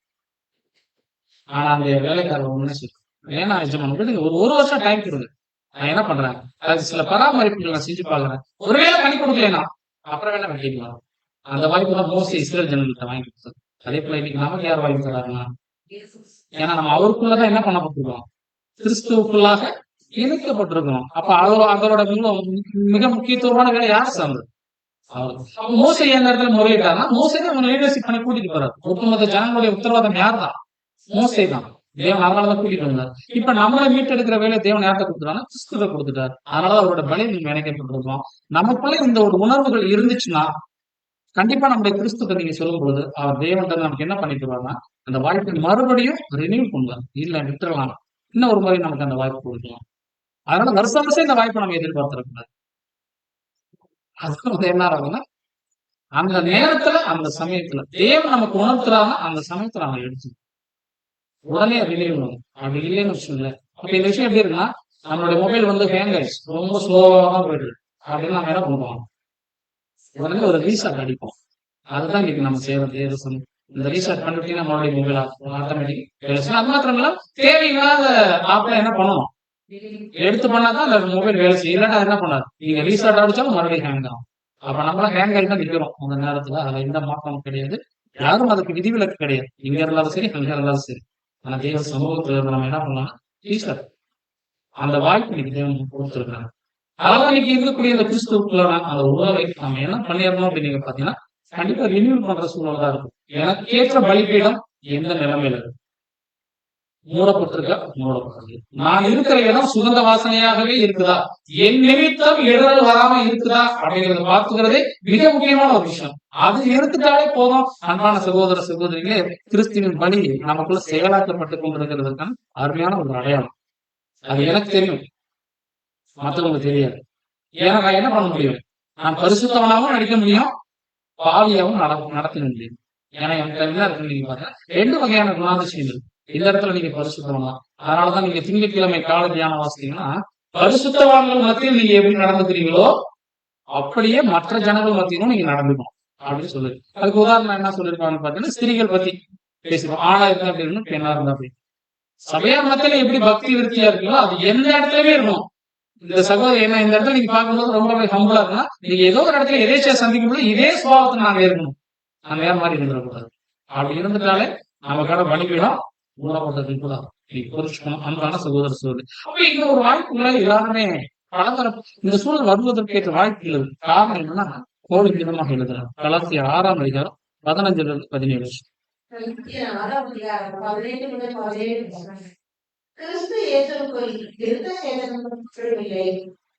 B: ஆனா அந்த வேலைக்காரர் ஒண்ணு சொல்லுவோம், ஏன்னா எஜமான் விடுங்க, ஒரு வருஷம் டைம் கொடுங்க, நான் என்ன பண்றேன் அது சில பராமரிப்புகள் நான் செஞ்சு பாக்குறேன், ஒருவேளை பண்ணி கொடுக்கலனா அப்புறம் வேணா வெட்டிக்கலாம். அந்த வாய்ப்பு தான் மோசே இஸ்ரேல் ஜனங்கள்கிட்ட வாங்கி கொடுத்தாரு. அதே போல இன்னைக்கு நமக்கு யார் வாங்கி தராங்கன்னா, ஏன்னா நம்ம அவருக்குள்ளதான் என்ன பண்ணப்பட்டிருக்கோம், கிறிஸ்துவுக்குள்ளாக இணைக்கப்பட்டிருக்கணும். அப்ப அதோட மிக முக்கியத்துவமான வேலை யார் சார்ந்தது? மோசை எந்த இடத்துல முறையிட்டாருன்னா மோசை தான் லீடர்ஷிப் பண்ணி கூட்டிட்டு போறாரு. ஒட்டுமொத்த ஜனங்களுடைய உத்தரவாதம் யார் தான்? மோசை தான். தேவன் அதனாலதான் கூட்டிட்டு வந்தார். இப்ப நம்மளை மீட்டெடுக்கிற வேலையை தேவன் யார்கிட்ட கொடுத்துட்டாருன்னா கிறிஸ்துவ கொடுத்துட்டாரு. அதனால அவரோட பலியை இணைக்கப்பட்டிருக்கோம். நமக்குள்ள இந்த ஒரு உணர்வுகள் இருந்துச்சுன்னா கண்டிப்பா நம்முடைய கிறிஸ்துவ நீங்க சொல்லும் பொழுது அவர் தேவன் நமக்கு என்ன பண்ணிட்டுவாருன்னா அந்த வாய்ப்பை மறுபடியும் ரினியூ பண்ணுவார். இல்ல விட்டுறலாம், இன்னும் ஒரு முறை நமக்கு அந்த வாய்ப்பு கொடுக்கலாம். அதனால வருஷம் வருஷம் இந்த வாய்ப்பை நம்ம எதிர்பார்த்திடக்கூடாது. அது என்ன ஆகுதுன்னா அந்த நேரத்துல அந்த சமயத்துல தேவன் நமக்கு உணர்த்துறாங்க, அந்த சமயத்துல நம்ம எடுத்து உடனே ரினியூ பண்ணும். அப்படி இல்லைன்னு வச்சுக்கோங்களேன். அப்ப இந்த விஷயம் எப்படி இருக்குன்னா, நம்மளுடைய மொபைல் வந்து ஹேங் ஆயிடுச்சு, ரொம்ப ஸ்லோவா தான் போயிட்டு அப்படின்னு நம்ம என்ன பண்ணுவோம், உடனே ஒரு ரீசார்ட் அடிப்போம். அதுதான் இன்னைக்கு நம்ம செய்யறது. இந்த ரீசார்ட் பண்ணிட்டீங்கன்னா நம்மளுடைய மொபைல் ஆட்டோமேட்டிக். அது மாத்திரம் இல்ல, தேவையில்லாத ஆப்ல என்ன பண்ணணும் எடுத்து பண்ணாதான் அந்த மொபைல் வேலை செய்யும். இல்லைன்னா என்ன பண்ணாது, நீங்க ரீசார்ட் அடிச்சாலும் மறுபடியும் ஹேங் ஆகும். அப்ப நம்மளாம் ஹேங் ஆகி தான் நிக்கிறோம் அந்த நேரத்துல. அதுல எந்த மாற்றமும் கிடையாது, யாரும் அதுக்கு விதிவிலக்கு கிடையாது. இங்க இருந்தாலும் சரி, அங்க இருந்தாலும் சரி. ஆனா தேவ சமூகத்துல நம்ம என்ன பண்ணலாம், ரீசார்ட் அந்த வாய்ப்பு இன்னைக்கு தேவன் கொடுத்துருக்காங்க. அதனால இன்னைக்கு இருக்கக்கூடிய இந்த கிறிஸ்துவுக்குள்ளான அந்த உறவை நம்ம என்ன பண்ணிடணும் அப்படின்னு பாத்தீங்கன்னா கண்டிப்பா ரினியூ பண்ற சூழல் தான் இருக்கும். எனக்கு ஏற்ற பலிபீடம் எந்த நிலைமையில இருக்கு, மூடப்பட்டிருக்க மூடப்பட்டிருக்கு, நான் இருக்கிற இடம் சுகந்த வாசனையாகவே இருக்குதா, என் நிமித்தம் இடர்கள் வராம இருக்குதா அப்படிங்கறத பார்த்துக்கிறதே மிக முக்கியமான ஒரு விஷயம். அது எடுத்துட்டாலே போதும். அன்பான சகோதர சகோதரிகளே, கிறிஸ்துவின் பலி நமக்குள்ள செயலாக்கப்பட்டு கொண்டிருக்கிறதுக்கான அருமையான ஒரு அடையாளம். அது எனக்கு தெரியும், மற்றவங்களுக்கு தெரியாது. ஏன்னா நான் என்ன பண்ண முடியும், நான் பரிசுத்தவனாகவும் நடிக்க முடியும், பாவியாவும் நடத்த முடியும். ஏன்னா எனக்கு என்ன இருக்கு நீங்க பாருங்க, 2 வகையான குணாதிசயங்கள் இந்த இடத்துல நீங்க பரிசுத்தவனா. அதனாலதான் நீங்க திங்கட்கிழமை கால தியானம் வாசித்தீங்கன்னா பரிசுத்தவான்கள் மத்தியில் நீங்க எப்படி நடந்துக்கிறீங்களோ அப்படியே மற்ற ஜனங்கள் மத்தியிலும் நீங்க நடந்துக்கணும் அப்படின்னு சொல்லு. அதுக்கு உதாரணம் என்ன சொல்லிருக்காங்கன்னு பாத்தீங்கன்னா, ஸ்திரீகள் பத்தி பேசுறோம். ஆணா இருந்தா அப்படி இருக்கணும், பெண்ணா இருந்தா அப்படி. சபையார் மத்தியில எப்படி பக்தி விருத்தியா இருக்குங்களோ அது எந்த இடத்துலயுமே இருக்கணும். இந்த சகோதரி என்ன இந்த இடத்துல நீங்க பார்க்கும்போது ரொம்ப ஹம்பிளா இருக்குன்னா, நீங்க ஏதோ ஒரு இடத்துல எதேச்சியா சந்திக்கும் போது இதே சுபாவத்தை நாங்க இருக்கணும், நாங்க வேற மாதிரி இருந்துடக்கூடாது. அப்படி இருந்துட்டாலே நமக்கான பலிபீடம் மூடப்பட்டது கூட நீ பொறிச்சுக்கணும். அன்பான சகோதர சகோதரி, அப்ப இந்த ஒரு வாய்ப்புகளை எல்லாருமே பலதரப்பு இந்த சூழல் வருவதற்கேற்ற வாய்ப்புகள் இருக்கு. காரணம் என்னன்னா கோவில் விதமாக எழுதுறாங்க. கலாத்தியர் 6ஆம் அதிகாரம் 15-17.
C: 18 முதல் 17 கிறிஸ்து இயேசுவுக்குள் விருத்த சேதனம் ஒன்றுமில்லை,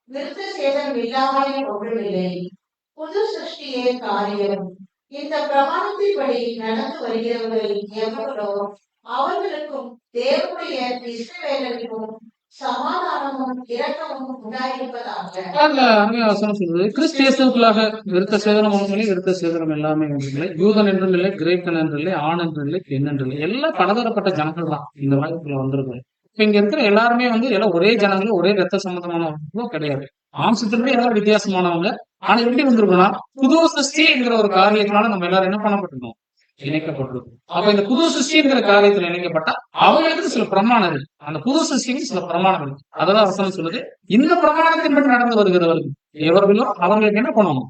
C: விருத்த சேதனம் இல்லாமல் ஒன்றுமில்லை, புது சிருஷ்டியே காரியம். இந்த பிரமாணத்தின்படி நடந்து வருகிறவர்கள் எவர்களோ அவர்களுக்கும் தேவனுடைய இஸ்ரவேலருக்கும் சமாதானமும் இரக்கமும் உண்டாயிருப்பதாக.
B: சொல்றது கிறிஸ்து இயேசுவுக்குள்ளாக விருத்த சேதனம் ஒன்றுமில்லை, விருத்த சேதனம் எல்லாமே ஒன்றுமில்லை, யூதன் என்றும் இல்லை, கிரேக்கன் என்று இல்லை, ஆண் என்று இல்லை, பெண் என்று இல்லை, எல்லாம் பலதரப்பட்ட ஜனங்கள் தான் இந்த வாய்ப்புல வந்திருக்கு. இப்ப இங்க இருக்கிற எல்லாருமே எல்லாம் ஒரே ஜனங்கள், ஒரே ரத்த சம்பந்தமானவங்களும் கிடையாது. மாம்சத்திலே எல்லாம் வித்தியாசமானவங்க. ஆனா எப்படி வந்திருக்கோம்னா புது சிருஷ்டி என்கிற ஒரு காரியத்தினால நம்ம எல்லாரும் என்ன பண்ணப்பட்டிருக்கோம், இணைக்கப்பட்டிருக்கும். அப்ப இந்த புது சிருஷ்டிங்கிற காரியத்துல இணைக்கப்பட்டா அவங்களுக்கு சில பிரமாணம் இருக்கு. அந்த புது சிருஷ்டிக்கு சில பிரமாணம் இருக்கு. அதெல்லாம் வசனம் சொல்லுது, இந்த பிரமாணத்தின்படி நடந்து வருகிறவர்கள் எவர்களும் அவங்களுக்கு என்ன பண்ணணும்,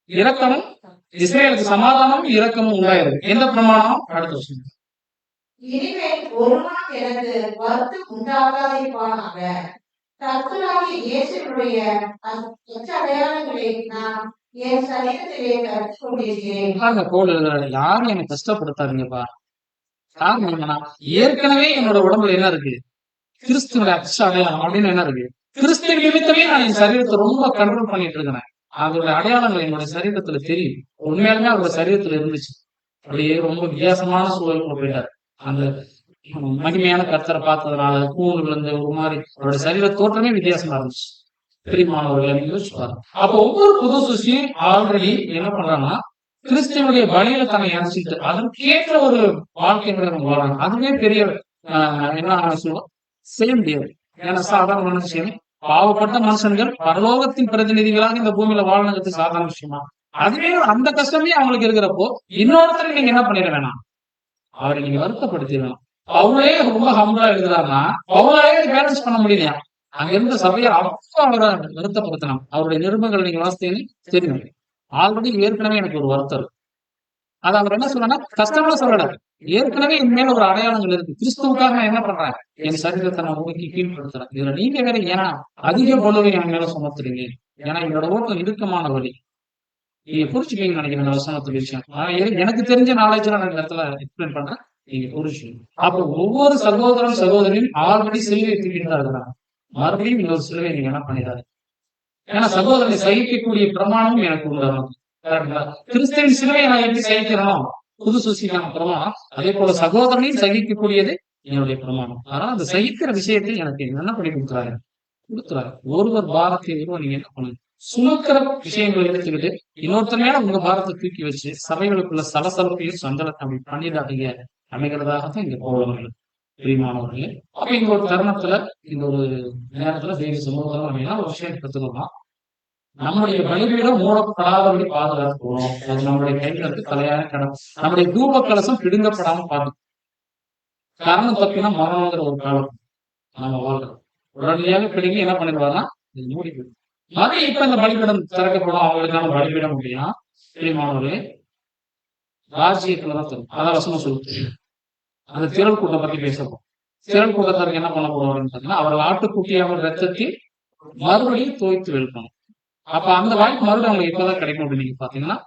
B: இரக்கமும் இஸ்ரேலுக்கு சமாதானமும் இரக்கமும் உண்டாயிருக்கு. எந்த பிரமாணம்? அடுத்த வருஷம்
C: இனிமேல் ஒருவன் எனக்கு வருத்தம் உண்டாகாதிருப்பானாக. கர்த்தராகிய இயேசுவினுடைய அடையாளங்களை நான் என் சரீரத்திலே கற்றுக் கொண்டிருக்கிறேன்.
B: யாரும் என்னை கஷ்டப்படுத்தாதீங்கப்பா. காரணம் என்னன்னா, ஏற்கனவே என்னோட உடம்புல என்ன இருக்கு, கிறிஸ்துவ அச்ச அடையாளம் அப்படின்னு என்ன இருக்கு. கிறிஸ்துவ நிமித்தமே நான் என் சரீரத்தை ரொம்ப கண்ட்ரோல் பண்ணிட்டு இருக்கிறேன். அதோட அடையாளங்கள் என்னோட சரீரத்துல தெரியும். உண்மையாலுமே அவரோட சரீரத்துல இருந்துச்சு. அப்படியே ரொம்ப வித்தியாசமான சூழலுக்கு போயிட்டாரு. அந்த மகிமையான கர்த்தரை பார்த்ததுனால கூண்டு விழுந்து ஒரு மாதிரி அவரோட சரீர தோற்றமே வித்தியாசமா இருந்துச்சு. பிரியமானவர்களை நீங்க யோசிச்சு பாருங்க. அப்ப ஒவ்வொரு புது சிருஷ்டியும் ஆல்ரெடி என்ன பண்றாங்கன்னா கிறிஸ்துவனுடைய பலியில தன்னை இணைச்சிட்டு அதற்கேற்ற ஒரு வாழ்க்கை வாழ்றாங்க. அதுவே பெரிய என்ன சொல்லுவோம், செய்ய முடியாது. ஏன்னா சாதாரண மனுஷன், பாவப்பட்ட மனுஷன்கள் பரலோகத்தின் பிரதிநிதிகளாக இந்த பூமியில வாழ்றது சாதாரண விஷயமா? அதுவே அந்த கஷ்டமே அவங்களுக்கு இருக்கிறப்போ இன்னொருத்தரை நீங்க என்ன பண்ணிட வேணாம், அவரை நீங்க வருத்தப்படுத்திடணும். அவங்களே ரொம்ப ஹம்பலா எழுதுறாருன்னா அவங்களாலே பேலன்ஸ் பண்ண முடியலையா? அங்க இருந்த சபையை அப்போ அவரை வருத்தப்படுத்தணும். அவருடைய நிருபங்கள் நீங்க வாசித்தீங்கன்னு தெரியும். ஆல்ரெடி ஏற்கனவே எனக்கு ஒரு வருத்தம் இருக்கு. அது அவர் என்ன சொல்றா, கஷ்டமா சொல்லல, ஏற்கனவே என் மேல ஒரு அடையாளங்கள் இருக்கு. கிறிஸ்துவுக்காக நான் என்ன பண்றேன், என் சரீரத்தை நான் ஊக்கி கீழ்படுத்துறேன். இதுல நீங்க வேற ஏன்னா அதிக பொழுது என் மேல சுமத்துறீங்க. ஏன்னா என்னோட ஓட்டம் இறுக்கமான வழி. நீங்க புரிச்சுக்கீங்கன்னு நினைக்கிறேன் வசனத்து விஷயம். எனக்கு தெரிஞ்ச நாலேஜ் நான் இந்த இடத்துல எக்ஸ்பிளைன் பண்றேன், நீங்க புரிச்சுக்கீங்க. அப்ப ஒவ்வொரு சகோதரன் சகோதரியும் ஆல்ரெடி சிலுவையை தூக்கிட்டு தான் இருக்கிறாங்க. மறுபடியும் இன்னொரு சிலுவை நீங்க என்ன பண்ணிடாது. ஏன்னா சகோதரனை சகிக்கக்கூடிய பிரமாணமும் எனக்கு உண்டாகும். கிறிஸ்தவன் சிலுவையை நான் எப்படி சகிக்கிறோம், புது சுசிக்கான பிரமாணம், அதே போல சகோதரனையும் சகிக்கக்கூடியது என்னுடைய பிரமாணம். ஆனா அந்த சகிக்கிற விஷயத்தை எனக்கு என்ன பண்ணி கொடுக்குறாரு, ஒருவர் பாரத்தை ஒருவர் நீங்க என்ன பண்ணுங்க, சுமக்கிற விஷயங்களை எடுத்துக்கிட்டு இன்னொருத்தனையான உங்க பாரத்தை தூக்கி வச்சு சபைகளுக்குள்ள சலசலப்பையும் சந்தலத்தை அப்படி பண்ணிடாதீங்க அமைகிறதாகத்தான் இங்க போகணும். பிரியமானவர்களே, அப்ப இங்க ஒரு தருணத்துல இந்த ஒரு நேரத்துல தேவி சமூகம் அப்படின்னா ஒரு விஷயம் கத்துக்கணும். நம்முடைய பலிபீடம் மூடப்படாதபடி பாதுகாத்துக்கணும். அது நம்முடைய கையில இருக்கு தலையான கிடக்கும். நம்முடைய தூப கலசம் பிடுங்கப்படாம பாதுகாக்கும். காரணம் தப்பினா மரணங்கிற ஒரு காலம் நம்ம வாழ்றோம். உடனடியாக பிடிங்கி என்ன பண்ணிடுவாங்கன்னா இது மூடி போயிடும். மறுபடியும் இப்ப இந்த பலிபீடம் திறக்கப்படும். அவங்களுக்கான பலிபீடம் அப்படின்னா பிரியமானவர்களே ராஜ்யத்துலதான் தரும். அதான் வசனம் சொல்லுது. அந்த திரள் கூட்டம் பத்தி பேசப்போம். திரள் கூட்டத்தாருக்கு என்ன பண்ண போறோம்னு பாத்தீங்கன்னா அவர்கள் ஆட்டுக்குட்டியாக ரத்தத்தில் மறுபடியும் தோய்த்து வெளுக்கணும். அப்ப அந்த வாய்ப்பு மறுபடியும் அவங்களுக்கு இப்பதான் கிடைக்கும் அப்படின்னு நீங்க பாத்தீங்கன்னா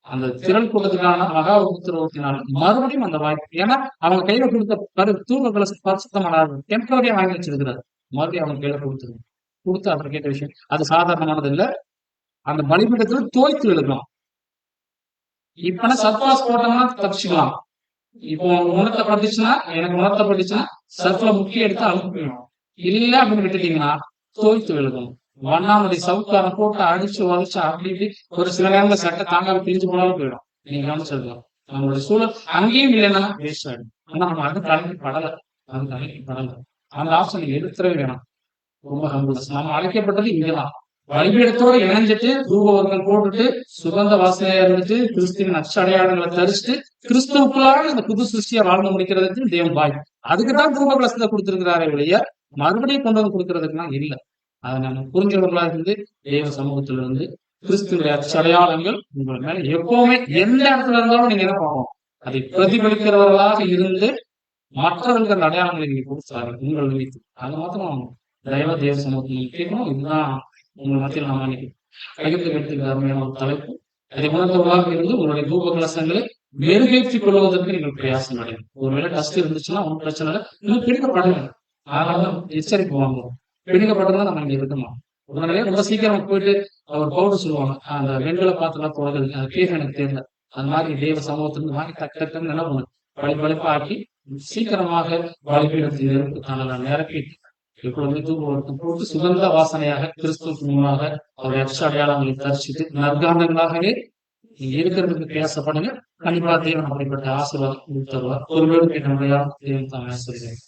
B: அந்த திரள் கூட்டத்துக்கான மகா உத்தரவத்தினால மறுபடியும் அந்த வாய்ப்பு. ஏன்னா அவங்க கையில கொடுத்த தூக்க கலசம் பரிசுத்தமான டெம்பரரியா வாங்கி வச்சிருக்கிறாரு. மறுபடியும் அவங்க கையில கொடுத்து அவர் கேட்ட விஷயம் அது சாதாரணமானது இல்ல. அந்த பலிபீடத்துல தோய்த்து வெளுக்கணும். இப்ப சர்பாஸ் போட்டோம்னா தப்பிச்சுக்கலாம். இப்போ உணர்த்தப்பட்டுச்சுன்னா எனக்கு உணர்த்தப்பட்டுச்சுன்னா சர்ஃப்ல முக்கிய எடுத்து அழுக்கு போயிடும். இல்ல அப்படின்னு விட்டுட்டீங்கன்னா தோய்த்து வெளுக்கணும். வண்ணாமதி சவுக்காரம் போட்டு அடிச்சு உதச்சு அப்படி இப்படி ஒரு சில நேரங்கள சட்டை தாங்காம பிரிஞ்சு போனாலும் போயிடும். நீங்க கவனிச்சிருக்கலாம். நம்மளுடைய சூழல் அங்கேயும் இல்லைன்னா வேஸ்ட் ஆயிடும். ஆனா நம்ம அது தலைக்கு படலை. அந்த ஆப்ஷன் நீங்க எடுத்துடவே வேணாம். ரொம்ப ஹம்பிள்ஸ். நம்ம அழைக்கப்பட்டது இங்கதான். பலிபீடத்தோடு இணைஞ்சிட்டு தூபவர்கள் போட்டுட்டு சுகந்த வாசனையா இருந்துட்டு கிறிஸ்துவின் அச்சடையாளங்களை தரிச்சுட்டு கிறிஸ்துவுக்குள்ளாக இந்த புது சிருஷ்டியா வாழ்ந்து முடிக்கிறதுக்கு தேவன் பாய். அதுக்குதான் தூப கலசத்தை கொடுத்திருக்கிறாரே ஒழிய மறுபடியும் கொண்டு வந்து கொடுக்கறதுக்குலாம் இல்லை. அதை நம்ம புரிஞ்சவர்களா இருந்து தேவ சமூகத்துல இருந்து கிறிஸ்துவனுடைய அச்சடையாளங்கள் உங்கள் மேல எப்பவுமே எந்த இடத்துல இருந்தாலும் நீங்க என்ன பண்ணணும், அதை பிரதிபலிக்கிறவர்களாக இருந்து மற்றவர்களுக்கு அந்த அடையாளங்களை நீங்க கொடுத்தாரு உங்கள் நினைத்து. அது மாத்திரம் தயவ தேவ சமூகத்தில் முக்கியமும் இதுதான் உங்கள் மத்தியில் நாம பகிர்ந்து கட்டுகிற அருமையான ஒரு தலைப்பு. அதை உணர்ந்தவர்களாக இருந்து உங்களுடைய தூப கலசங்களை மெருகேற்றிக் கொள்வதற்கு நீங்கள் பிரயாசம் அடையும். ஒருவேளை கஷ்டம் இருந்துச்சுன்னா ஒன்றும் பிரச்சனை இல்லை, இன்னும் பிடிக்கப்படுங்க. அதனாலதான் எச்சரிக்கை வாங்குவோம். பிடிக்கப்பட்டதான் நம்ம இங்க இருக்கணும். உடனே ரொம்ப சீக்கிரம் போயிட்டு அவர் பவுடர் சொல்லுவாங்க, அந்த வெண்கல பாத்திரம் போடுறது அது பேர் எனக்கு தெரியல. அது மாதிரி தேவ சமூகத்திலிருந்து வாங்கி டக்கு டக்குன்னு என்ன பண்ணும், பழிப்பழிப்பா ஆக்கி சீக்கிரமாக பலிபீடத்தில் இருக்கு நிரப்பி எப்பொழுதுமே தூபம் போட்டு சுகந்த வாசனையாக கிறிஸ்துவுக்கு முன்னாக அவருடைய அச்ச அடையாளங்களை தரிசித்து நற்காந்தங்களாகவே நீங்க இருக்கிறதுக்கு பேசப்படுங்க. கண்டிப்பா தேவன் அப்படிப்பட்ட ஆசீர்வாதம் தருவார். ஒருவேளை என்னுடைய தேவன் தான் ஆசிரியர்.